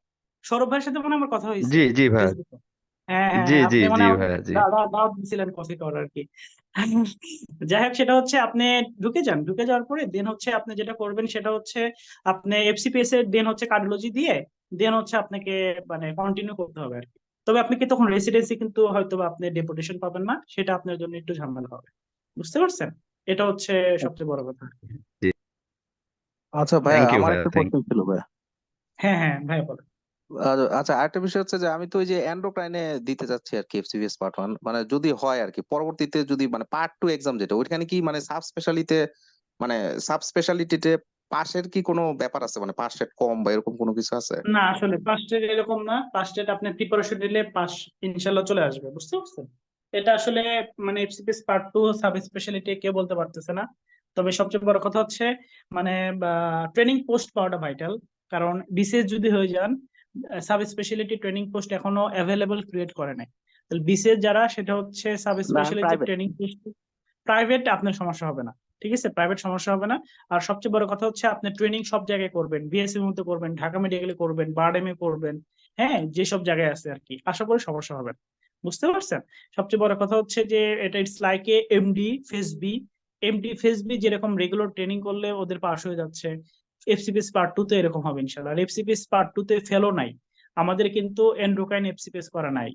সৌরভ ভাইয়ের সাথে মানে আমার কথা হয়েছে জি জি ভাইয়া। ফেসবুকে। হ্যাঁ হ্যাঁ জি হ্যাঁ, জি আপনি মানে জি আমাকে ভাইয়া, জি। দাওয়াত দিয়েছিলেন কফি খাওয়ার আর কি। যাই হোক, সেটা হচ্ছে আপনি ঢুকে যান, ঢুকে যাওয়ার পরে দেন হচ্ছে আপনি যেটা করবেন সেটা হচ্ছে আপনি এফসিপিএস এর দেন হচ্ছে কার্ডিওলজি দিয়ে দেন হচ্ছে আপনাকে মানে কন্টিনিউ করতে হবে আর কি। তবে আপনি কি তখন রেসিডেন্সি কিন্তু হয়তো বা আপনি ডেপুটেশন পাবেন না, সেটা আপনার জন্য একটু ঝামেলা হবে। বুঝতে পারছেন? এটা হচ্ছে সবচেয়ে বড় কথা। জি, আচ্ছা ভাইয়া, থ্যাংক ইউ আমার ভাইয়া, একটা থ্যাংক কোশ্চেন ছিল ভাইয়া। হ্যাঁ হ্যাঁ ভাই বলো। আচ্ছা, আরেকটা বিষয় হচ্ছে যে আমি তো ওই যে এন্ডোক্রাইনে দিতে যাচ্ছি আর কি, এফসিপিএস পার্ট 1, মানে যদি হয় আর কি পরবর্তীতে যদি মানে পার্ট 2 এক্সাম যেটা ওইখানে কি মানে মানে সাব স্পেশালিটিতে পাশের কি কোনো ব্যাপার আছে, মানে পাস রেট কম বা এরকম কোনো কিছু আছে? না আসলে ফার্স্ট এড এরকম না, ফার্স্ট এড আপনি প্রিপারেশন নিলে পাস ইনশাল্লাহ চলে আসবে। বুঝতে পারছেন? এটা আসলে মানে এফসিপিএস পার্ট 2 সাব স্পেশালিটি কেউ বলতে পারতেছে না। তবে সবচেয়ে বড় কথা হচ্ছে মানে ট্রেনিং পোস্ট পাওয়াটা ভাইটাল। কারণ বিসিএস যদি হয়ে যান, সাব স্পেশালিটি ট্রেনিং পোস্ট এখনো অ্যাভেলেবল ক্রিয়েট করে নাই। তাহলে বিসিএস যারা সেটা হচ্ছে সাব না, আমি speciality private. Training post. Private আপনার সমস্যা হবে না, ঠিক আছে, প্রাইভেট সমস্যা হবে না। আর সবচেয়ে বড় কথা হচ্ছে আপনি ট্রেনিং সব জায়গায় করবেন, বিএসসি মধ্যে করবেন, ঢাকা মেডিকেলে করবেন, বারডেমে করবেন। হ্যাঁ, যেসব জায়গায় আছে আর কি, আশা করি সমস্যা হবে না। বুঝতে পারছেন? সবচেয়ে বড় কথা হচ্ছে যে এটা it's like a MD phase B. MD phase B যেরকম রেগুলার ট্রেনিং করলে ওদের পাস হয়ে যাচ্ছে, এফসিপিএস পার্ট 2 তে এরকম হবে ইনশাল্লাহ। আর এফসিপিএস পার্ট 2 তে ফেলো নাই। আমাদের কিন্তু এন্ডোক্রাইন এফসিপিএস করা নাই,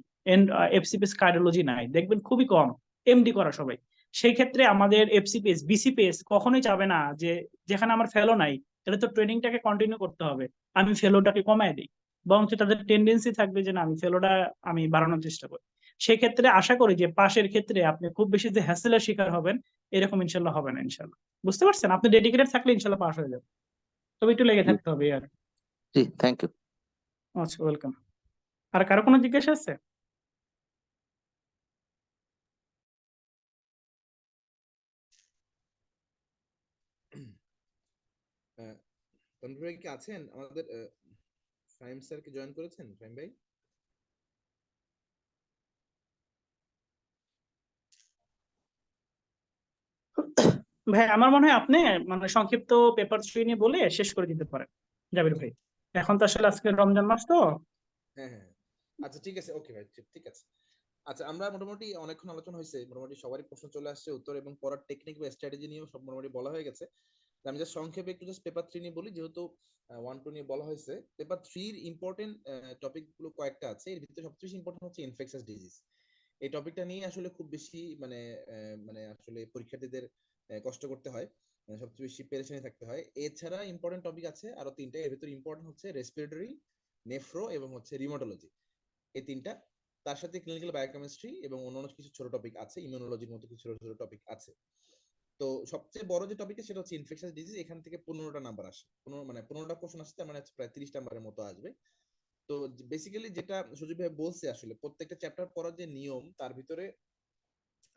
এফসিপিএস কার্ডিওলজি নাই, দেখবেন খুবই কম এমডি করা সবাই। সেই ক্ষেত্রে আমাদের এফসিপিএস বিসিপিএস কখনোই চাবে না যে যেখানে আমার ফেলো নাই তাহলে তো ট্রেনিংটাকে কন্টিনিউ করতে হবে, আমি ফেলোটাকে কমায় দিই। বরঞ্চ তাদের টেন্ডেন্সি থাকবে যে না আমি ফেলোটা আমি বাড়ানোর চেষ্টা করি। সেক্ষেত্রে আশা করি যে পাশের ক্ষেত্রে আপনি খুব বেশি যে হ্যাসেলের শিকার হবেন এরকম ইনশাল্লাহ হবে না ইনশাল্লাহ। বুঝতে পারছেন? আপনি ডেডিকেটেড থাকলে ইনশাল্লাহ পাস হয়ে যাবে, তবে একটু লেগে থাকতে হবে আর। জি, থ্যাংক ইউ। আচ্ছা, ওয়েলকাম। আর কারো কোনো জিজ্ঞাসা আছে? তন্ময় ভাই কি আছেন আমাদের? ফাহিম স্যার কি জয়েন করেছেন, ফাহিম ভাই? ভাই আমার মনে হয় আপনি মানে সংক্ষিপ্ত পেপার 3 নিয়ে বলে শেষ করে দিতে পারেন জাবির ভাই। এখন তো আসলে আজকে রমজান মাস তো। হ্যাঁ হ্যাঁ, আচ্ছা ঠিক আছে, ওকে ভাই, ঠিক আছে। আচ্ছা, আমরা মোটামুটি অনেকক্ষণ আলোচনা হয়েছে, মোটামুটি সবারই প্রশ্ন চলে আসছে, উত্তর এবং পড়ার টেকনিক বা স্ট্র্যাটেজি নিয়েও সব মোটামুটি বলা হয়ে গেছে। তো আমি জাস্ট সংক্ষেপে একটু জাস্ট পেপার 3 নিয়ে বলি, যেহেতু 1 2 নিয়ে বলা হয়েছে। পেপার 3 এর ইম্পর্টেন্ট টপিক গুলো কয়েকটা আছে, এর ভিতরে সবচেয়ে বেশি ইম্পর্টেন্ট হচ্ছে ইনফেকশাস ডিজিজ। এই টপিকটা নিয়ে আসলে খুব বেশি মানে আসলে পরীক্ষার্থীদের কষ্ট করতে হয়, সবচেয়ে বেশি পেরেশানি থাকতে হয়। এছাড়া ইম্পর্টেন্ট টপিক আছে আরো 3টা, এর ভিতরে ইম্পর্টেন্ট হচ্ছে রেসপিরেটরি, নেফ্রো এবং হচ্ছে রিউমাটোলজি, এই 3টা। তার সাথে ক্লিনিক্যাল বায়োকেমিস্ট্রি এবং অন্যান্য কিছু ছোট টপিক আছে, ইমিউনোলজির মতো কিছু ছোট ছোট টপিক আছে। তো সবচেয়ে বড় যে টপিকটা সেটা হচ্ছে ইনফেকশাস ডিজিজ, এখান থেকে 15টা নাম্বার আসে, 15টা কোশ্চেন আসছে, তার মানে হচ্ছে প্রায় 30 নাম্বারের মতো আসবে। তো বেসিক্যালি যেটা সুজিত ভাই বলছে, আসলে প্রত্যেকটা চ্যাপ্টার পড়ার যে নিয়ম, তার ভিতরে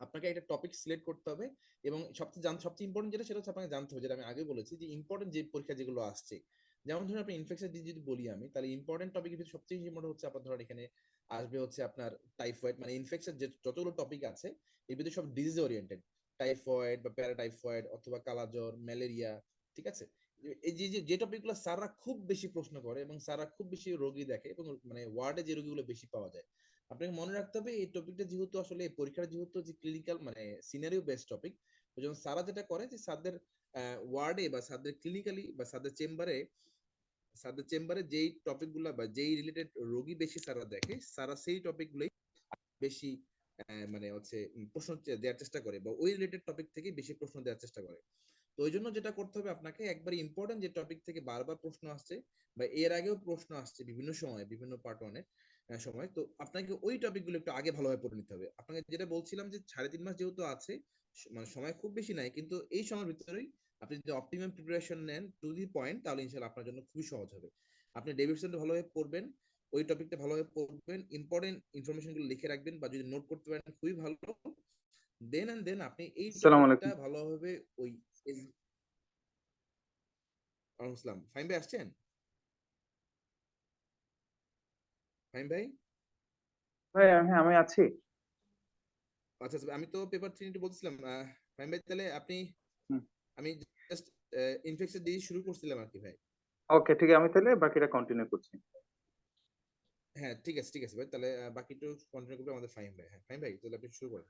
আপনাকে একটা টপিক সিলেক্ট করতে হবে, এবং সবচেয়ে ইম্পর্টেন্ট যেটা, সেটা হচ্ছে আপনাকে জানতে হবে, যেটা আমি আগে বলেছি, যে ইম্পর্টেন্ট যে পরীক্ষা যেগুলো আসছে, যেমন ধরুন আপনি ইনফেকশন ডিজিজ যদি বলি আমি, তাহলে ইম্পর্টেন্ট টপিকের ভিতরে সবচেয়ে ইম্পর্টেন্ট হচ্ছে আপনার ধরেন এখানে আসবে হচ্ছে আপনার টাইফয়েড, মানে ইনফেকশন যে যতগুলো টপিক আছে এর ভিতরে সব ডিজিজ ওরিয়েন্টেড, টাইফয়েড বা প্যারাটাইফয়েড অথবা কালাজ্বর, ম্যালেরিয়া, ঠিক আছে। এই যে টপিকগুলো স্যাররা খুব বেশি প্রশ্ন করে এবং স্যাররা খুব বেশি রোগী দেখে, এবং মানে ওয়ার্ডে যে রোগীগুলো বেশি পাওয়া যায়, আপনাকে মনে রাখতে হবে এই টপিকটা যেহেতু আসলে পরীক্ষার যেহেতু যে ক্লিনিক্যাল মানে সিনারিও বেসড টপিক, ওই জন্য স্যারা যেটা করে যে স্যারদের ওয়ার্ডে বা স্যারদের ক্লিনিক্যালি বা স্যারদের চেম্বারে যেই টপিকগুলো বা যেই রিলেটেড রোগী বেশি স্যাররা দেখে, স্যাররা সেই টপিকগুলোই বেশি মানে হচ্ছে প্রশ্ন দেওয়ার চেষ্টা করে, বা ওই রিলেটেড টপিক থেকে বেশি প্রশ্ন দেওয়ার চেষ্টা করে। তো ওই জন্য যেটা করতে হবে আপনাকে, একবার ইম্পর্টেন্ট যে টপিক থেকে বারবার প্রশ্ন আসছে বা এর আগেও প্রশ্ন আসছে বিভিন্ন সময় বিভিন্ন পার্ট ওয়ানের সময়, তো আপনাকে ওই টপিকগুলো একটু আগে ভালোভাবে পড়ে নিতে হবে। আপনাকে যেটা বলছিলাম যে 3.5 মাস যেহেতু আছে, মানে সময় খুব বেশি নাই, কিন্তু এই সময়ের ভিতরেই আপনি যদি অপটিমাম প্রিপারেশন নেন টু দি পয়েন্ট, তাহলে ইনশাআল্লাহ আপনার জন্য খুবই সহজ হবে। আপনি ডেভিডসনটা ভালোভাবে পড়বেন, ওই টপিকটা ভালোভাবে পড়বেন, ইম্পর্টেন্ট ইনফরমেশন গুলো লিখে রাখবেন, বা যদি নোট করতে পারেন খুবই ভালো। দেন আপনি এই আসসালামু টপিকটা আলাইকুম। ভালোভাবে ওই আসসালাম, ফাহিম ভাই আসছেন? ফাহিম ভাই, ভাই হ্যাঁ আমি আছি। আচ্ছা আচ্ছা, আমি তো পেপার 3 বলছিলাম। ফাহিম ভাই, তাহলে আপনি, হুম। আমি জাস্ট ইনফেকশন দিয়ে শুরু করছিলাম আর কি ভাই। ওকে ঠিক আছে, আমি তাহলে বাকিটা কন্টিনিউ করছি। হ্যাঁ ঠিক আছে ভাই, তাহলে বাকি একটু কন্টিনিউ করবে আমাদের ফাহিম ভাই। হ্যাঁ ফাহিম ভাই, তাহলে আপনি শুরু করেন।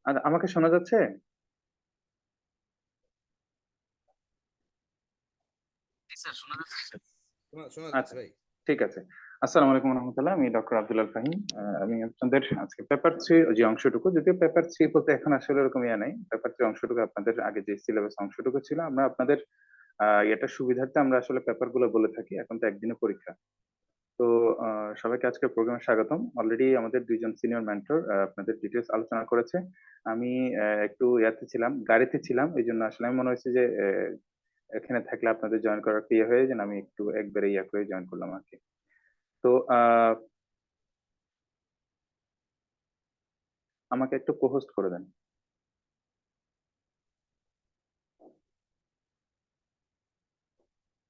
আর আমাকে শোনা যাচ্ছে? জি স্যার, শোনা যাচ্ছে। শোনা যাচ্ছে আচ্ছা ভাই। ঠিক আছে। আসসালামু আলাইকুম রহমতুল্লাহ, আমি ডক্টর আব্দুল ফাহিম। আমি আপনাদের আজকে পেপার 3 যে অংশটুকু, যদিও পেপার 3 বলতে এখন আসলে এরকম নাই, পেপার 3 অংশটুকু আপনাদের আগে যে সিলেবাস অংশটুকু ছিল, আমরা আপনাদের এটার সুবিধার্থে আমরা আসলে পেপার গুলো বলে থাকি। এখন তো একদিনে পরীক্ষা। তো সবাইকে আজকে প্রোগ্রামে স্বাগতম। অলরেডি আমাদের দুইজন সিনিয়র মেন্টর আপনাদের ডিটেলস আলোচনা করেছে। আমি একটু ছিলাম, গাড়িতে ছিলাম, এই জন্য আসলে আমি মনে হয়েছে যে এখানে থাকলে আপনাদের জয়েন করার হয়ে যেন আমি একটু একবারে করে জয়েন করলাম আর কি। তো আমাকে একটু কোহোস্ট করে দেন।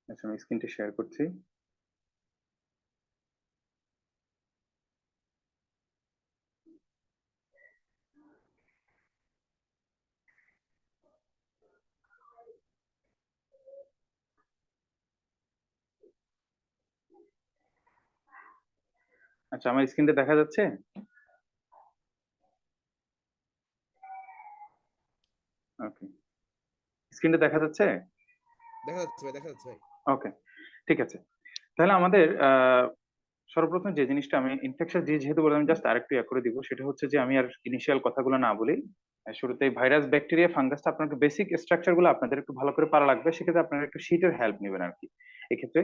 আচ্ছা আমি স্ক্রিনটা শেয়ার করছি। আচ্ছা আমার স্ক্রিনটা দেখা যাচ্ছে? ওকে, স্ক্রিনটা দেখা যাচ্ছে? দেখা যাচ্ছে ভাই, দেখা যাচ্ছে ভাই। ওকে ঠিক আছে। তাহলে আমাদের সর্বপ্রথম যে জিনিসটা আমি ইনফেকশন যেহেতু বললাম, জাস্ট আরেকটু করে দিব, সেটা হচ্ছে যে আমি আর ইনিশিয়াল কথাগুলো না বলি, শুরুতেই ভাইরাস ব্যাকটেরিয়া ফাঙ্গাসটা আপনাকে বেসিক স্ট্রাকচার গুলো আপনাদের একটু ভালো করে পারা লাগবে, সেক্ষেত্রে আপনারা একটু শীটের হেল্প নেবেন আর কি। এক্ষেত্রে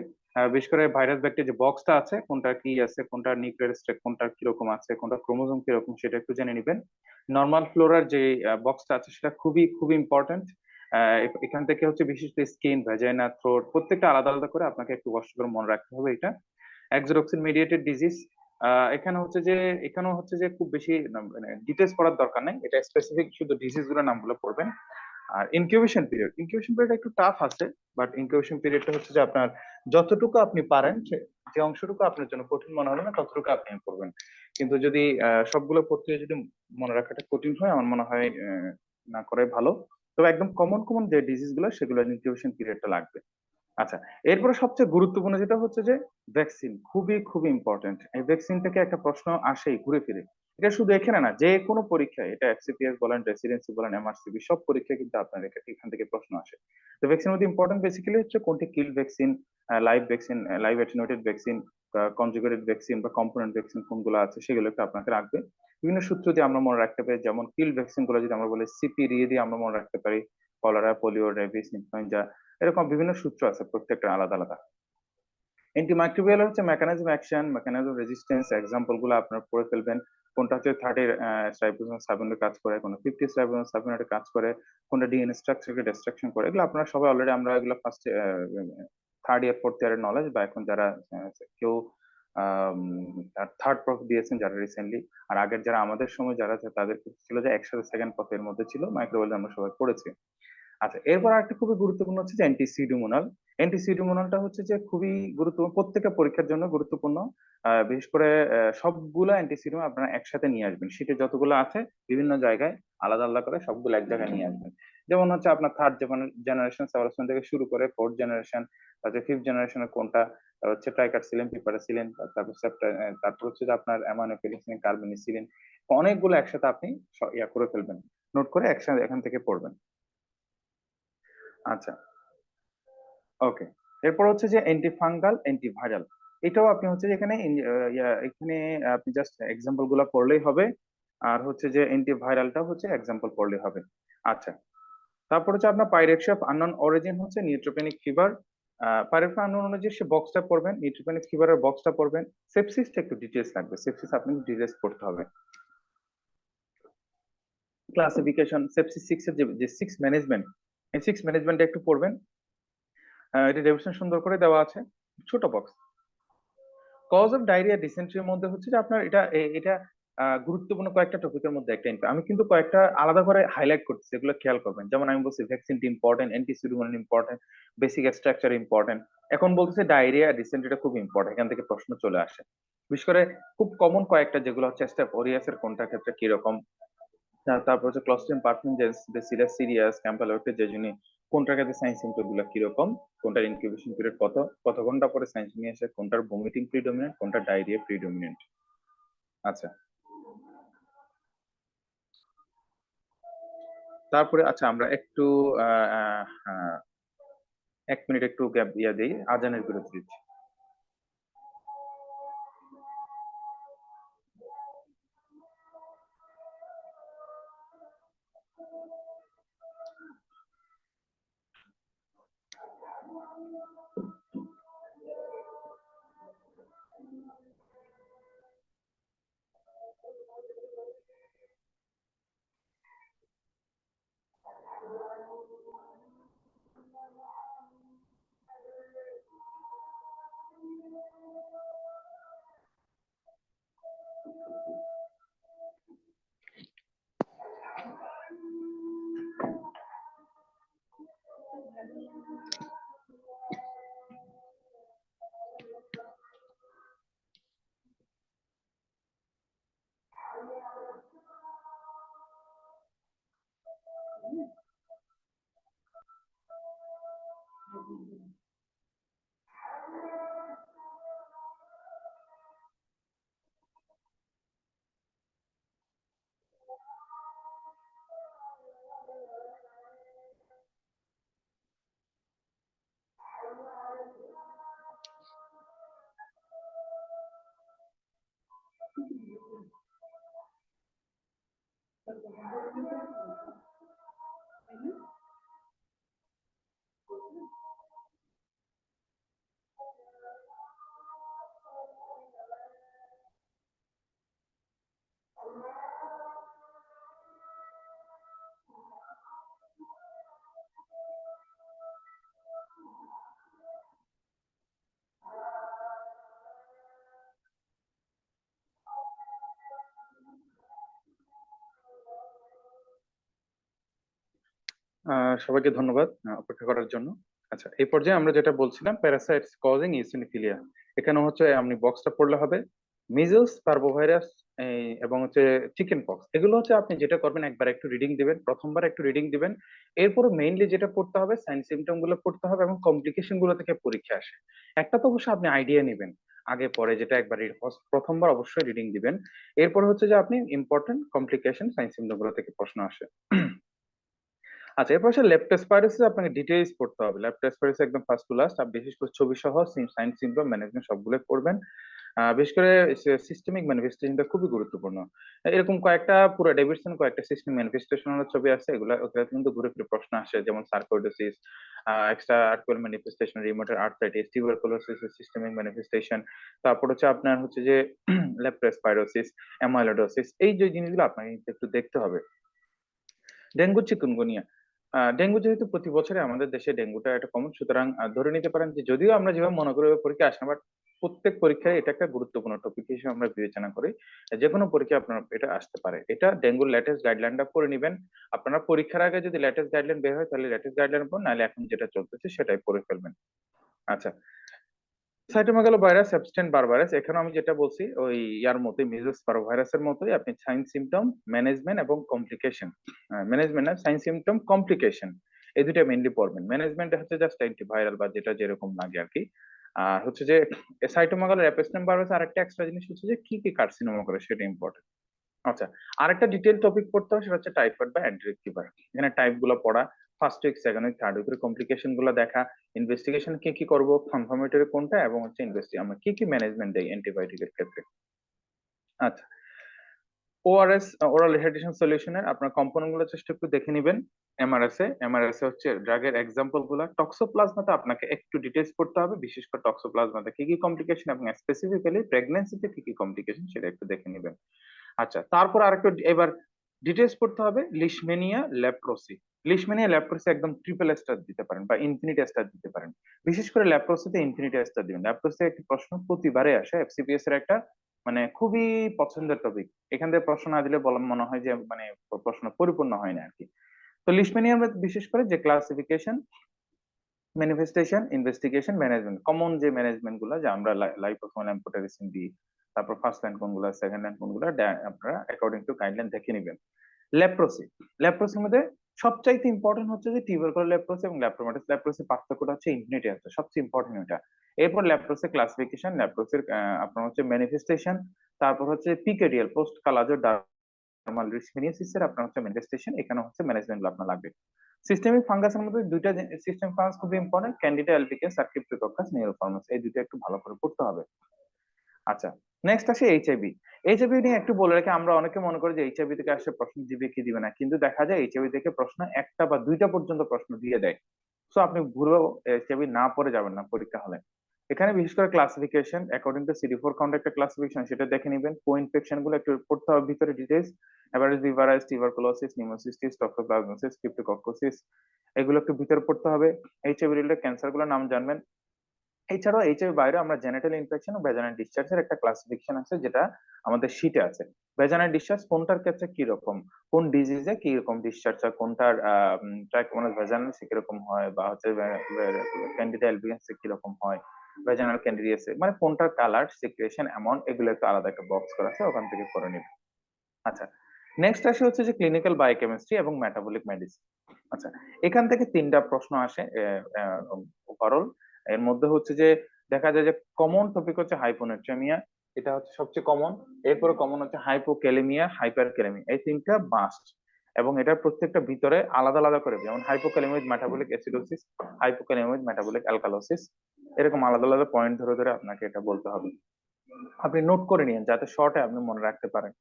বিশেষ করে ভাইরাস ব্যাকটেরিয়া যে বক্সটা আছে, কোনটা কি আছে, কোনটা নিউক্লিয়ার স্ট্রাক কোনটা কিরকম আছে, কোনটা ক্রোমোজোম কিরকম, সেটা একটু জেনে নেবেন। নর্মাল ফ্লোরার যে বক্সটা আছে সেটা খুবই খুবই ইম্পর্টেন্ট। এখান থেকে হচ্ছে বিশেষ করে স্কিন, ভ্যাজাইনা, থ্রোট প্রত্যেকটা আলাদা আলাদা করে আপনাকে একটু কষ্ট করে মনে রাখতে হবে। এটা এক্সোরক্সিন মিডিয়েটেড ডিজিজ। এখানেও হচ্ছে যে খুব বেশি মানে ডিটেলস পড়ার দরকার নেই, এটা স্পেসিফিক শুধু ডিজিজ গুলোর নামগুলো পড়বেন। আর ইনকিউবেশন পিরিয়ড একটু টাফ আছে, বাট ইনকিউবেশন পিরিয়ডটা হচ্ছে যে আপনার যতটুকু আপনি পারেন, যে অংশটুকু আপনার জন্য কঠিন মনে হবে না ততটুকু আপনি পড়বেন। কিন্তু যদি সবগুলো পড়তে যদি মনে রাখাটা কঠিন হয়, আমার মনে হয় না করাই ভালো। তবে একদম কমন কমন যে ডিজিজ গুলো সেগুলো ইনকিউবেশন পিরিয়ডটা লাগবে। আচ্ছা, এরপরে সবচেয়ে গুরুত্বপূর্ণ যেটা হচ্ছে যে ভ্যাকসিন, খুবই খুবই ইম্পর্টেন্ট। এই ভ্যাকসিন থেকে একটা প্রশ্ন আসেই ঘুরে ফিরে। এটা শুধু এখানে না, যে কোনো পরীক্ষায়, এটা এফসিপিএস বলেন, রেসিডেন্সি বলেন, এমআরসিবি, সব পরীক্ষায় কিন্তু আপনার এখান থেকে প্রশ্ন আসে। তো ভ্যাকসিনের মধ্যে ইম্পর্টেন্ট বেসিক্যালি হচ্ছে কোনটি কিল vaccine, live vaccine, live attenuated vaccine, conjugated vaccine বা কম্পোনেন্ট ভ্যাকসিন কোনগুলো আছে সেগুলো একটু আপনাকে রাখবে। বিভিন্ন সূত্র দিয়ে আমরা মনে রাখতে পারি, যেমন কিল ভ্যাকসিন গুলো যদি আমরা বলি সিপি দিয়ে আমরা মনে রাখতে পারি, কলেরা, পোলিও, রেবিস, ইনফ্লুয়েঞ্জা, এরকম বিভিন্ন সূত্র আছে প্রত্যেকটা আলাদা আলাদা। অ্যান্টিমাইক্রোবিয়াল হচ্ছে mechanism action, mechanism resistance, example গুলো আপনারা পড়ে ফেলবেন। কোনটা হচ্ছে 30 রাইবোসোম সাবইউনিটে কাজ করে, কোনটা 50 রাইবোসোম সাবইউনিটে কাজ করে, কোনটা ডিএনএ স্ট্রাকচারকে ডিস্ট্রাকশন করে। এগুলো আপনারা সবাই অলরেডি, আমরা এগুলো ফার্স্ট থার্ড ইয়ার ফোর্থ ইয়ারের নলেজ, বা এখন যারা কেউ থার্ড প্রফ দিয়েছেন যারা রিসেন্টলি, আর আগের যারা আমাদের সময় যারা আছে তাদের ছিল যে একসাথে সেকেন্ড প্রফের মধ্যে ছিল মাইক্রোবায়োলজি, আমরা সবাই পড়েছি। আচ্ছা, এরপর একটা খুবই গুরুত্বপূর্ণ হচ্ছে যে অ্যান্টিসিউডোমোনাল। অ্যান্টিসিউডোমোনালটা হচ্ছে যে খুবই গুরুত্বপূর্ণ, প্রত্যেকটা পরীক্ষার জন্য গুরুত্বপূর্ণ। বিশেষ করে সবগুলো অ্যান্টিসিউডোমোনাল আপনারা একসাথে নিয়ে আসবেন, শীটে যতগুলো আছে বিভিন্ন জায়গায় আলাদা আলাদা করে সবগুলো এক জায়গায় নিয়ে আসবেন। যেমন হচ্ছে আপনার থার্ড জেনারেশন সেভারসন থেকে শুরু করে ফোর্থ জেনারেশন, তারপরে ফিফথ জেনারেশনের কোনটা, তারপর হচ্ছে ট্রাইকার্সিলিন, পিপারাসিলিন, তারপর তারপর হচ্ছে যে আপনার অ্যামাইনোপেনিসিলিন, কার্বনিসিলিন, অনেকগুলো একসাথে আপনি ইয়া করে ফেলবেন, নোট করে একসাথে এখান থেকে পড়বেন। আচ্ছা, ওকে। এরপর হচ্ছে যে অ্যান্টিফাঙ্গাল, অ্যান্টিভাইরাল, এটাও আপনি হচ্ছে যে এখানে এখানে আপনি জাস্ট এক্সাম্পল গুলা পড়লেই হবে, আর হচ্ছে যে অ্যান্টিভাইরালটা হচ্ছে এক্সাম্পল পড়লেই হবে। আচ্ছা, তারপর হচ্ছে আপনার পাইরেক্সিয়া অফ আননোন অরিজিন হচ্ছে নিউট্রোপেনিক ফিভার, পাইরেক্সিয়া আননোন অনুযায়ী সে বক্সটা পড়বেন, নিউট্রোপেনিক ফিভারের বক্সটা পড়বেন। সেপসিসটা একটু ডিটেলস লাগবে, সেপসিস আপনি ডিটেলস পড়তে হবে। ক্লাসিফিকেশন, সেপসিস 6 এর যে 6 ম্যানেজমেন্ট, এই 6 ম্যানেজমেন্টটা একটু পড়বেন। এটা ডেফিনেশন সুন্দর করে দেওয়া আছে, ছোট বক্স। কজ অফ ডায়রিয়া ডিসেন্ট্রির মধ্যে হচ্ছে যে আপনার এটা গুরুত্বপূর্ণ কয়েকটা টপিকের মধ্যে একটা। আমি কিন্তু কয়েকটা আলাদা করে হাইলাইট করতেছি, এগুলো খেয়াল করবেন। যেমন আমি বলছি ভ্যাকসিনটি important, antipseudomonal important, basic structure important. এখন বলতেছে ডায়রিয়া ডিসেন্ট্রিটা খুব ইম্পর্টেন্ট, এখান থেকে প্রশ্ন চলে আসে। বিশেষ করে খুব কমন কয়েকটা যেগুলো হচ্ছে স্টেপ ওরিয়াসের কোনটা ক্ষেত্রে কিরকম, তারপর হচ্ছে ক্লস্ট্রিডিয়াম পারফিউজেন্স, বেসিলাস সিরিয়াস, ক্যাম্পালোয়েক্টে জেজুনি, কোনটার ক্ষেত্রে সাইন সিম্পটম গুলো কিরকম, কোনটার ইনকিউবেশন পিরিয়ড কত ঘন্টা পরে সাইন নিয়ে আসে, কোনটার ভমিটিং প্রিডমিনেন্ট, কোনটা ডায়রিয়া প্রিডমিনেন্ট। আচ্ছা, তারপরে আচ্ছা আমরা একটু 1 মিনিট একটু গ্যাপ দিয়ে দিই, আজানের বিরতি দিচ্ছি। সবাইকে ধন্যবাদ অপেক্ষা করার জন্য। আচ্ছা, এই পর্যায়ে আমরা যেটা বলছিলাম প্যারাসাইটস কজিং ইওসিনোফিলিয়া, এখানে হচ্ছে আপনি বক্সটা পড়লে হবে। মিজলস, পার্ভোভাইরাস এবং হচ্ছে চিকেন পক্স, এগুলো হচ্ছে আপনি যেটা করবেন একবার একটু রিডিং দিবেন, প্রথমবার একটু রিডিং দিবেন, এরপর মেইনলি যেটা পড়তে হবে সাইন সিমটম গুলো পড়তে হবে এবং কমপ্লিকেশন গুলো থেকে পরীক্ষা আসে। একটা তো অবশ্যই আপনি আইডিয়া নেবেন আগে পরে, যেটা একবার প্রথমবার অবশ্যই রিডিং দিবেন। এরপর হচ্ছে যে আপনি ইম্পর্টেন্ট কমপ্লিকেশন সাইন সিমটম গুলো থেকে প্রশ্ন আসে। আচ্ছা, এরপর আসলে লেপ্টোস্পাইরোসিস আপনাকে ডিটেইলস পড়তে হবে। লেপ্টোস্পাইরোসিস একদম ফার্স্ট টু লাস্ট, আপনি বিশেষ করে ছবি সহ সাইন সিমটম ম্যানেজমেন্ট সবগুলো পড়বেন। বিশেষ করে সিস্টেমিক ম্যানিফেস্টেশনটা খুবই গুরুত্বপূর্ণ। এরকম কয়েকটা পুরো ডেভিডসন কয়েকটা সিস্টেম ম্যানিফেস্টেশনের ছবি আছে, এগুলা ওগুলা কিন্তু ঘুরে ফিরে প্রশ্ন আসে, যেমন sarcoidosis, extra articular manifestation, রিমোটেড arthritis, tuberculosis, systemic manifestation, তারপর হচ্ছে আপনার হচ্ছে যে লেপ্টোস্পাইরোসিস, অ্যামাইলোডোসিস, এই যে জিনিসগুলো আপনাকে কিন্তু একটু দেখতে হবে। Dengue, chikungunya. ডেঙ্গু যেহেতু প্রতি বছরে আমাদের দেশে ডেঙ্গুটা একটা কমন, সুতরাং ধরে নিতে পারেন যে যদিও আমরা যেভাবে মনে করি ওই পরীক্ষা আসে না, বাট প্রত্যেক পরীক্ষায় এটা একটা গুরুত্বপূর্ণ টপিক হিসেবে আমরা বিবেচনা করি। যে কোনো পরীক্ষা আপনার এটা আসতে পারে। এটা ডেঙ্গুর লেটেস্ট গাইডলাইনটা পড়ে নিবেন। আপনারা পরীক্ষার আগে যদি লেটেস্ট গাইডলাইন বের হয় তাহলে লেটেস্ট গাইডলাইন পড়ুন, নাহলে এখন যেটা চলতেছে সেটাই পড়ে ফেলবেন। আচ্ছা, সাইটোমেগালোভাইরাস, সাবস্টেন্ট বারবারাস, এখানে আমি যেটা বলছি ওই ইয়ার মতোই, মিজলস পারভাইরাসের মতোই, আপনি সাইন সিমটম ম্যানেজমেন্ট এবং কমপ্লিকেশন, ম্যানেজমেন্ট না সাইন সিমটম কমপ্লিকেশন, এই দুটো মেইনলি পড়বেন। ম্যানেজমেন্ট হচ্ছে জাস্ট অ্যান্টিভাইরাল বা যেটা যেরকম লাগে আর কি। আর হচ্ছে যে সাইটোমেগালো র্যাপিস্টেম বারবারাস আরেকটা এক্সট্রা জিনিস হচ্ছে যে কি কি কার্সিনোমা করে সেটা ইম্পর্টেন্ট। আচ্ছা, আরেকটা ডিটেইল টপিক পড়তে হবে, সেটা হচ্ছে টাইফয়েড বা এন্টেরিক ফিভার। এখানে টাইপ গুলো পড়া, first week, second week, third উইকের কমপ্লিকেশন গুলো দেখা, ইনভেস্টিগেশন কি কি করবো, কনফার্মেটরি কোনটা, এবং হচ্ছে আমরা কি কি ম্যানেজমেন্ট দেই অ্যান্টিবায়োটিকের ক্ষেত্রে। আচ্ছা, ওআরএস, ওরাল রিহাইড্রেশন সলিউশনের আপনার কম্পোনেন্ট গুলো চেষ্টা একটু দেখে নিবেন। এমআরএস হচ্ছে ড্রাগের এক্সাম্পল গুলা। টক্সোপ্লাজমাতে আপনাকে একটু ডিটেইলস পড়তে হবে, বিশেষ করে টক্সোপ্লাজমাতে কি কি কমপ্লিকেশন এবং স্পেসিফিক্যালি প্রেগন্যান্সিতে কি কি কমপ্লিকেশন সেটা একটু দেখে নিবেন। আচ্ছা, তারপর আরেকটু এবার ডিটেইলস পড়তে হবে লিশমেনিয়া, লেপ্রোসি। লিশমেনিয়া, লেপ্রোসি একদম ট্রিপল স্টার দিতে পারেন বা ইনফিনিটি স্টার দিতে পারেন। বিশেষ করে লেপ্রোসিতে ইনফিনিটি স্টার দিবেন। লেপ্রোসি একটি প্রশ্ন প্রতিবারে আসে, এফসিপিএস এর একটা মানে খুবই পছন্দের টপিক। এখান থেকে প্রশ্ন না দিলে বলা মনে হয় যে মানে প্রশ্ন পরিপূর্ণ হয় না আর কি। তো লিশমেনিয়া বিশেষ করে যে classification, manifestation, investigation, management, common যে ম্যানেজমেন্ট গুলো যে আমরা লাইপোসোমাল এম্পোটেরিসিন দিই, তারপর ফার্স্ট লাইন কোনগুলো, সেকেন্ড লাইন কোনগুলো, আপনারা অ্যাকর্ডিং টু গাইডলাইন দেখে নেবেন। লেপ্রোসি, লেপ্রোসির মধ্যে সবচাইতে ইম্পর্টেন্ট হচ্ছে যে টিউবারকুলার লেপ্রোসি এবং ল্যাপ্রোমাটাস লেপ্রোসি, পার্থক্যটা হচ্ছে ইনফিনিটি আছে, সবচেয়ে ইম্পর্টেন্ট এটা। এরপর লেপ্রোসি ক্লাসিফিকেশন, লেপ্রোসির আপনার হচ্ছে ম্যানিফেস্টেশন, তারপর হচ্ছে পিকেডিয়াল, পোস্ট কালাজো ডার্মাল লিশমেনিয়াসিস এর আপনার হচ্ছে ম্যানিফেস্টেশন, এখানে হচ্ছে ম্যানেজমেন্ট গুলো আপনার লাগবে। সিস্টেমিক ফাঙ্গাসের মধ্যে দুইটা সিস্টেম ফাঙ্গাস খুবই ইম্পর্টেন্ট, ক্যান্ডিডা অ্যালবিকাস আর ক্রিপ্টোকক্কাস নিউরোফর্মাস, এই দুটো একটু ভালো করে পড়তে হবে। আচ্ছা, নেক্সট আসে এইচআইভি। এইচআইভি নিয়ে একটু বলে রাখি, আমরা অনেকে মনে করি যে এইচআইভি থেকে আসলে প্রশ্ন দিবে কি দিবে না, কিন্তু দেখা যায় এইচআইভি থেকে প্রশ্ন একটা বা দুইটা পর্যন্ত প্রশ্ন দিয়ে দেয়। সো আপনি ভুলেও এইচআইভি না পড়ে যাবেন না পরীক্ষা হলে। এখানে বিশেষ করে classification according to CD4 count একটা ক্লাসিফিকেশন, সেটা দেখে নেবেন। কো ইনফেকশন গুলো একটু পড়তে হবে ভিতরে ডিটেইলস, এভারেজ ভিভারাইস, টিউবারকুলোসিস, নিউমোসিস্টিস, টক্সোপ্লাজমোসিস, ক্রিপ্টোকক্কোসিস, এগুলো একটু ভিতরে পড়তে হবে। এইচআইভি রিলেটেড ক্যান্সার গুলোর নাম জানবেন। এছাড়াও এইচআইভি বাইরে আমরা জেনিটাল ইনফেকশন ও ভ্যাজাইনাল ডিসচার্জের একটা ক্লাসিফিকেশন আছে, যেটা আমাদের শীটে আছে। ভ্যাজাইনাল ডিসচার্জ কোনটার ক্ষেত্রে কি রকম, কোন ডিজিজে কি রকম ডিসচার্জ হয়, কোনটার ট্রাইকোমোনাস ভ্যাজাইনালিস কি রকম হয়, বা হচ্ছে ক্যান্ডিডা অ্যালবিগেন্স কি রকম হয়, ভ্যাজাইনাল ক্যান্ডিডিয়াসে মানে কোনটার কালার, সিক্রেশন, অ্যামাউন্ট, এগুলো একটু আলাদা একটা বক্স করা আছে, ওখান থেকে করে নিবে। আচ্ছা, নেক্সট আসে হচ্ছে যে ক্লিনিক্যাল বায়োকেমিস্ট্রি এবং মেটাবলিক মেডিসিন। আচ্ছা, এখান থেকে তিনটা প্রশ্ন আসে ওভারঅল। এর মধ্যে হচ্ছে যে দেখা যায় যে কমন টপিক হচ্ছে হাইপোনেট্রেমিয়া, এটা হচ্ছে সবচেয়ে কমন। এরপরে কমন হচ্ছে হাইপোক্যালেমিয়া, হাইপারক্যালেমিয়া, এই তিনটা মাস্ট, এবং এটার প্রত্যেকটা ভিতরে আলাদা আলাদা করে, যেমন hypokalaemia with metabolic acidosis, hypokalaemia with metabolic alkalosis, এরকম আলাদা আলাদা পয়েন্ট ধরে ধরে আপনাকে এটা বলতে হবে। আপনি নোট করে নিন যাতে শর্টে আপনি মনে রাখতে পারেন।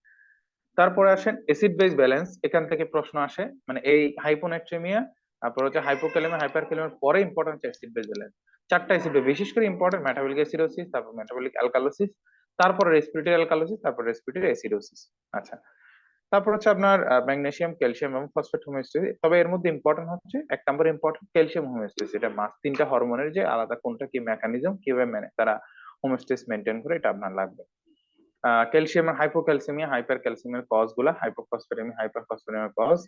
তারপরে আসেন অ্যাসিড বেস ব্যালেন্স, এখান থেকে প্রশ্ন আসে, মানে এই হাইপোনেট্রেমিয়া, তারপর হচ্ছে হাইপোক্যালেমিয়া, হাইপারক্যালেমিয়ার পরে ইম্পর্টেন্ট অ্যাসিড বেস ব্যালেন্স। চারটা অ্যাসিড বিশেষ করে ইম্পর্টেন্ট, মেটাবলিক অ্যাসিডোসিস, তারপর মেটাবলিক অ্যালকালোসিস, তারপর রেসপিরেটরি অ্যালকালোসিস, তারপর রেসপিরেটরি অ্যাসিডোসিস। আচ্ছা, তারপর হচ্ছে আপনার ম্যাগনেসিয়াম, ক্যালসিয়াম এবং ফসফেট হোমিওস্ট্যাসিস। তবে এর মধ্যে ইম্পর্টেন্ট হচ্ছে এক নম্বর ইম্পর্টেন্ট ক্যালসিয়াম হোমিওস্ট্যাসিস, এটা মাস্ট। তিনটা হরমোনের যে আলাদা কোনটা কি মেকানিজম, কিভাবে তারা হোমিওস্ট্যাসিস মেনটেন করে, এটা আপনার লাগবে। ক্যালসিয়াম, হাইপোক্যালসিমিয়া, হাইপারক্যালসিমিয়ার কজ গুলা, হাইপোফসফেরেমিয়া, হাইপারফসফেরেমিয়ার কজ,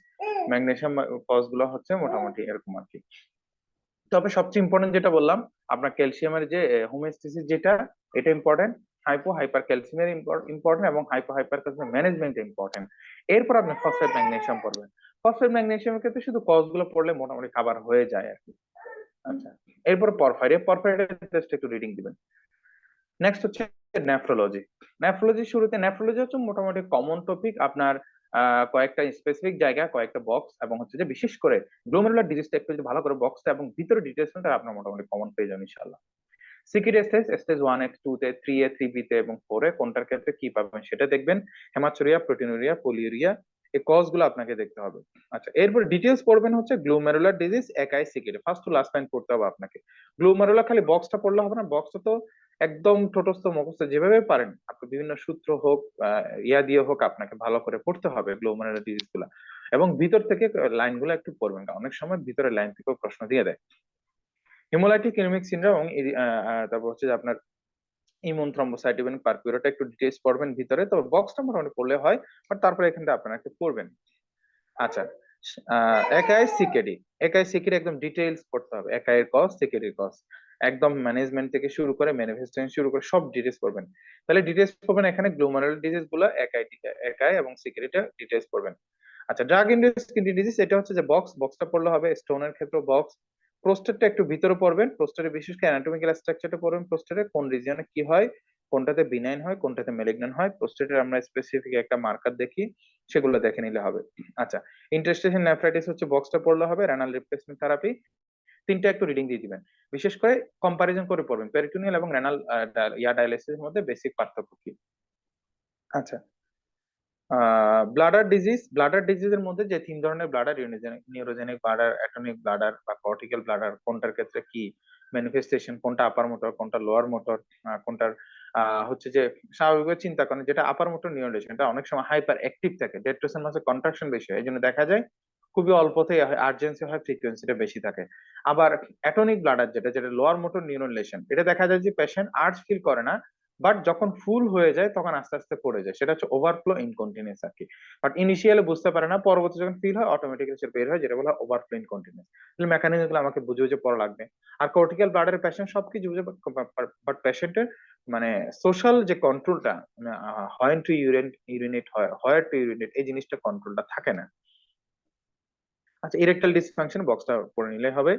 ম্যাগনেসিয়াম কজ গুলো হচ্ছে মোটামুটি এরকম আর কি। তবে সবচেয়ে ইম্পর্টেন্ট যেটা বললাম, আপনার ক্যালসিয়ামের যে হোমিওস্ট্যাসিস যেটা, এটা ইম্পর্টেন্ট। হাইপার ক্যালসিয়ামের ইম্পর্টেন্ট এবং হাইপার ক্যালসিয়াম ম্যানেজমেন্ট ইম্পর্টেন্ট। এরপর আপনি ফসফেট ম্যাগনেসিয়াম পড়বেন। ফসফেট ম্যাগনেসিয়ামের ক্ষেত্রে শুধু কজ গুলো পড়লে মোটামুটি খাবার হয়ে যায় আর কি। আচ্ছা, এরপর পরফাইরিয়া জাস্ট একটু রিডিং দিবেন। নেক্সট হচ্ছে নেফ্রোলজি। নেফ্রোলজি হচ্ছে মোটামুটি কমন টপিক আপনার, কয়েকটা স্পেসিফিক জায়গা, কয়েকটা বক্স, এবং হচ্ছে যে বিশেষ করে গ্লোমেরুলার ডিজিজটা একটু যদি ভালো করে বক্সটা এবং ভিতরে ডিটেলসটা আপনার মোটামুটি কমন পেয়ে যাবেন ইনশাআল্লাহ। সিকিড স্টেজ 1 এ 2 তে 3 এ 3B তে এবং 4 এ কোনটার ক্ষেত্রে কি পাবেন সেটা দেখবেন। হেমাচুরিয়া, প্রোটিনুরিয়া, পলিউরিয়া, এই কজ গুলো আপনাকে দেখতে হবে। আচ্ছা, এরপর ডিটেলস পড়বেন হচ্ছে গ্লোমেরুলার ডিজিজ একাই সিকিড, ফার্স্ট টু লাস্ট লাইন পড়তে হবে আপনাকে। গ্লোমেরুলার খালি বক্সটা পড়লে হবে না, বক্সটা তো একদম ঠোঁটস্থ মুখস্থ যেভাবে পারেন আপনি বিভিন্ন সূত্র হোক ইয়া দিয়ে হোক আপনাকে ভালো করে পড়তে হবে গ্লোমেরুলার ডিজিজ গুলা, এবং ভিতর থেকে লাইনগুলো একটু পড়বেন, কারণ অনেক সময় ভিতরে লাইন থেকেও প্রশ্ন দিয়ে দেয়। হিমোলাইটিক অ্যানিমিক সিনড্রোম এবং তারপর হচ্ছে যে আপনার ইমিউন থ্রম্বোসাইটোপেনিক পারপিউরিটা একটু ডিটেইলস পড়বেন ভিতরে, তবে বক্সটা মোটামুটি পড়লে হয়, বাট তারপরে এখানটা আপনারা একটু পড়বেন। আচ্ছা, একাই সিকেডি একদম ডিটেইলস পড়তে হবে, একাইয়ের কজ, সিকেডির কজ, একদম ম্যানেজমেন্ট থেকে শুরু করে ম্যানিফেস্টেশন শুরু করে সব ডিটেইলস পড়বেন। তাহলে ডিটেইলস পড়বেন এখানে গ্লোমেরুলার ডিজিজ গুলো একাই এবং সিকেডিটা ডিটেইলস পড়বেন। আচ্ছা, ড্রাগ ইনডিউসড কিডনি ডিজিজ, এটা হচ্ছে যে বক্সটা পড়লে হবে, স্টোনের ক্ষেত্রে বক্স। প্রোস্টেটটা একটু ভিতরে পড়বেন, প্রোস্টেটে বিশেষ করে অ্যানাটমিক্যাল স্ট্রাকচারটা পড়বেন, প্রোস্টেটে কোন রিজিয়নে কি হয়, কোনটাতে বিনাইন হয়, কোনটাতে ম্যালিগন্যান্ট হয়, প্রোস্টেটের আমরা স্পেসিফিক একটা মার্কার দেখি, সেগুলো দেখে নিলে হবে। আচ্ছা, ইন্টারস্টিশিয়াল নেফ্রাইটিস হচ্ছে বক্সটা পড়লে হবে, রেনাল রিপ্লেসমেন্ট থেরাপি, তিনটা একটু রিডিং দিয়ে দিবেন। বিশেষ করে কম্পারিজন করে পড়বেন পেরিটোনিয়াল এবং রেনাল ডায়ালাইসিসের মধ্যে বেসিক পার্থক্য কি। আচ্ছা, ব্লাডার ডিজিজের মধ্যে যে তিন ধরনের bladder, neurogenic bladder, atomic bladder বা কর্টিক্যাল ব্লাডার, কোনটার ক্ষেত্রে কি ম্যানিফেস্টেশন, কোনটা আপার মোটর, কোনটা লোয়ার মোটর, কোনটার হচ্ছে যে স্বাভাবিকভাবে চিন্তা করেন যেটা আপার মোটর নিউরোলেশন, এটা অনেক সময় হাইপার অ্যাক্টিভ থাকে, ডেড টোসের মাঝে কন্ট্রাকশন বেশি হয়, এই জন্য দেখা যায় খুবই অল্পতেই আর্জেন্সি হয়, ফ্রিকোয়েন্সিটা বেশি থাকে। আবার অ্যাটনিক ব্লাডার যেটা লোয়ার মোটর নিউরোলেশন, এটা দেখা যায় যে পেশেন্ট আর্জ ফিল করে না, বাট যখন ফুল হয়ে যায় তখন আস্তে আস্তে পড়ে যায়, সেটা হচ্ছে ওভারফ্লো ইনকন্টিনিউস আর কি। বাট ইনিশিয়ালি বুঝতে পারে না, পরবর্তী যখন ফিল হয় অটোমেটিক্যালি সেটা বের হয়, যেটা বলা ওভারফ্লো ইনকন্টিনিউস। তাহলে মেকানিজম গুলো আমাকে বুঝে বুঝে পড়া লাগবে। আর কর্টিক্যাল ব্লাডারের পেশেন্ট সবকিছু বুঝে, বাট পেশেন্টের মানে সোশ্যাল যে কন্ট্রোলটা, হয় টু ইউরিনেট হয় টু ইউরিনেট, এই জিনিসটা কন্ট্রোলটা থাকে না। আচ্ছা, ইরেকটাইল ডিসফাংশন বক্সটা পড়ে নিলে হবে।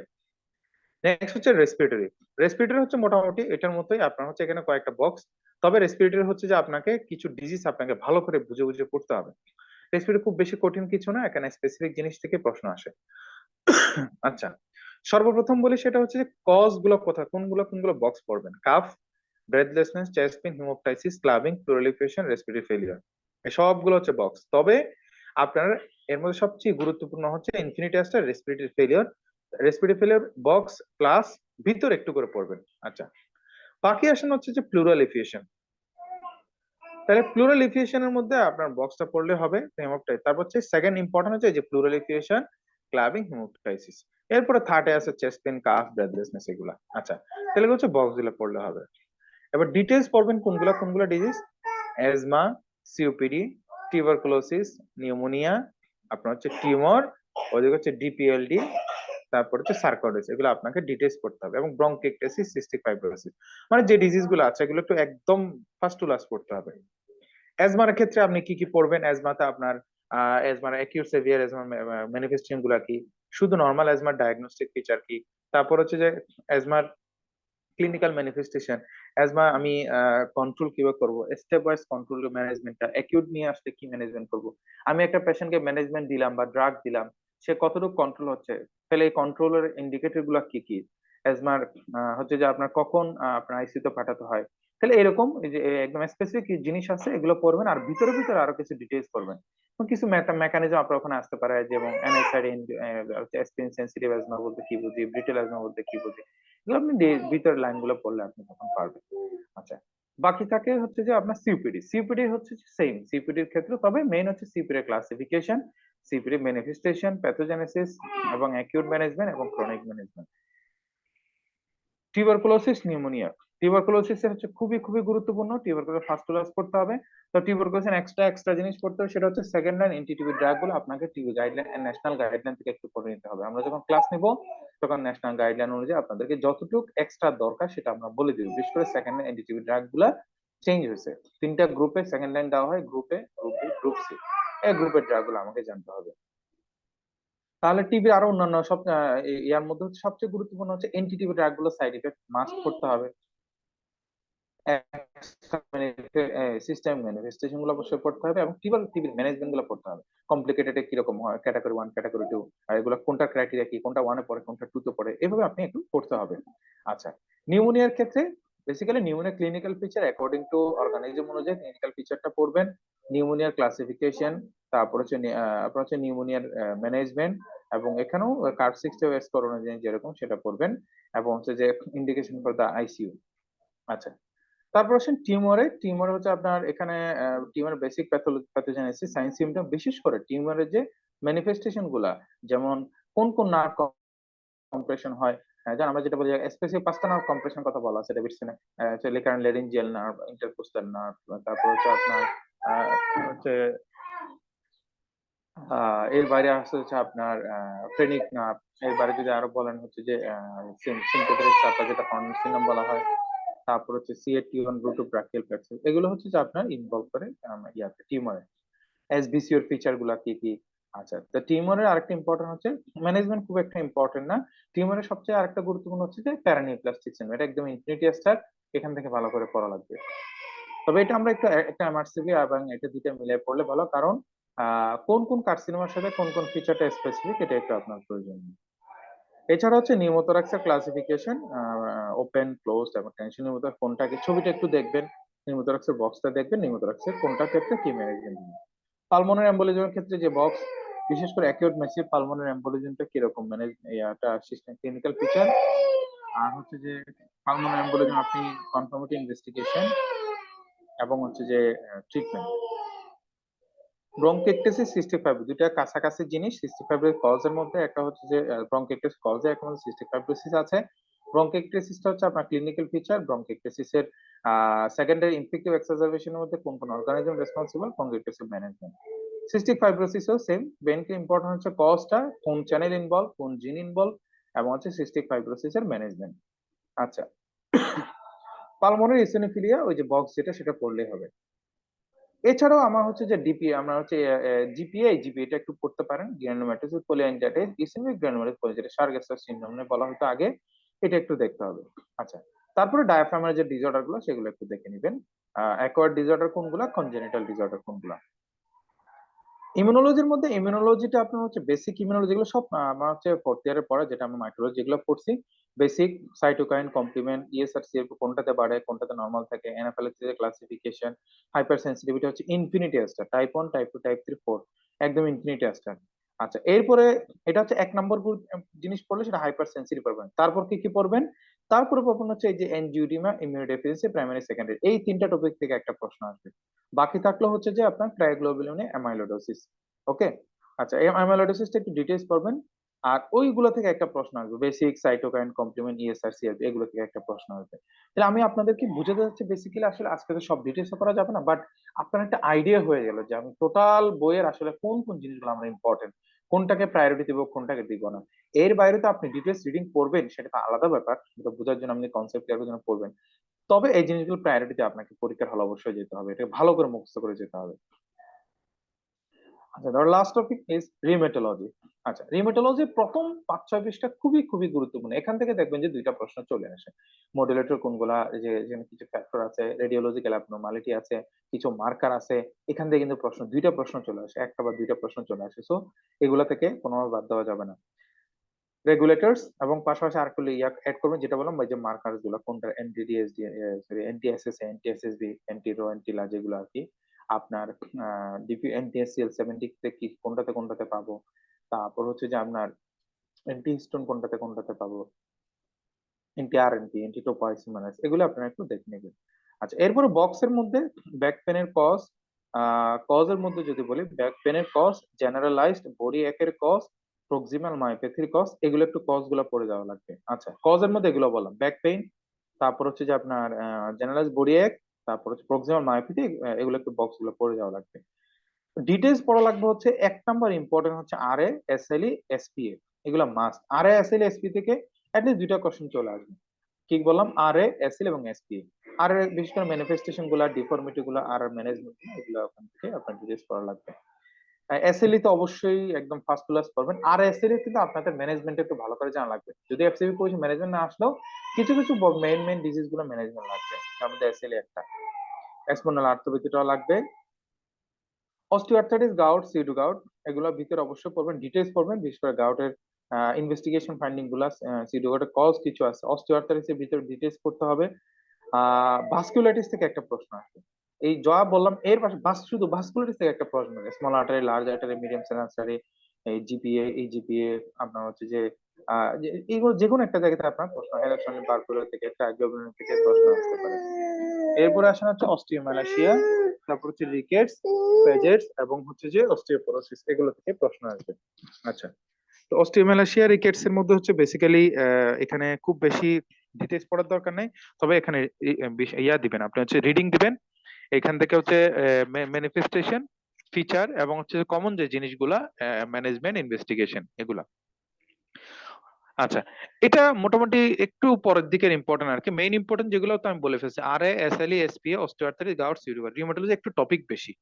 নেক্সট হচ্ছে রেসপিরেটরি হচ্ছে মোটামুটি এটার মতোই, আপনার হচ্ছে এখানে কয়েকটা বক্স, তবে রেসপিরেটরি হচ্ছে যে আপনাকে কিছু ডিজিজ আপনাকে ভালো করে বুঝে বুঝে পড়তে হবে। রেসপিরেটরি খুব বেশি কঠিন কিছু না, এখানে স্পেসিফিক জিনিস থেকে প্রশ্ন আসে। আচ্ছা, সর্বপ্রথম বলি সেটা হচ্ছে যে কজ গুলো কোনগুলো বক্স পড়বেন। Cough, breathlessness, chest pain, haemoptysis, clubbing, pleural effusion, respiratory failure, এই সবগুলো হচ্ছে বক্স। তবে আপনার এর মধ্যে সবচেয়ে গুরুত্বপূর্ণ হচ্ছে infinity ester respiratory failure box class ভিতর একটু করে পড়বেন। আচ্ছা, বাকি আসেন হচ্ছে যে প্লুরাল এফিউশন, তাহলে প্লুরাল এফিউশনের মধ্যে আপনার বক্সটা পড়লে হবে হেমোপ্টাইসিস, তারপর হচ্ছে সেকেন্ড ইম্পর্টেন্ট হচ্ছে যে প্লুরাল এফিউশন, ক্লাবিং, হেমোপ্টাইসিস, এরপরে থার্ডে আছে চেস্ট পেইন, কাফ, ব্রেথলেসনেস, এগুলা। আচ্ছা, তাহলে হচ্ছে বক্স গুলো পড়লে হবে। এবার ডিটেইলস পড়বেন কোনগুলা disease, asthma, COPD, tuberculosis, pneumonia, আপনার হচ্ছে টিউমার, ওদিকে হচ্ছে ডিপিএলডি, তারপর হচ্ছে সার্কোইডস, এগুলো আপনাকে ডিটেইলস পড়তে হবে, এবং ব্রঙ্কিকটেসিস, সিস্টিক ফাইব্রোসিস, মানে যে ডিজিজ গুলো আছে এগুলো একটু একদম ফার্স্ট টু লাস্ট পড়তে হবে। অ্যাজমার ক্ষেত্রে আপনি কি কি পড়বেন, অ্যাজমাতে আপনার অ্যাজমার অ্যাকিউট সেভিয়ার অ্যাজমার ম্যানিফেস্টেশন গুলা কি, শুধু নরমাল অ্যাজমার ডায়াগনস্টিক ফিচার কি, তারপর হচ্ছে যে অ্যাজমার ক্লিনিক্যাল ম্যানিফেস্টেশন, অ্যাজমা আমি কন্ট্রোল কিভাবে করব, স্টেপ ওয়াইজ কন্ট্রোল ম্যানেজমেন্টটা, অ্যাকিউট নিয়ে আসলে কি ম্যানেজমেন্ট করব, আমি একটা পেশেন্টকে ম্যানেজমেন্ট দিলাম বা ড্রাগ দিলাম, সে কতটুকু কন্ট্রোল হচ্ছে, তাহলে এই কন্ট্রোলের ইন্ডিকেটর গুলো কি কি, অ্যাজমার হচ্ছে যে আপনার কখন আপনার আইসিইউতে পাঠাতে হয়, তাহলে এরকম যে একদম স্পেসিফিক জিনিস আছে এগুলো পড়বেন, আর ভিতরে ভিতরে আরো কিছু ডিটেইলস পড়বেন, কিছু মেকানিজম আপনার ওখানে আসতে পারে, যেমন এনএসআইডি, অ্যাসপিরিন সেনসিটিভ অ্যাজমা বলতে কি বুঝি, ব্রিটেল অ্যাজমা বলতে কি বুঝি, এগুলো আপনি ভিতরের লাইন গুলো পড়লে আপনি তখন পারবেন। আচ্ছা, বাকি থাকে হচ্ছে যে আপনার সিপিডি হচ্ছে সেম সিপিডির ক্ষেত্রে, তবে মেইন হচ্ছে CPD classification, CPD manifestation, pathogenesis এবং অ্যাকিউট ম্যানেজমেন্ট এবং chronic management. Tuberculosis, pneumonia, tuberculosis হচ্ছে খুবই খুবই গুরুত্বপূর্ণ, টিউবারকুলোসিস ফার্স্ট ক্লাস পড়তে হবে। তো টিউবারকুলোসিস এক্সট্রা জিনিস পড়তে হবে, সেটা হচ্ছে সেকেন্ড লাইন এন্টিটিভি ড্রাগ গুলো আপনাকে টিবি গাইডলাইন, ন্যাশনাল গাইডলাইন থেকে একটু পড়ে নিতে হবে। আমরা যখন ক্লাস নিব তখন ন্যাশনাল গাইডলাইন অনুযায়ী আপনাদেরকে যতটুকু এক্সট্রা দরকার সেটা আমরা বলে দিব, বিশেষ করে সেকেন্ড লাইন এন্টিটিভি ড্রাগ গুলা চেঞ্জ হয়েছে। 3টা গ্রুপে সেকেন্ড লাইন দেওয়া হয়, group A, group B, group C. এই গ্রুপের ড্রাগগুলো আমাকে জানতে হবে। তাহলে টিবির আরো অন্যান্য সব ইয়ার মধ্যে হচ্ছে সবচেয়ে গুরুত্বপূর্ণ হচ্ছে এন্টিটিভি ড্রাগগুলো সাইড ইফেক্ট মাস্ট করতে হবে। সিস্টেম ম্যানিফেস্টেশন গুলো অবশ্যই পড়তে হবে এবং টিবির ম্যানেজমেন্ট গুলো পড়তে হবে। কমপ্লিকেটেড কিরকম হয়, ক্যাটাগরি 1, ক্যাটাগরি 2, আর এগুলো কোনটা ক্রাইটেরিয়া কি, কোনটা 1 এ পড়ে, কোনটা 2 তে পড়ে, এভাবে আপনি একটু পড়তে হবে। আচ্ছা, নিউমোনিয়ার ক্ষেত্রে basically pneumonia clinical feature according to organism অনুযায়ী ক্লিনিক্যাল ফিচারটা পড়বেন, নিউমোনিয়ার ক্লাসিফিকেশন, তারপর হচ্ছে আপনার হচ্ছে নিউমোনিয়ার ম্যানেজমেন্ট, এবং এখানেও কার্ভ 60 স্কোর অনুযায়ী যেরকম সেটা পড়বেন, এবং হচ্ছে যে ইন্ডিকেশন ফর দা আইসিইউ। আচ্ছা, তারপর আসেন টিউমারে হচ্ছে আপনার এখানে টিউমারের বেসিক প্যাথোজেনেসিস, সাইন সিমটম, বিশেষ করে টিউমারের যে ম্যানিফেস্টেশন গুলা, যেমন কোন কোন নার্ভ কম্প্রেশন হয়। যেমন আমরা যেটা বলি স্পেসিফিক 5টা নার্ভ কম্প্রেশন কথা বলা আছে ডেভিডসনে, recurrent laryngeal nerve, intercostal nerve, তারপর হচ্ছে আপনার হচ্ছে এর বাইরে আসছে হচ্ছে আপনার ফ্রেনিক নার্ভ, এর বাইরে যদি আরো বলেন হচ্ছে যে সিম্পেথেটিক সার্ফেস, যেটা কর্নিসিনাম বলা হয়, তারপর হচ্ছে CAT1 রুট ব্রাকিয়াল প্লেক্সিস, এগুলো হচ্ছে যে আপনার ইনভলভ করে ইয়াতে টিউমারে। এসবিসিওর ফিচার গুলা কি কি। আচ্ছা, তো টিউমারের আরেকটা ইম্পর্টেন্ট হচ্ছে ম্যানেজমেন্ট, খুব একটা ইম্পর্টেন্ট না। টিউমারের সবচেয়ে আরেকটা গুরুত্বপূর্ণ হচ্ছে যে প্যারানিউপ্লাস্টিক সিনড্রোম, এটা একদম ইনফিনিটি স্টার, এখান থেকে ভালো করে পড়া লাগবে। তবে এটা আমরা একটা এমআরসিবি এবং এটা দুইটা মিলে পড়লে ভালো, কারণ কোন কোন কার্সিনোমার সাথে কোন কোন ফিচারটা স্পেসিফিক, এটা একটু আপনার প্রয়োজন। এছাড়া হচ্ছে নিউমোথোরাক্সের ক্লাসিফিকেশন, ওপেন, ক্লোজড এবং টেনশন নিউমোথোরাক্স কোনটাকে, ছবিটা একটু দেখবেন, নিউমোথোরাক্সের বক্সটা দেখবেন, নিউমোথোরাক্সের কোনটা ক্ষেত্রে কি ম্যানেজমেন্ট। পালমোনারি এম্বোলিজমের ক্ষেত্রে যে বক্স, বিশেষ করে অ্যাকিউট ম্যাসিভ পালমোনারি এম্বোলিজমটা কিরকম ম্যানেজ, এটা সিস্টেম ক্লিনিক্যাল ফিচার, আর হচ্ছে যে পালমোনারি এম্বোলিজম আপনি কনফার্মেটিভ ইনভেস্টিগেশন এবং হচ্ছে যে ট্রিটমেন্ট। ব্রঙ্কিকটিসিস, সিস্টিক ফাইব্রোসিস, দুইটা কাছাকাছি জিনিস। সিস্টিক ফাইব্রোসিস কজের মধ্যে একটা হচ্ছে যে ব্রঙ্কিকটিসিস কজে, একটা মধ্যে সিস্টিক ফাইব্রোসিস আছে। ব্রঙ্কিকটিসিসটা হচ্ছে আপনার ক্লিনিক্যাল ফিচার। ব্রঙ্কিকটিসিসের সেকেন্ডারি ইনফেক্টিভ এক্সাজারবেশনের মধ্যে কোন কোন organism responsible, bronchiectasis management. Cystic ফাইব্রোসিসও সেম, মেইনলি ইম্পর্টেন্ট হচ্ছে কজটা, কোন চ্যানেল ইনভলভ, কোন জিন ইনভলভ, এবং হচ্ছে সিস্টিক ফাইব্রোসিসের ম্যানেজমেন্ট। আচ্ছা, পালমোনারি ইওসিনোফিলিয়া, ওই যে বক্স যেটা, সেটা পড়লেই হবে। এছাড়াও আমার হচ্ছে যে আমরা হচ্ছে জিপিএটা একটু পড়তে পারেন, গ্রানুলোমাটোসিস পলিঅ্যাঙ্গাইটিস, ইসিমিক গ্রানুলোমাটোসিস, যেটা শার্গেস্টার সিনড্রোম বলা হতো আগে, এটা একটু দেখতে হবে। আচ্ছা, তারপরে ডায়াফ্রামের যে ডিসঅর্ডার গুলো, সেগুলো একটু দেখে নেবেন। অ্যাকোয়ার্ড ডিসঅর্ডার কোনগুলা, কনজেনিটাল ডিসঅর্ডার কোনগুলা। ইমিউনোলজির মধ্যে ইমিউনোলজিটা আপনার হচ্ছে বেসিক ইমিউনোলজি গুলো সব আমার হচ্ছে 4th ইয়ারের পরে, যেটা আমরা মাইক্রোলজি যেগুলো পড়ছি, basic cytokine, complement, ESR CF কোনটাতে বাড়ে, কোনটাতে নরমাল থাকে, অ্যানাফিলাক্সিস এর ক্লাসিফিকেশন, হাইপার সেনসিটিভিটি হচ্ছে infinity star, type 1, type 2, type 3, 4, একদম ইনফিনিটি স্টার। আচ্ছা, এরপরে এটা হচ্ছে 1 নম্বর জিনিস পড়লে সেটা হাইপার সেনসিটিভ পড়বেন। তারপর কি কি পড়বেন, তারপরে পড়বেন হচ্ছে এই যে এনজিওডিমা, ইমিউনোডেফিসিয়েন্সি, প্রাইমারি সেকেন্ডারি, এই 3টা টপিক থেকে একটা প্রশ্ন আসবে। বাকি থাকলো হচ্ছে যে আপনার ক্রায়োগ্লোবুলিনে অ্যামাইলোডোসিস। ওকে, আচ্ছা, এই অ্যামাইলোডোসিসটা একটু ডিটেইলস পড়বেন, আর ওইগুলো থেকে একটা প্রশ্ন আসবে, basic cytokine, complement, ESR CRP, এগুলো থেকে একটা প্রশ্ন আসবে। তাহলে আমি আপনাদেরকে বুঝাতে চাচ্ছি, বেসিক্যালি আসলে আজকে তো সব ডিটেইলস করা যাবে না, বাট আপনার একটা আইডিয়া হয়ে গেল যে আমি টোটাল বইয়ের আসলে কোন কোন জিনিসগুলো আমরা ইম্পর্টেন্ট, কোনটাকে প্রায়োরিটি দিব, কোনটাকে দিব না। এর বাইরে তো আপনি ডিটেইলস রিডিং পড়বেন, সেটা তো আলাদা ব্যাপার, সেটা বোঝার জন্য আপনি কনসেপ্ট ক্লিয়ার করার জন্য পড়বেন। তবে এই জিনিসগুলো প্রায়োরিটিতে আপনাকে পরীক্ষার হলে অবশ্যই যেতে হবে, এটা ভালো করে মুখস্থ করে যেতে হবে। আচ্ছা, ধর লাস্ট টপিক ইজ রিমেটোলজি। আচ্ছা, রিমেটোলজি প্রথম 5-6 পৃষ্ঠা খুবই খুবই গুরুত্বপূর্ণ। এখান থেকে দেখবেন যে দুইটা প্রশ্ন চলে আসে। মডুলেটর কোনগুলা, যে যেখানে কিছু ফ্যাক্টর আছে, রেডিওলজিক্যাল অ্যাবনরমালিটি আছে, কিছু মার্কার আছে, এখান থেকে কিন্তু দুইটা প্রশ্ন চলে আসে, একটা বা দুইটা প্রশ্ন চলে আসে। সো এগুলা থেকে কোনোভাবে বাদ দেওয়া যাবে না। রেগুলেটরস এবং পাশাপাশি আরেকটু অ্যাড করবেন, যেটা বললাম ওই যে মার্কারস গুলো, কোনটা এনটিডিএসডি, সরি এনটিএসএস, এনটিএসএসবি, এনটিরো, এনটিলা, যেগুলো আর কি আপনার ডিপি, এনটিএসসিএল 70 তে কি কোনটাতে কোনটাতে পাবো, তারপর হচ্ছে যে আপনার এন্টিহিস্টোন কোনটাতে কোনটাতে পাবো, এনটিআরএনপি, এন্টিটোপোয়াইসিমানাস, এগুলো আপনারা একটু দেখে নেবেন। আচ্ছা, এরপরে বক্সের মধ্যে ব্যাক পেনের কজের মধ্যে যদি বলি, ব্যাক পেনের কজ, জেনারেলাইজড বডি একের কজ, প্রক্সিমাল মায়োপ্যাথির কজ, এগুলো একটু কজ গুলো পড়ে যাওয়া লাগবে। আচ্ছা, কজের মধ্যে এগুলো বললাম, ব্যাক পেইন, তারপর হচ্ছে যে আপনার জেনারেলাইজড বডি এক, তারপর হচ্ছে প্রক্সিমাল মায়োপ্যাথি, এগুলো একটু বক্স গুলো পড়ে যাওয়া লাগবে। ডিটেইলস পড়া লাগবে হচ্ছে 1 নাম্বার ইম্পর্টেন্ট হচ্ছে আরএ, এসএলই, এসপিএ, এগুলো মাস্ট। আরএ, এসএলই, এসপি থেকে অ্যাটলিস্ট দুইটা কোশ্চেন চলে আসবে। কি বললাম, আরএ, এসএল এবং এসপিএ, আর বিশেষ করে ম্যানিফেস্টেশন গুলা, ডিফর্মিটি গুলা, আর ম্যানেজমেন্ট এগুলো ওখান থেকে আপনার ডিটেলস করা লাগবে। এসএলই তো অবশ্যই একদম ফার্স্ট ক্লাস করবেন, আর এসএলই কিন্তু আপনাদের ম্যানেজমেন্ট একটু ভালো করে জানা লাগবে। যদি এফসিপি পজিশন ম্যানেজমেন্ট না আসলেও কিছু কিছু মেইন ডিজিজ গুলো ম্যানেজমেন্ট লাগবে, তার মধ্যে এসএলই একটা। স্পন্ডাল আর্থ্রোপ্যাথিটাও লাগবে। অস্টিওআর্থ্রাইটিস, গাউট, সিডো গাউট এগুলো ভিতরে অবশ্যই পড়বেন, ডিটেলস পড়বেন, বিশেষ করে গাউটের ইনভেস্টিগেশন ফাইন্ডিং গুলা, সিডো গাউটের কজ কিছু আছে, অস্টিওআর্থ্রাইটিসের ভিতরে ডিটেলস পড়তে হবে। ভাস্কুলাইটিস থেকে একটা প্রশ্ন আসবে, এই যা বললাম এর পাশে শুধু ভাস্কুলাইটিস থেকে একটা প্রশ্ন আসবে, small artery, large artery, medium cell artery, এই জিপিএ, এই জিপিএ আপনার হচ্ছে যে এইগুলো যে কোনো একটা জায়গাতে আপনার প্রশ্ন, ইলেকট্রনিক বারকুলার থেকে একটা গ্লোবুলার থেকে প্রশ্ন আসতে পারে। এরপরে আসেন হচ্ছে অস্টিওমালাসিয়া, তারপর হচ্ছে রিকেটস, পেজেটস এবং হচ্ছে যে অস্টিওপোরোসিস, এগুলো থেকে প্রশ্ন আসবে। আচ্ছা, তো অস্টিওমালাসিয়া, রিকেটস এর মধ্যে হচ্ছে বেসিক্যালি এখানে খুব বেশি ডিটেইলস পড়ার দরকার নেই, তবে এখানে ইয়া দিবেন, আপনি হচ্ছে রিডিং দিবেন, এখান থেকে হচ্ছে ম্যানিফেস্টেশন, ফিচার এবং হচ্ছে কমন যে জিনিসগুলা, ম্যানেজমেন্ট, ইনভেস্টিগেশন এগুলা। আচ্ছা, এটা মোটামুটি একটু পরের দিকের ইম্পর্টেন্ট আর কি, মেইন ইম্পর্টেন্ট যেগুলো তো আমি বলে ফেলছি, RA, SLE, SpA, osteoarthritis, gout, pseudogout, rheumatology একটু টপিক বেশি,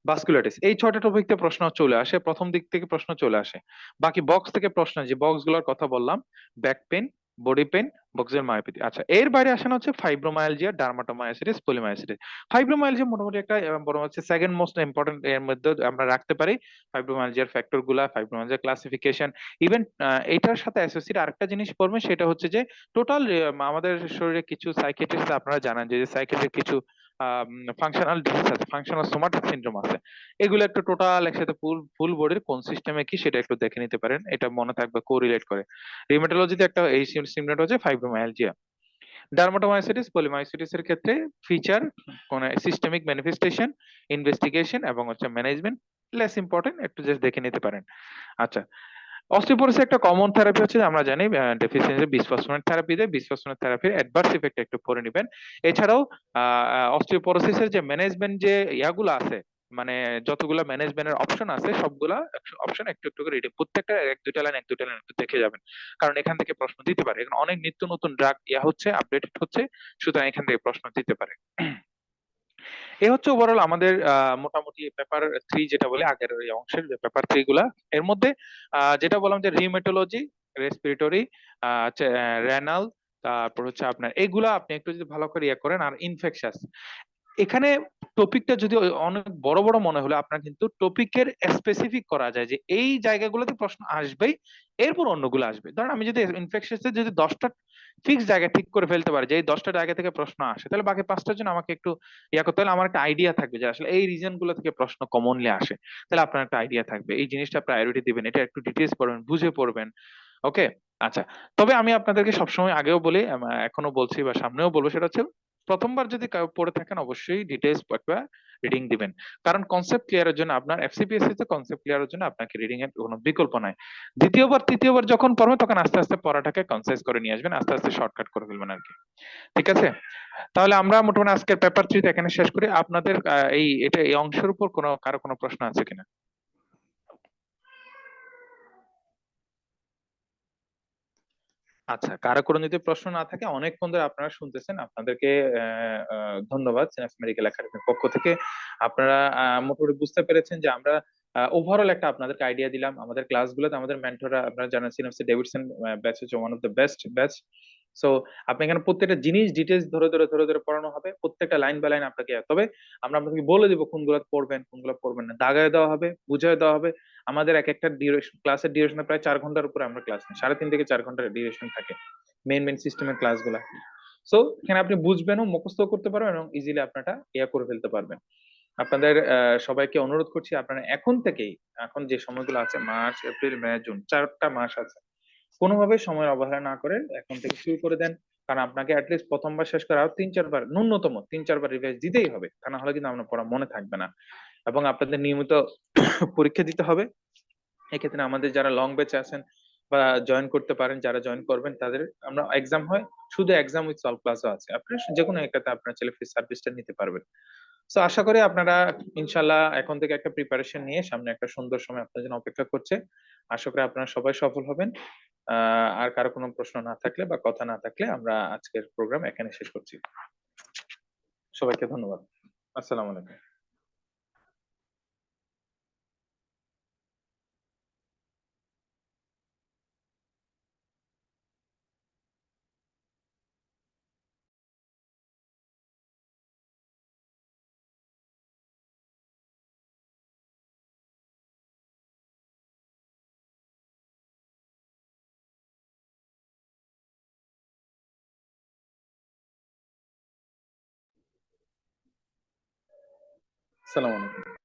ভাস্কুলাইটিস, এই 6টা টপিক থেকে প্রশ্ন চলে আসে, প্রথম দিক থেকে প্রশ্ন চলে আসে। বাকি বক্স থেকে প্রশ্ন, যে বক্স গুলোর কথা বললাম, ব্যাক পেন, বডি পেন, বক্সের মায়োপ্যাথি। আচ্ছা, এর বাইরে আসেন হচ্ছে ফাইব্রোমায়ালজিয়া, ডার্মাটোমায়োসিটিস, পলিমায়োসিটিস। ফাইব্রোমায়ালজিয়া মোটামুটি একটা বড় হচ্ছে সেকেন্ড মোস্ট ইম্পর্টেন্ট, এর মধ্যে আমরা রাখতে পারি ফাইব্রোমায়ালজিয়ার ফ্যাক্টর গুলা, ফাইব্রোমায়ালজিয়া ক্লাসিফিকেশন। ইভেন এটার সাথে অ্যাসোসিয়েট আরেকটা জিনিস পড়বেন, সেটা হচ্ছে যে টোটাল আমাদের শরীরে কিছু সাইকিয়াট্রিস্ট আপনারা জানেন যে সাইকিয়াট্রিক কিছু ফাংশনাল ডিজিজ আছে, ফাংশনাল সোমাটিক সিনড্রোম আছে, এগুলো একটু টোটাল একসাথে ফুল বডির কোন সিস্টেমে কি সেটা একটু দেখে নিতে পারেন, এটা মনে থাকবে কোরিলেট করে। রিউমাটোলজিতে একটা এই সিমটম হচ্ছে ফাইব্রোমায়ালজিয়া। ডার্মাটোমায়োসিটিস, পলিমায়োসিটিস এর ক্ষেত্রে ফিচার, কোন সিস্টেমিক ম্যানিফেস্টেশন, ইনভেস্টিগেশন এবং হচ্ছে ম্যানেজমেন্ট, লেস ইম্পর্টেন্ট, একটু জাস্ট দেখে নিতে পারেন। আচ্ছা, অস্টিওপোরোসিস একটা কমন থেরাপি হচ্ছে, আমরা জানি ডেফিসিয়েন্সি বিসফসফোনেট থেরাপি দেয়, বিসফসফোনেট থেরাপির অ্যাডভার্স ইফেক্ট একটু পড়ে নেবেন। এছাড়াও অস্টিওপোরোসিসের যে ম্যানেজমেন্ট যে ইয়াগুলো আছে, মানে যতগুলো ম্যানেজমেন্টের অপশন আছে সবগুলা অপশন একটু একটু করে রিডিং, প্রত্যেকটা এক দুইটা লাইন একটু দেখে যাবেন, কারণ এখান থেকে প্রশ্ন দিতে পারে, এখন অনেক নিত্য নতুন ড্রাগ ইয়া হচ্ছে, আপডেটেড হচ্ছে, সুতরাং এখান থেকে প্রশ্ন দিতে পারে। এই হচ্ছে ওভারঅল আমাদের মোটামুটি পেপার 3 যেটা বলে আগের ওই অংশের যে পেপার 3 গুলা, এর মধ্যে যেটা বললাম যে রিউমেটোলজি, রেসপিরেটরি, রেনাল, তারপর হচ্ছে আপনার এগুলা আপনি একটু যদি ভালো করে ইয়ে করেন, আর ইনফেকশাস, এখানে টপিকটা যদি অনেক বড় বড় মনে হলে আপনার কিন্তু টপিকের স্পেসিফিক করা যায় যে এই জায়গাগুলোতে প্রশ্ন আসবেই, এরপর অন্যগুলো আসবে। ধরেন আমি যদি ইনফেকশাসে যদি 10টা ফিক্স জায়গা ঠিক করে ফেলতে পারি যে এই 10টা জায়গা থেকে প্রশ্ন আসে, তাহলে বাকি 5টার জন্য আমাকে একটু ইয়া করতে হলে আমার একটা আইডিয়া থাকবে যে আসলে এই রিজন গুলো থেকে প্রশ্ন কমনলি আসে, তাহলে আপনার একটা আইডিয়া থাকবে, এই জিনিসটা প্রায়োরিটি দিবেন, এটা একটু ডিটেইলস পড়বেন, বুঝে পড়বেন। ওকে, আচ্ছা, তবে আমি আপনাদেরকে সবসময় আগেও বলি, এখনো বলছি বা সামনেও বলবো, সেটা হচ্ছে প্রথমবার যদি পড়ে থাকেন অবশ্যই ডিটেইলস একটা রিডিং দিবেন, কারণ কনসেপ্ট ক্লিয়ারের জন্য আপনার এফসিপিএসসি তে কনসেপ্ট ক্লিয়ারের জন্য আপনাকে রিডিং এর কোনো বিকল্প নাই। দ্বিতীয়বার তৃতীয়বার যখন পড়বেন তখন আস্তে আস্তে পড়াটাকে কনসাইজ করে নিয়ে আসবেন, আস্তে আস্তে শর্টকাট করে ফেলবেন আর কি। ঠিক আছে, তাহলে আমরা মোটামুটি আজকের পেপার 3 এখানে শেষ করি। আপনাদের এই অংশের উপর কারো কোনো প্রশ্ন আছে কিনা? আচ্ছা, কারো কোনো যদি প্রশ্ন না থাকে, অনেকক্ষণ ধরে আপনারা শুনতেছেন, আপনাদেরকে ধন্যবাদ সিনাপস মেডিকেল একাডেমির পক্ষ থেকে। আপনারা মোটামুটি বুঝতে পেরেছেন যে আমরা ওভারঅল একটা আপনাদেরকে আইডিয়া দিলাম। আমাদের ক্লাসগুলোতে আমাদের মেন্টররা, আপনারা জানেন সিনাপস ডেভিডসন ব্যাচ হচ্ছে one of the best batch. So আপনি এখানে প্রত্যেকটা জিনিস ডিটেলস ধরে পড়ানো হবে, প্রত্যেকটা লাইন বাই লাইন আপনাকে, তবে আমরা আপনাকে বলে দিব কোনগুলো পড়বেন কোনগুলো পড়বেন না, দাগায় দেওয়া হবে, বুঝায় দেওয়া হবে। আমাদের এক একটা ডিউরেশন, ক্লাসের ডিউরেশন প্রায় 4 ঘন্টার উপরে আমরা ক্লাস নিই, 3.5 থেকে 4 ঘন্টার ডিউরেশন থাকে মেইন সিস্টেমের ক্লাসগুলা। সো এখানে আপনি বুঝবেন ও মুখস্থ করতে পারবেন এবং ইজিলি আপনারা ইয়া করে ফেলতে পারবেন। আপনাদের সবাইকে অনুরোধ করছি, আপনারা এখন থেকেই, এখন যে সময়গুলো আছে, মার্চ, এপ্রিল, মে, জুন, 4টা মাস আছে, কোনোভাবে সময়ের অবহেলা না করে এখন থেকে শুরু করে দেন, কারণ আপনাকে অ্যাটলিস্ট প্রথমবার শেষ করে আরো 3-4 বার, ন্যূনতম 3-4 বার রিভাইজ দিতেই হবে, তা না হলে কিন্তু আপনার পড়া মনে থাকবে না। এবং আপনাদের নিয়মিত পরীক্ষা দিতে হবে। এক্ষেত্রে আমাদের যারা লং ব্যাচে আছেন বা জয়েন করতে পারেন, যারা জয়েন করবেন তাদের আমরা এক্সাম হয়, শুধু এক্সাম উইথ সলভ ক্লাসও আছে, আপনারা যে কোনো একটাতে আপনারা চাইলে ফ্রি সার্ভিসটা নিতে পারবেন। তো আশা করি আপনারা ইনশাল্লাহ এখন থেকে একটা প্রিপারেশন নিয়ে সামনে একটা সুন্দর সময় আপনার জন্য অপেক্ষা করছে। আশা করি আপনারা সবাই সফল হবেন। আর কারো কোনো প্রশ্ন না থাকলে বা কথা না থাকলে আমরা আজকের প্রোগ্রাম এখানে শেষ করছি। সবাইকে ধন্যবাদ। আসসালামু আলাইকুম। আসসালামু আলাইকুম।